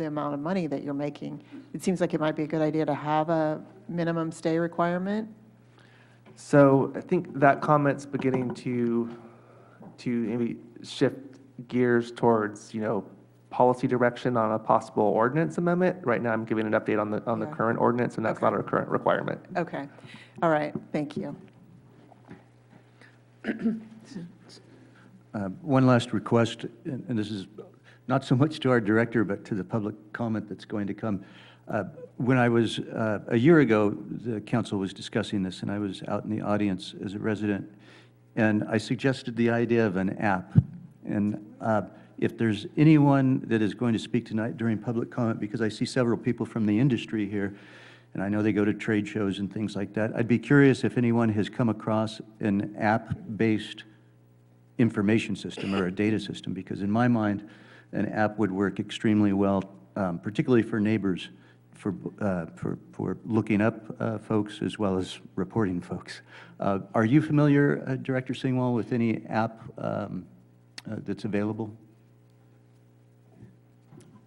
E: amount of money that you're making, it seems like it might be a good idea to have a minimum stay requirement.
I: So I think that comment's beginning to maybe shift gears towards, policy direction on a possible ordinance amendment. Right now, I'm giving an update on the current ordinance, and that's not a current requirement.
E: Okay. All right. Thank you.
C: One last request, and this is not so much to our director, but to the public comment that's going to come. When I was, a year ago, the council was discussing this, and I was out in the audience as a resident, and I suggested the idea of an app. And if there's anyone that is going to speak tonight during public comment, because I see several people from the industry here, and I know they go to trade shows and things like that, I'd be curious if anyone has come across an app-based information system or a data system, because in my mind, an app would work extremely well, particularly for neighbors, for looking up folks as well as reporting folks. Are you familiar, Director Singwall, with any app that's available?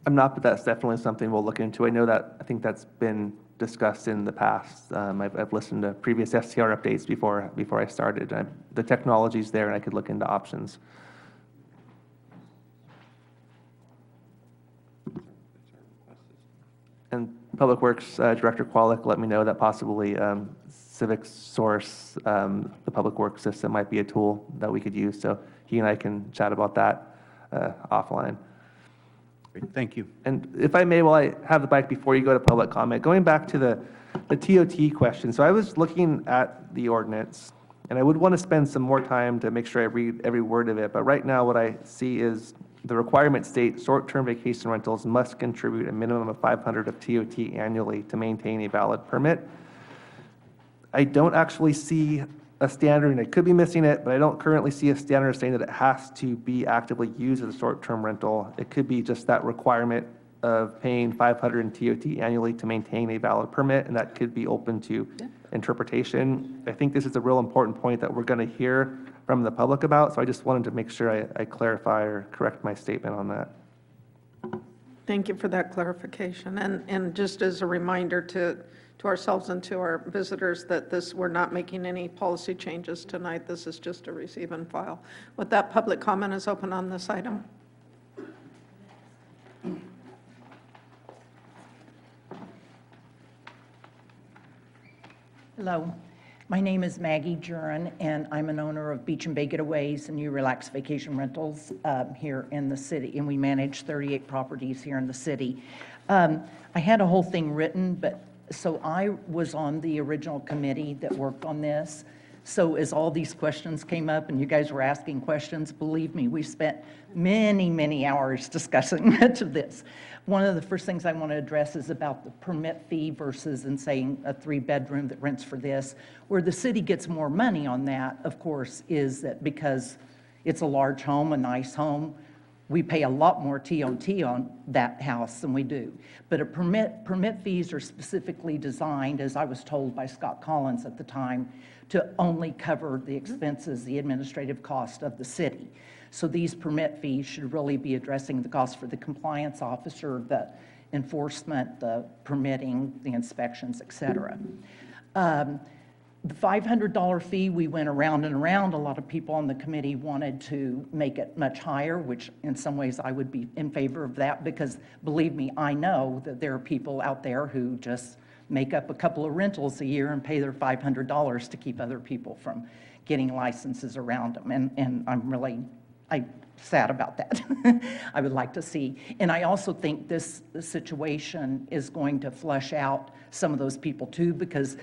I: I'm not, but that's definitely something we'll look into. I think that's been discussed in the past. I've listened to previous STR updates before I started. The technology's there, and I could look into options. And Public Works Director Qualic let me know that possibly Civic Source, the Public Works system, might be a tool that we could use. So he and I can chat about that offline.
C: Great, thank you.
I: And if I may, while I have the mic before you go to public comment, going back to the TOT question. So I was looking at the ordinance, and I would want to spend some more time to make sure I read every word of it. But right now, what I see is the requirement states short-term vacation rentals must contribute a minimum of 500 of TOT annually to maintain a valid permit. I don't actually see a standard, and I could be missing it, but I don't currently see a standard saying that it has to be actively used as a short-term rental. It could be just that requirement of paying 500 in TOT annually to maintain a valid permit, and that could be open to interpretation. I think this is a real important point that we're going to hear from the public about, so I just wanted to make sure I clarify or correct my statement on that.
A: Thank you for that clarification. And just as a reminder to ourselves and to our visitors that we're not making any policy changes tonight. This is just a receive and file. With that, public comment is open on this item.
T: Hello, my name is Maggie Jurin, and I'm an owner of Beach and Bay Getaways and New Relax Vacation Rentals here in the city, and we manage 38 properties here in the city. I had a whole thing written, but so I was on the original committee that worked on this. So as all these questions came up and you guys were asking questions, believe me, we spent many, many hours discussing much of this. One of the first things I want to address is about the permit fee versus in saying a 3-bedroom that rents for this. Where the city gets more money on that, of course, is that because it's a large home, a nice home, we pay a lot more TOT on that house than we do. But permit fees are specifically designed, as I was told by Scott Collins at the time, to only cover the expenses, the administrative cost of the city. So these permit fees should really be addressing the cost for the compliance officer, the enforcement, the permitting, the inspections, et cetera. The $500 fee, we went around and around. A lot of people on the committee wanted to make it much higher, which in some ways I would be in favor of that because, believe me, I know that there are people out there who just make up a couple of rentals a year and pay their $500 to keep other people from getting licenses around them. And I'm sad about that. I would like to see. And I also think this situation is going to flush out some of those people too, because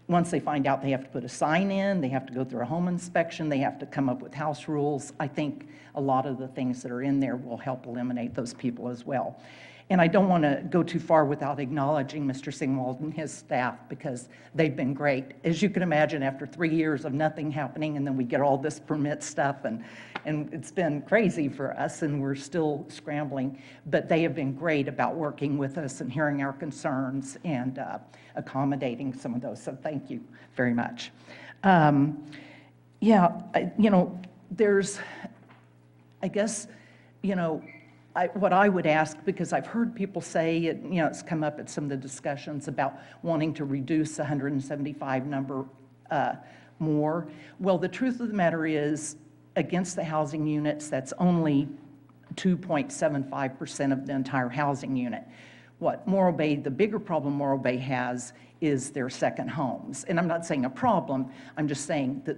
T: once they find out they have to put a sign in, they have to go through a home inspection, they have to come up with house rules. I think a lot of the things that are in there will help eliminate those people as well. And I don't want to go too far without acknowledging Mr. Singwald and his staff, because they've been great. As you can imagine, after 3 years of nothing happening, and then we get all this permit stuff, and it's been crazy for us, and we're still scrambling. But they have been great about working with us and hearing our concerns and accommodating some of those. So thank you very much. There's, I guess, what I would ask, because I've heard people say, it's come up at some of the discussions about wanting to reduce the 175 number more. Well, the truth of the matter is, against the housing units, that's only 2.75% of the entire housing unit. What Morro Bay, the bigger problem Morro Bay has is their second homes. And I'm not saying a problem, I'm just saying that,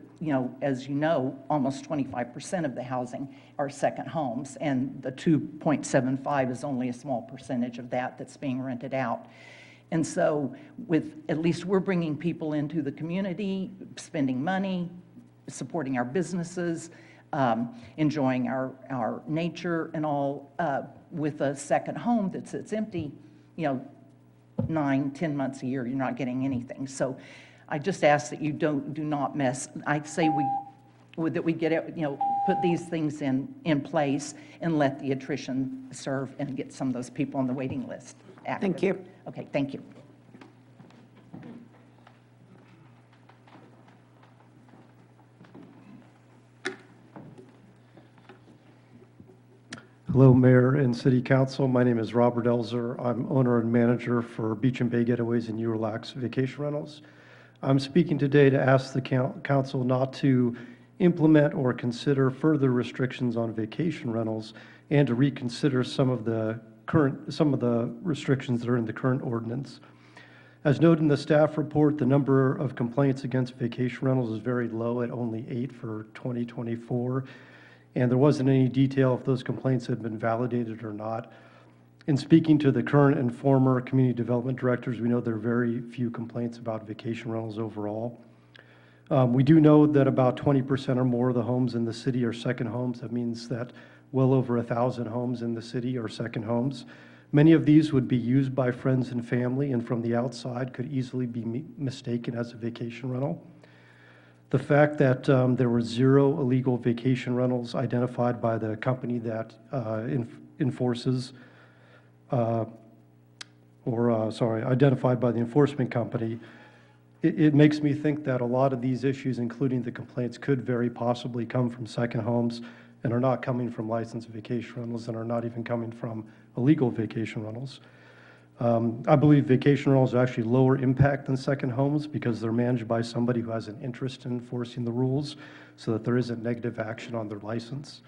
T: as you know, almost 25% of the housing are second homes, and the 2.75 is only a small percentage of that that's being rented out. And so at least we're bringing people into the community, spending money, supporting our businesses, enjoying our nature and all, with a second home that sits empty, 9, 10 months a year, you're not getting anything. So I just ask that you do not mess. I say that we get it, put these things in place and let the attrition serve and get some of those people on the waiting list active.
A: Thank you.
T: Okay, thank you.
U: Hello, Mayor and City Council. My name is Robert Elzer. I'm owner and manager for Beach and Bay Getaways and URelax Vacation Rentals. I'm speaking today to ask the council not to implement or consider further restrictions on vacation rentals and to reconsider some of the restrictions that are in the current ordinance. As noted in the staff report, the number of complaints against vacation rentals is very low at only 8 for 2024. And there wasn't any detail if those complaints had been validated or not. In speaking to the current and former community development directors, we know there are very few complaints about vacation rentals overall. We do know that about 20% or more of the homes in the city are second homes. That means that well over 1,000 homes in the city are second homes. Many of these would be used by friends and family, and from the outside could easily be mistaken as a vacation rental. The fact that there were 0 illegal vacation rentals identified by the company that identified by the enforcement company, it makes me think that a lot of these issues, including the complaints, could very possibly come from second homes and are not coming from licensed vacation rentals and are not even coming from illegal vacation rentals. I believe vacation rentals are actually lower impact than second homes because they're managed by somebody who has an interest in enforcing the rules so that there isn't negative action on their license.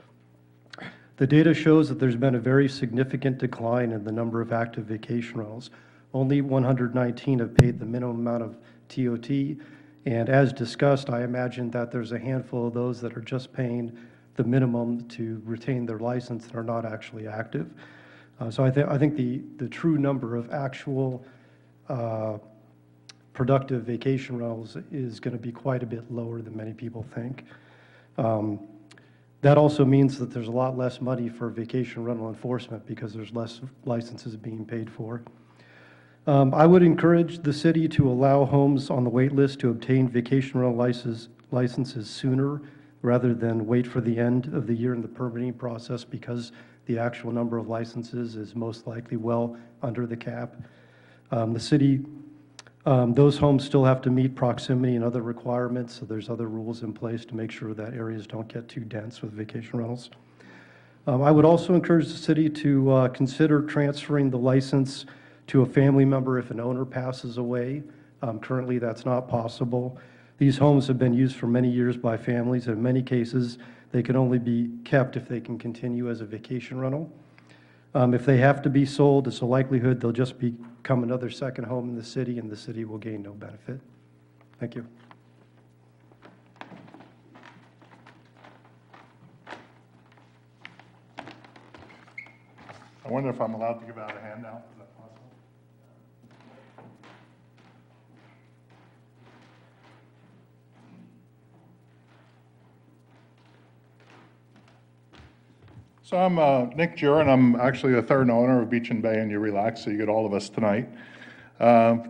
U: The data shows that there's been a very significant decline in the number of active vacation rentals. Only 119 have paid the minimum amount of TOT, and as discussed, I imagine that there's a handful of those that are just paying the minimum to retain their license and are not actually active. So I think the true number of actual productive vacation rentals is going to be quite a bit lower than many people think. That also means that there's a lot less money for vacation rental enforcement because there's less licenses being paid for. I would encourage the city to allow homes on the wait list to obtain vacation rental licenses sooner rather than wait for the end of the year in the permitting process because the actual number of licenses is most likely well under the cap. The city, those homes still have to meet proximity and other requirements, so there's other rules in place to make sure that areas don't get too dense with vacation rentals. I would also encourage the city to consider transferring the license to a family member if an owner passes away. Currently, that's not possible. These homes have been used for many years by families. In many cases, they can only be kept if they can continue as a vacation rental. If they have to be sold, it's a likelihood they'll just become another second home in the city, and the city will gain no benefit. Thank you.
V: I wonder if I'm allowed to give out a handout. Is that possible? So I'm Nick Jurin. I'm actually the third owner of Beach and Bay and You Relax, so you get all of us tonight.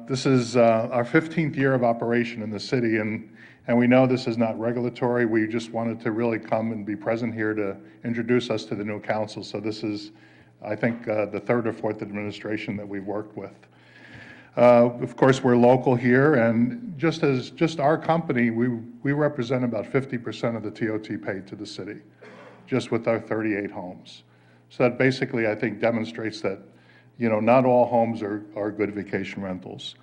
V: This is our 15th year of operation in the city, and we know this is not regulatory. We just wanted to really come and be present here to introduce us to the new council. So this is, I think, the third or fourth administration that we've worked with. Of course, we're local here, and just our company, we represent about 50% of the TOT paid to the city, just with our 38 homes. So that basically, I think, demonstrates that, not all homes are good vacation rentals.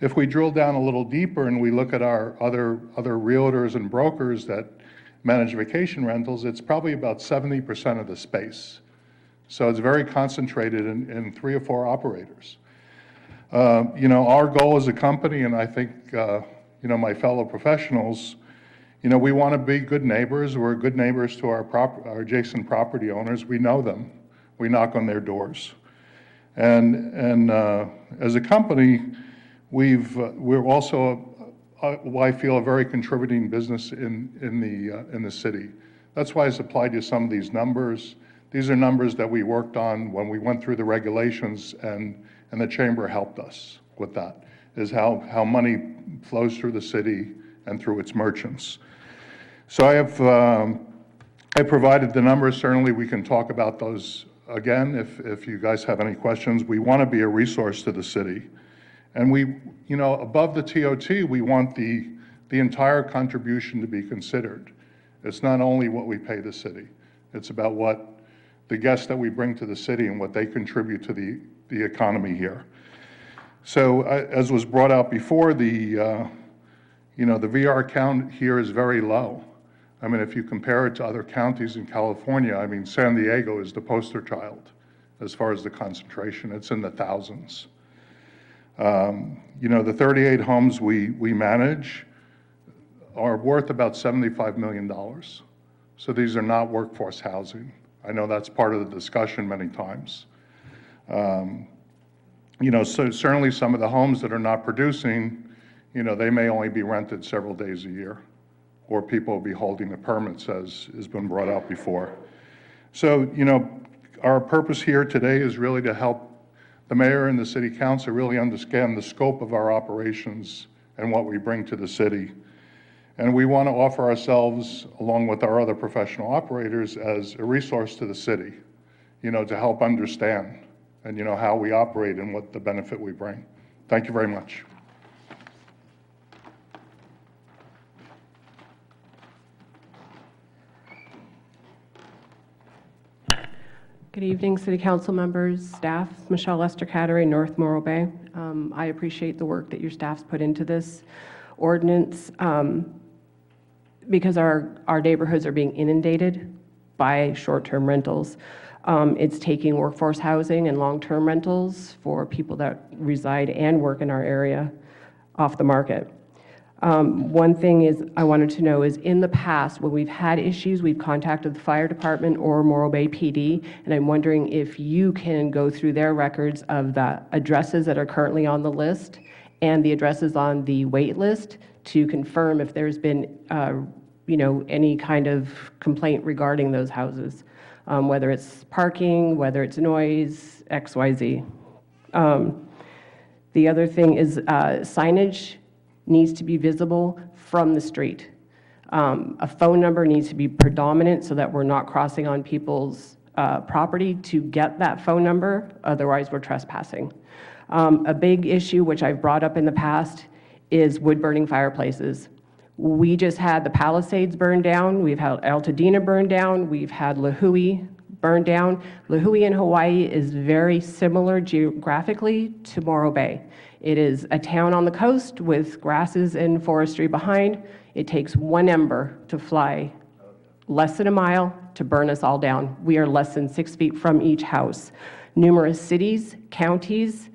V: If we drill down a little deeper and we look at our other realtors and brokers that manage vacation rentals, it's probably about 70% of the space. So it's very concentrated in 3 or 4 operators. Our goal as a company, and I think, my fellow professionals, we want to be good neighbors. We're good neighbors to our adjacent property owners. We know them. We knock on their doors. And as a company, we're also, I feel, a very contributing business in the city. That's why I supplied you some of these numbers. These are numbers that we worked on when we went through the regulations, and the chamber helped us with that, is how money flows through the city and through its merchants. So I provided the numbers. Certainly we can talk about those again if you guys have any questions. We want to be a resource to the city. And we, above the TOT, we want the entire contribution to be considered. It's not only what we pay the city. It's about what the guests that we bring to the city and what they contribute to the economy here. So as was brought out before, the VR count here is very low. I mean, if you compare it to other counties in California, I mean, San Diego is the poster child as far as the concentration. It's in the thousands. The 38 homes we manage are worth about $75 million. So these are not workforce housing. I know that's part of the discussion many times. So certainly some of the homes that are not producing, they may only be rented several days a year, or people will be holding the permits, as has been brought out before. So, our purpose here today is really to help the mayor and the city council really understand the scope of our operations and what we bring to the city. And we want to offer ourselves, along with our other professional operators, as a resource to the city, to help understand and, how we operate and what the benefit we bring. Thank you very much.
H: Good evening, City Council members, staff. Michelle Lester Cattery, North Morro Bay. I appreciate the work that your staff's put into this ordinance because our neighborhoods are being inundated by short-term rentals. It's taking workforce housing and long-term rentals for people that reside and work in our area off the market. One thing is I wanted to know is in the past, when we've had issues, we've contacted the fire department or Morro Bay PD, and I'm wondering if you can go through their records of the addresses that are currently on the list and the addresses on the wait list to confirm if there's been, any kind of complaint regarding those houses, whether it's parking, whether it's noise, XYZ. The other thing is signage needs to be visible from the street. A phone number needs to be predominant so that we're not crossing on people's property to get that phone number, otherwise we're trespassing. A big issue, which I've brought up in the past, is wood-burning fireplaces. We just had the Palisades burned down, we've had Altadena burned down, we've had Lihue burned down. Lihue in Hawaii is very similar geographically to Morro Bay. It is a town on the coast with grasses and forestry behind. It takes one ember to fly less than a mile to burn us all down. We are less than 6 feet from each house. Numerous cities, counties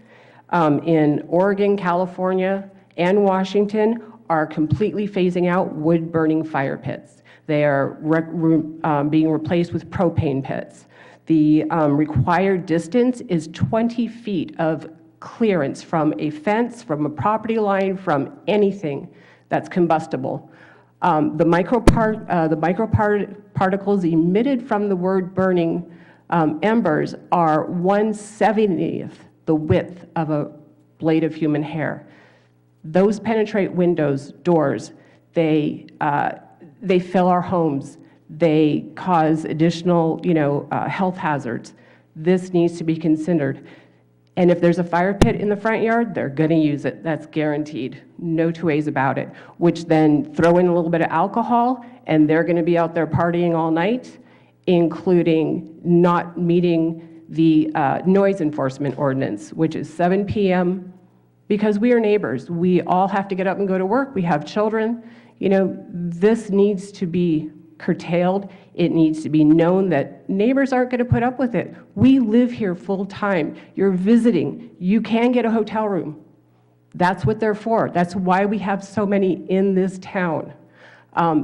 H: in Oregon, California, and Washington are completely phasing out wood-burning fire pits. They are being replaced with propane pits. The required distance is 20 feet of clearance from a fence, from a property line, from anything that's combustible. The microparticles emitted from the word burning embers are 1/70th the width of a blade of human hair. Those penetrate windows, doors. They fill our homes. They cause additional, health hazards. This needs to be considered. And if there's a fire pit in the front yard, they're going to use it. That's guaranteed. No two ways about it. Which then throw in a little bit of alcohol, and they're going to be out there partying all night, including not meeting the noise enforcement ordinance, which is 7 p.m., because we are neighbors. We all have to get up and go to work. We have children. This needs to be curtailed. It needs to be known that neighbors aren't going to put up with it. We live here full time. You're visiting. You can get a hotel room. That's what they're for. That's why we have so many in this town.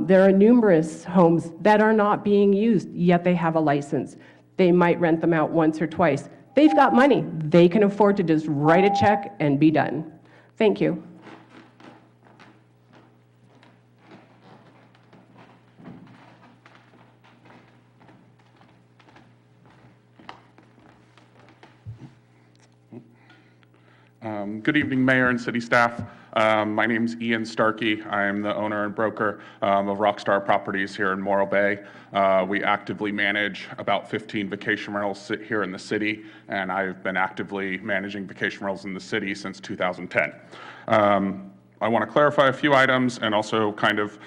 H: There are numerous homes that are not being used, yet they have a license. They might rent them out once or twice. They've got money. They can afford to just write a check and be done. Thank you.
J: Good evening, Mayor and City staff. My name is Ian Starkey. I am the owner and broker of Rockstar Properties here in Morro Bay. We actively manage about 15 vacation rentals here in the city, and I've been actively managing vacation rentals in the city since 2010. I want to clarify a few items and also kind of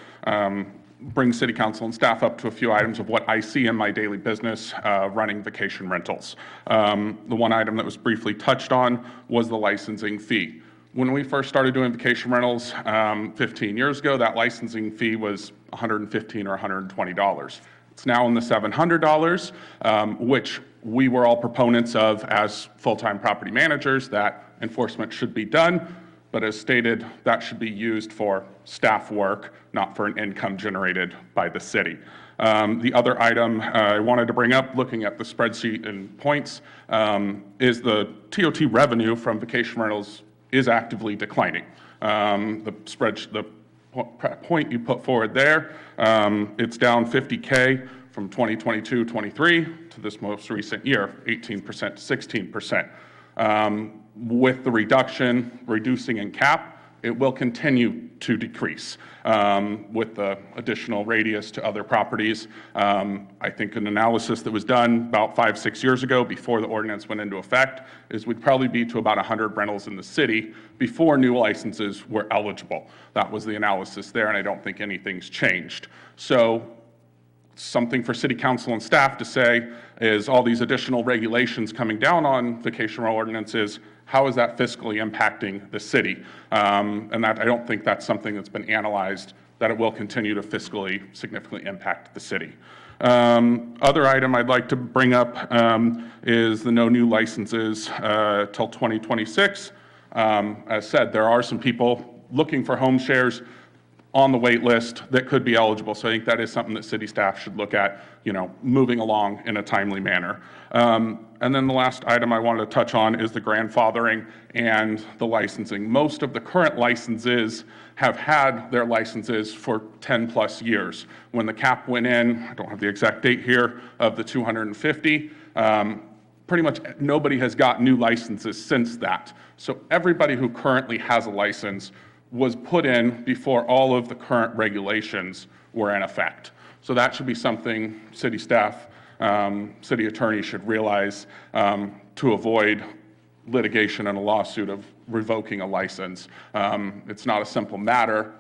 J: bring City Council and staff up to a few items of what I see in my daily business running vacation rentals. The one item that was briefly touched on was the licensing fee. When we first started doing vacation rentals 15 years ago, that licensing fee was $115 or $120. It's now in the $700, which we were all proponents of as full-time property managers, that enforcement should be done. But as stated, that should be used for staff work, not for an income generated by the city. The other item I wanted to bring up, looking at the spreadsheet and points, is the TOT revenue from vacation rentals is actively declining. The point you put forward there, it's down 50K from 2022-23 to this most recent year, 18% to 16%. With the reducing in cap, it will continue to decrease with the additional radius to other properties. I think an analysis that was done about 5-6 years ago before the ordinance went into effect is we'd probably be to about 100 rentals in the city before new licenses were eligible. That was the analysis there, and I don't think anything's changed. So something for City Council and staff to say is all these additional regulations coming down on vacation rental ordinances, how is that fiscally impacting the city? And that I don't think that's something that's been analyzed, that it will continue to fiscally significantly impact the city. Other item I'd like to bring up is the no new licenses till 2026. As said, there are some people looking for home shares on the wait list that could be eligible. So I think that is something that city staff should look at, moving along in a timely manner. And then the last item I wanted to touch on is the grandfathering and the licensing. Most of the current licenses have had their licenses for 10 plus years. When the cap went in, I don't have the exact date here, of the 250, pretty much nobody has got new licenses since that. So everybody who currently has a license was put in before all of the current regulations were in effect. So that should be something city staff, city attorney should realize to avoid litigation and a lawsuit of revoking a license. It's not a simple matter.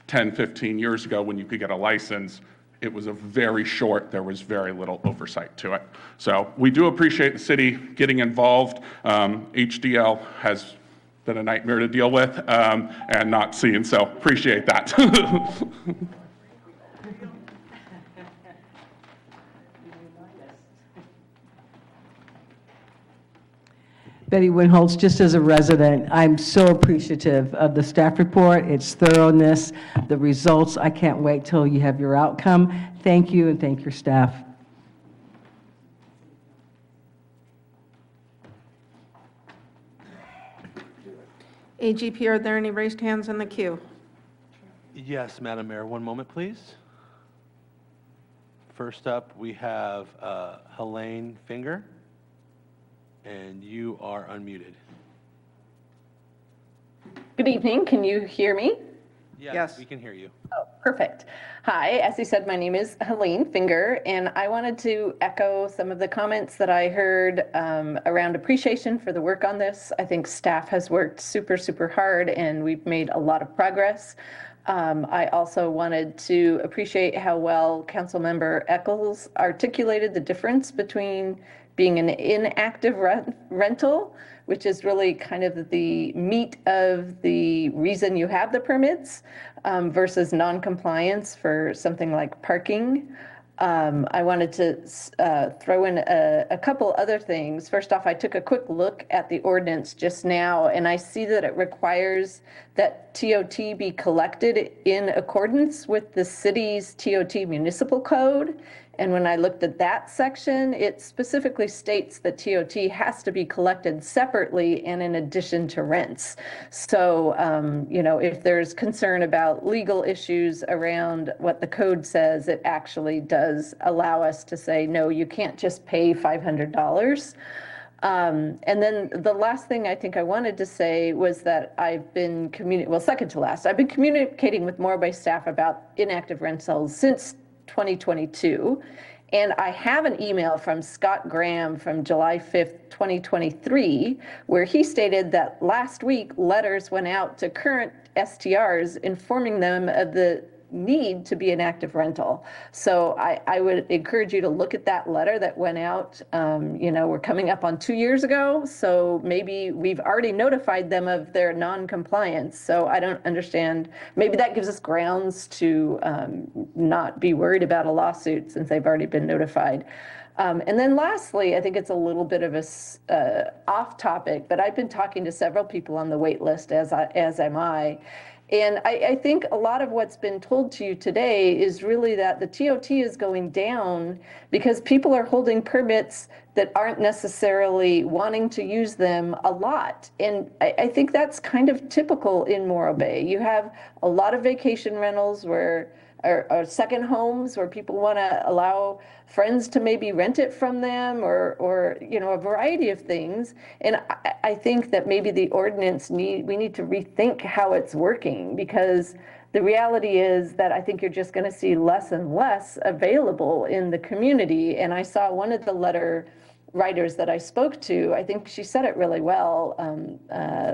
J: 10, 15 years ago when you could get a license, it was there was very little oversight to it. So we do appreciate the city getting involved. HDL has been a nightmare to deal with and not seen, so appreciate that.
K: Betty Winholtz, just as a resident, I'm so appreciative of the staff report, its thoroughness, the results. I can't wait till you have your outcome. Thank you, and thank your staff.
A: AGP, are there any raised hands in the queue?
M: Yes, Madam Mayor, one moment, please. First up, we have Helene Finger, and you are unmuted.
O: Good evening. Can you hear me?
A: Yes.
M: We can hear you.
O: Oh, perfect. Hi, as you said, my name is Helene Finger, and I wanted to echo some of the comments that I heard around appreciation for the work on this. I think staff has worked super, super hard, and we've made a lot of progress. I also wanted to appreciate how well Councilmember Eccles articulated the difference between being an inactive rental, which is really kind of the meat of the reason you have the permits, versus non-compliance for something like parking. I wanted to throw in a couple other things. First off, I took a quick look at the ordinance just now, and I see that it requires that TOT be collected in accordance with the city's TOT municipal code. And when I looked at that section, it specifically states that TOT has to be collected separately and in addition to rents. So, you know, if there's concern about legal issues around what the code says, it actually does allow us to say, no, you can't just pay $500. And then the last thing I think I wanted to say was that I've been second to last, I've been communicating with Morro Bay staff about inactive rentals since 2022. And I have an email from Scott Graham from July 5th, 2023, where he stated that last week letters went out to current STRs informing them of the need to be an active rental. So I would encourage you to look at that letter that went out. You know, we're coming up on 2 years ago, so maybe we've already notified them of their non-compliance. So I don't understand, maybe that gives us grounds to not be worried about a lawsuit since they've already been notified. And then lastly, I think it's a little bit of a off topic, but I've been talking to several people on the wait list, as am I. And I think a lot of what's been told to you today is really that the TOT is going down because people are holding permits that aren't necessarily wanting to use them a lot. And I think that's kind of typical in Morro Bay. You have a lot of vacation rentals or second homes where people want to allow friends to maybe rent it from them or you know, a variety of things. And I think that maybe the ordinance we need to rethink how it's working, because the reality is that I think you're just going to see less and less available in the community. And I saw one of the letter writers that I spoke to, I think she said it really well,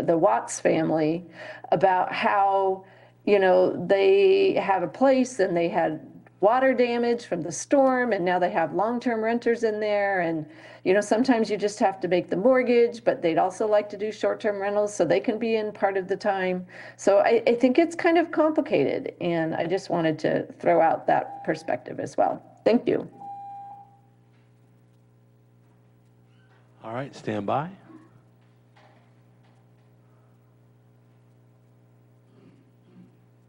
O: the Watts family, about how, you know, they have a place and they had water damage from the storm, and now they have long-term renters in there. And, you know, sometimes you just have to make the mortgage, but they'd also like to do short-term rentals so they can be in part of the time. So I think it's kind of complicated, and I just wanted to throw out that perspective as well. Thank you.
M: All right, stand by.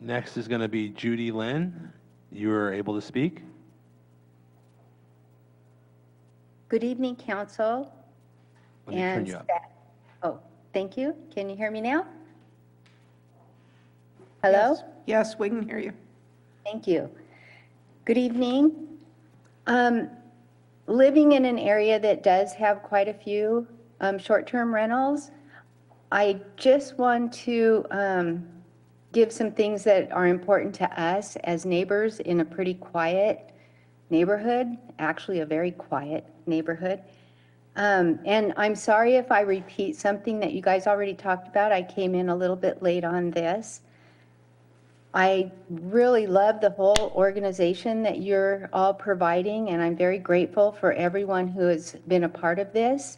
M: Next is going to be Judy Lynn. You are able to speak.
P: Good evening, council.
M: Let me turn you up.
P: Staff. Oh, thank you. Can you hear me now? Hello?
A: Yes, we can hear you.
P: Thank you. Good evening. Living in an area that does have quite a few short-term rentals, I just want to give some things that are important to us as neighbors in a pretty quiet neighborhood, actually a very quiet neighborhood. And I'm sorry if I repeat something that you guys already talked about. I came in a little bit late on this. I really love the whole organization that you're all providing, and I'm very grateful for everyone who has been a part of this.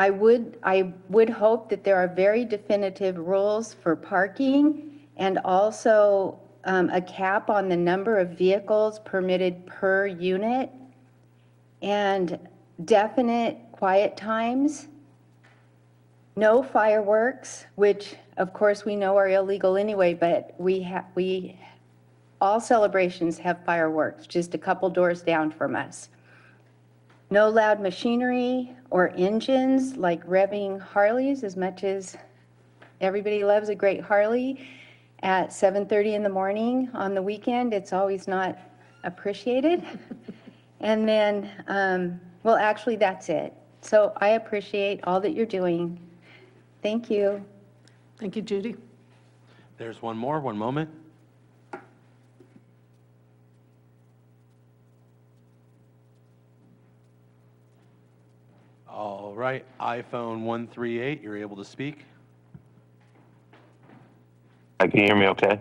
P: I would hope that there are very definitive rules for parking, and also a cap on the number of vehicles permitted per unit, and definite quiet times. No fireworks, which of course we know are illegal anyway, but all celebrations have fireworks just a couple doors down from us. No loud machinery or engines like revving Harleys, as much as everybody loves a great Harley at 7:30 in the morning on the weekend. It's always not appreciated. And then, well, actually, that's it. So I appreciate all that you're doing. Thank you.
A: Thank you, Judy.
M: There's one more, one moment. All right, iPhone 138, you're able to speak.
N: Can you hear me okay?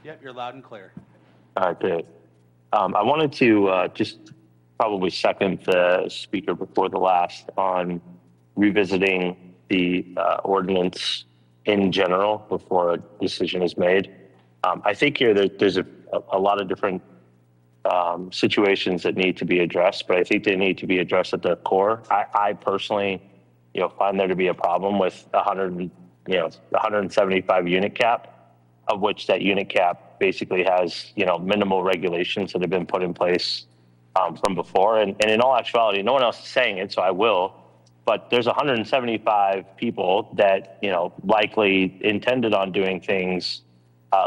M: Yep, you're loud and clear.
N: All right, great. I wanted to just probably second the speaker before the last on revisiting the ordinance in general before a decision is made. I think here that there's a lot of different situations that need to be addressed, but I think they need to be addressed at the core. I personally, find there to be a problem with 175 unit cap, of which that unit cap basically has, minimal regulations that have been put in place from before. And in all actuality, no one else is saying it, so I will. But there's 175 people that, likely intended on doing things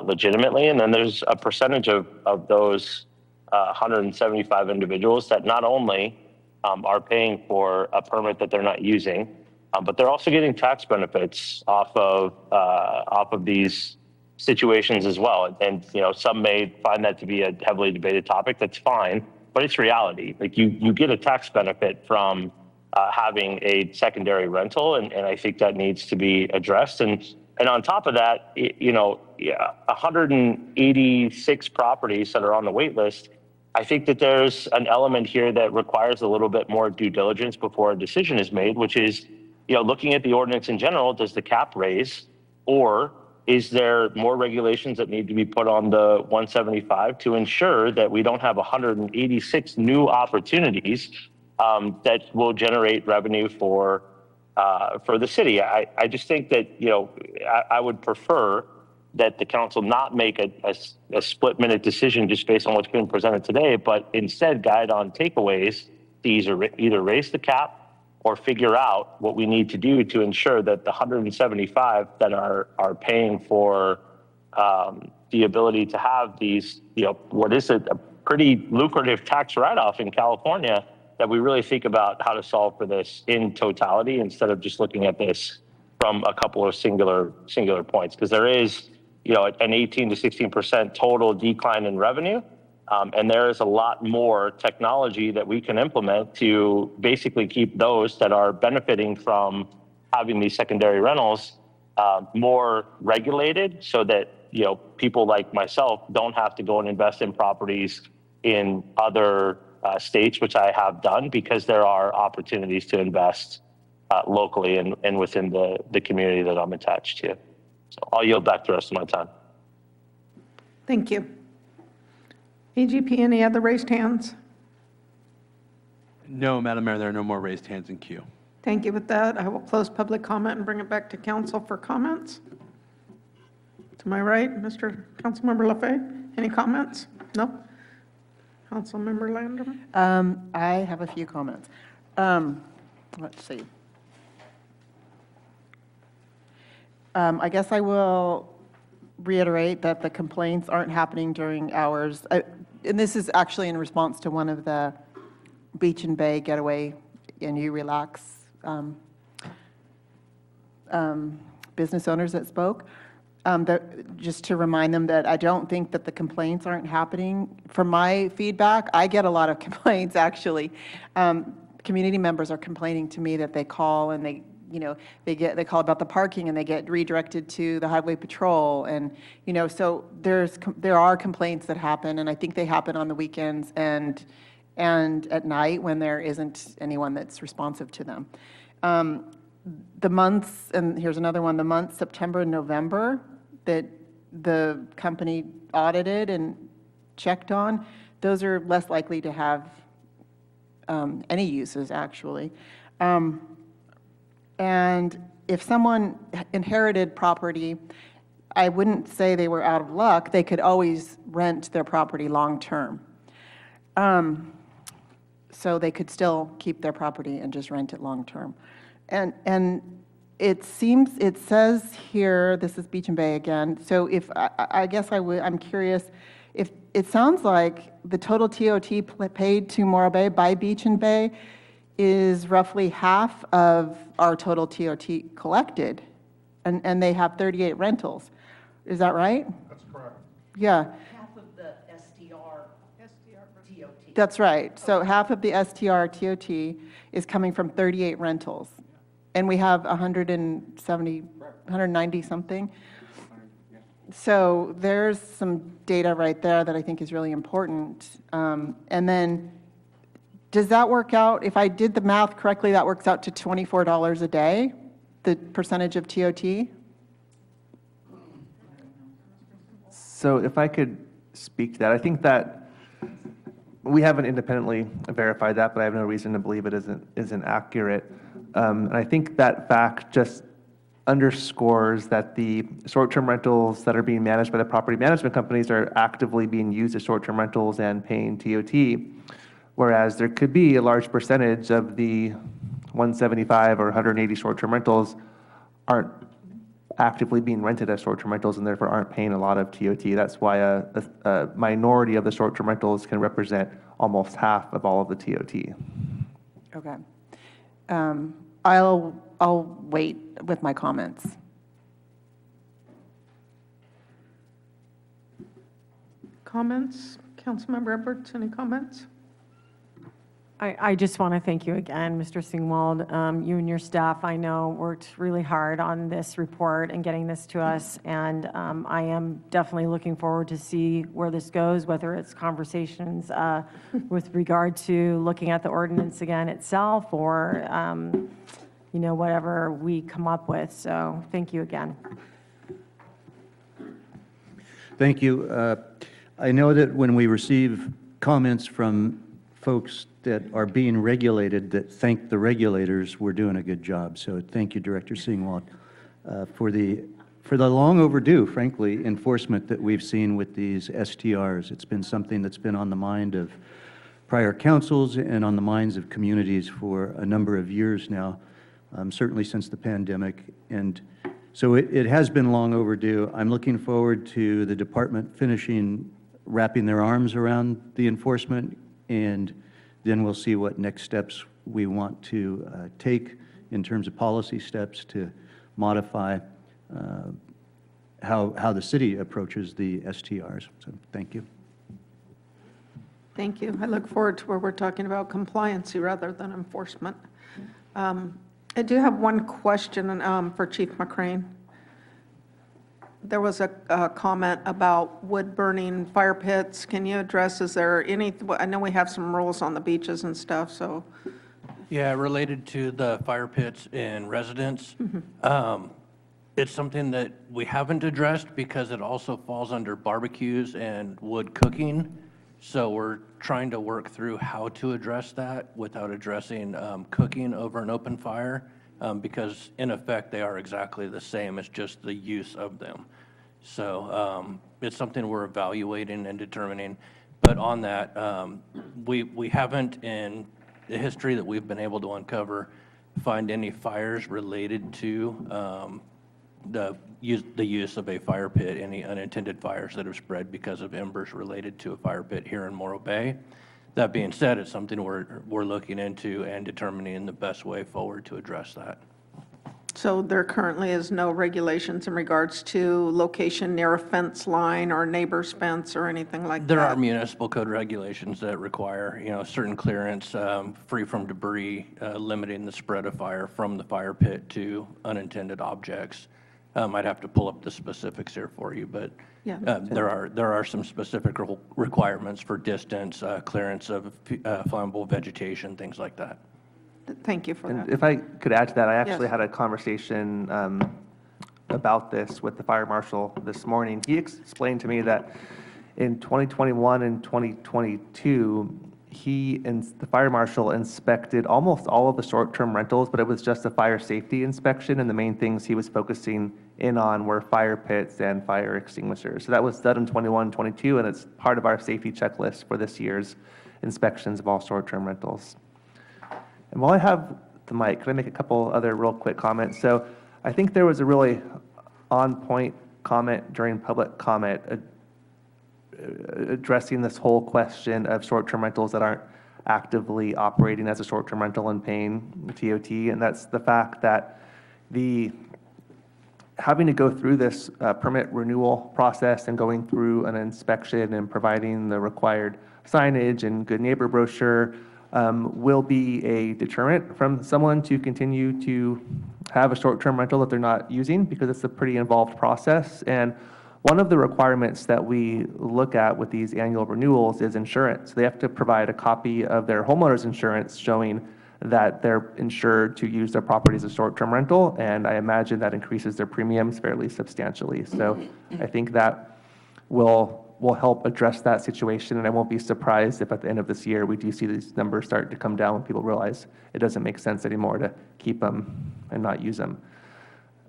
N: legitimately. And then there's a percentage of those 175 individuals that not only are paying for a permit that they're not using, but they're also getting tax benefits off of these situations as well. And some may find that to be a heavily debated topic. That's fine, but it's reality. Like you get a tax benefit from having a secondary rental, and I think that needs to be addressed. And on top of that, 186 properties that are on the wait list. I think that there's an element here that requires a little bit more due diligence before a decision is made, which is, looking at the ordinance in general, does the cap raise, or is there more regulations that need to be put on the 175 to ensure that we don't have 186 new opportunities that will generate revenue for the city? I just think that, I would prefer that the council not make a split-minute decision just based on what's being presented today, but instead guide on takeaways to either raise the cap or figure out what we need to do to ensure that the 175 that are paying for the ability to have these, what is a pretty lucrative tax write-off in California, that we really think about how to solve for this in totality instead of just looking at this from a couple of singular points, because there is an 18 to 16% total decline in revenue. And there is a lot more technology that we can implement to basically keep those that are benefiting from having these secondary rentals more regulated, so that people like myself don't have to go and invest in properties in other states, which I have done, because there are opportunities to invest locally and within the community that I'm attached to. So I'll yield back the rest of my time.
A: Thank you. EGP, any other raised hands?
M: No, Madam Mayor, there are no more raised hands in queue.
A: Thank you. With that, I will close public comment and bring it back to council for comments. To my right, Mr. Councilmember LaFay, any comments? No? Councilmember Landerman?
E: I have a few comments. Let's see. I guess I will reiterate that the complaints aren't happening during hours. And this is actually in response to one of the Beach and Bay Getaway and You Relax business owners that spoke. Just to remind them that I don't think that the complaints aren't happening. From my feedback, I get a lot of complaints, actually. Community members are complaining to me that they call and they call about the parking and they get redirected to the highway patrol. And, so there are complaints that happen, and I think they happen on the weekends and at night when there isn't anyone that's responsive to them. The months, and here's another one, the months September and November that the company audited and checked on, those are less likely to have any uses, actually. And if someone inherited property, I wouldn't say they were out of luck. They could always rent their property long-term. So they could still keep their property and just rent it long-term. And it says here, this is Beach and Bay again, so if, I guess I'm curious, if, it sounds like the total TOT paid to Morro Bay by Beach and Bay is roughly half of our total TOT collected, and they have 38 rentals. Is that right?
V: That's correct.
E: Yeah.
T: Half of the STR TOT.
E: That's right. So half of the STR TOT is coming from 38 rentals. And we have 190 something. So there's some data right there that I think is really important. And then, does that work out? If I did the math correctly, that works out to $24 a day, the percentage of TOT?
I: So if I could speak to that, I think that we haven't independently verified that, but I have no reason to believe it isn't accurate. And I think that fact just underscores that the short-term rentals that are being managed by the property management companies are actively being used as short-term rentals and paying TOT, whereas there could be a large percentage of the 175 or 180 short-term rentals aren't actively being rented as short-term rentals and therefore aren't paying a lot of TOT. That's why a minority of the short-term rentals can represent almost half of all of the TOT.
E: Okay. I'll wait with my comments.
A: Comments? Councilmember Edwards, any comments?
D: I just want to thank you again, Mr. Singwald. You and your staff, I know, worked really hard on this report and getting this to us, and I am definitely looking forward to see where this goes, whether it's conversations with regard to looking at the ordinance again itself or, you know, whatever we come up with. So thank you again.
C: Thank you. I know that when we receive comments from folks that are being regulated that thank the regulators, we're doing a good job. So thank you, Director Singwald, for the long overdue, frankly, enforcement that we've seen with these STRs. It's been something that's been on the mind of prior councils and on the minds of communities for a number of years now, certainly since the pandemic. And so it has been long overdue. I'm looking forward to the department wrapping their arms around the enforcement, and then we'll see what next steps we want to take in terms of policy steps to modify how the city approaches the STRs. So thank you.
A: Thank you. I look forward to where we're talking about compliancy rather than enforcement. I do have one question for Chief McCrane. There was a comment about wood burning fire pits. Can you address, is there any, I know we have some rules on the beaches and stuff, so.
L: Yeah, related to the fire pits in residence, it's something that we haven't addressed because it also falls under barbecues and wood cooking. So we're trying to work through how to address that without addressing cooking over an open fire. Because in effect, they are exactly the same, it's just the use of them. So it's something we're evaluating and determining. But on that, we haven't, in the history that we've been able to uncover, find any fires related to the use of a fire pit, any unintended fires that have spread because of embers related to a fire pit here in Morro Bay. That being said, it's something we're looking into and determining the best way forward to address that.
A: So there currently is no regulations in regards to location near a fence line or neighbor's fence or anything like that?
L: There are municipal code regulations that require, you know, certain clearance, free from debris, limiting the spread of fire from the fire pit to unintended objects. I'd have to pull up the specifics here for you, but
A: Yeah.
L: there are some specific requirements for distance, clearance of flammable vegetation, things like that.
A: Thank you for
I: And
A: that.
I: if I could add to that, I actually
A: Yes.
I: had a conversation about this with the fire marshal this morning. He explained to me that in 2021 and 2022, he and the fire marshal inspected almost all of the short-term rentals, but it was just a fire safety inspection, and the main things he was focusing in on were fire pits and fire extinguishers. So that was done in 21, 22, and it's part of our safety checklist for this year's inspections of all short-term rentals. And while I have the mic, can I make a couple other real quick comments? So I think there was a really on-point comment during public comment addressing this whole question of short-term rentals that aren't actively operating as a short-term rental and paying TOT, and that's the fact that having to go through this permit renewal process and going through an inspection and providing the required signage and good neighbor brochure will be a deterrent from someone to continue to have a short-term rental that they're not using, because it's a pretty involved process. And one of the requirements that we look at with these annual renewals is insurance. They have to provide a copy of their homeowner's insurance showing that they're insured to use their property as a short-term rental, and I imagine that increases their premiums fairly substantially. So I think that will help address that situation, and I won't be surprised if at the end of this year we do see these numbers start to come down when people realize it doesn't make sense anymore to keep them and not use them.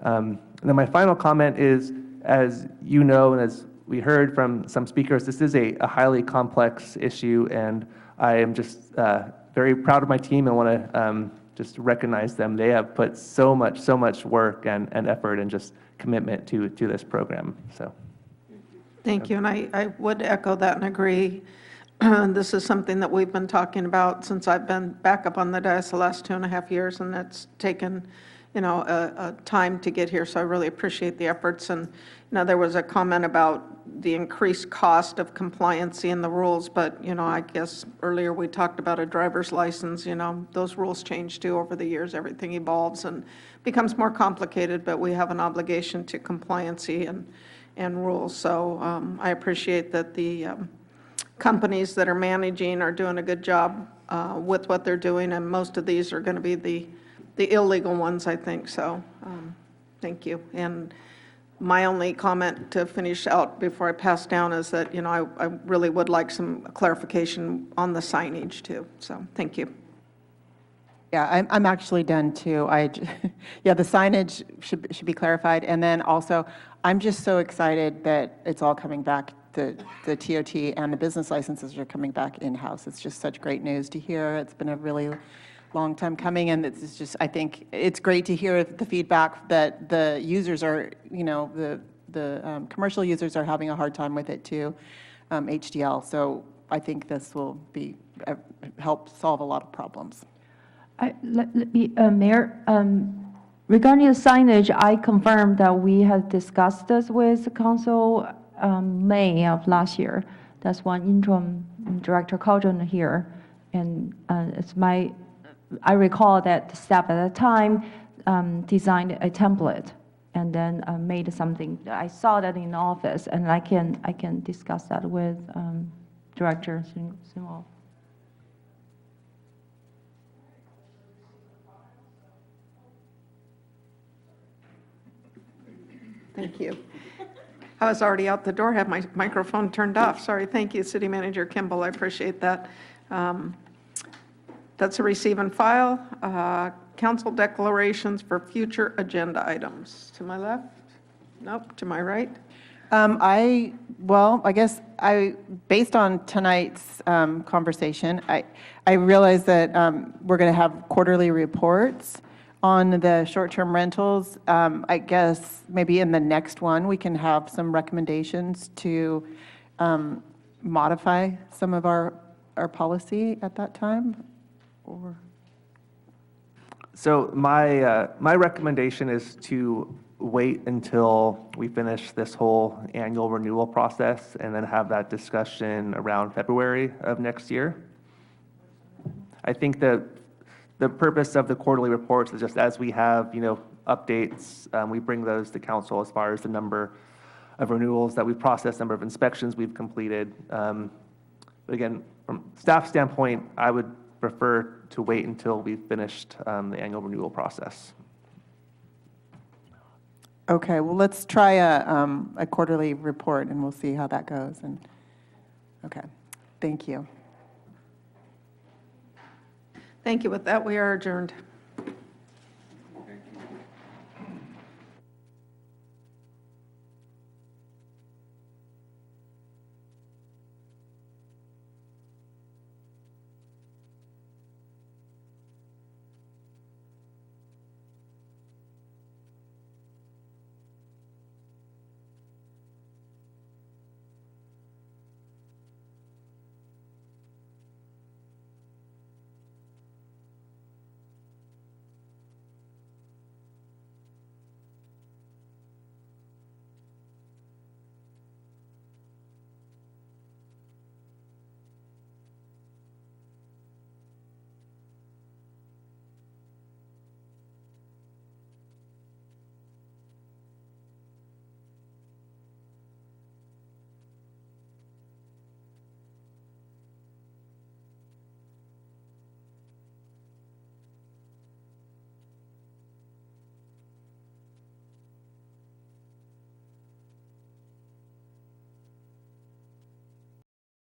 I: And then my final comment is, as you know, and as we heard from some speakers, this is a highly complex issue, and I am just very proud of my team and want to just recognize them. They have put so much work and effort and just commitment to this program. So,
A: Thank you, and I would echo that and agree. This is something that we've been talking about since I've been back up on the dais the last 2.5 years, and it's taken, a time to get here, so I really appreciate the efforts. And, there was a comment about the increased cost of compliancy and the rules, but, I guess earlier we talked about a driver's license, those rules change too over the years. Everything evolves and becomes more complicated, but we have an obligation to compliancy and rules. So I appreciate that the companies that are managing are doing a good job with what they're doing, and most of these are going to be the illegal ones, I think. So thank you. And my only comment to finish out before I pass down is that, I really would like some clarification on the signage too. So thank you.
E: Yeah, I'm actually done too. Yeah, the signage should be clarified. And then also, I'm just so excited that it's all coming back, the TOT and the business licenses are coming back in-house. It's just such great news to hear. It's been a really long time coming, and it's just, I think it's great to hear the feedback that the users are, the commercial users are having a hard time with it too, HDL. So I think this will help solve a lot of problems.
G: Mayor, regarding the signage, I confirm that we had discussed this with the council May of last year. That's when interim director Caldron here, and I recall that the staff at the time designed a template and then made something. I saw that in the office, and I can discuss that with Director Singwall.
A: Thank you. I was already out the door, had my microphone turned off. Sorry. Thank you, City Manager Kimball. I appreciate that. That's a receive and file. Council declarations for future agenda items. To my left? Nope. To my right?
E: I guess based on tonight's conversation, I realize that we're going to have quarterly reports on the short-term rentals. I guess maybe in the next one, we can have some recommendations to modify some of our policy at that time.
I: So my recommendation is to wait until we finish this whole annual renewal process and then have that discussion around February of next year. I think that the purpose of the quarterly reports is just as we have, updates, we bring those to council as far as the number of renewals that we've processed, number of inspections we've completed. But again, from staff standpoint, I would prefer to wait until we've finished the annual renewal process.
E: Okay, well, let's try a quarterly report, and we'll see how that goes. And okay, thank you.
A: Thank you. With that, we are adjourned.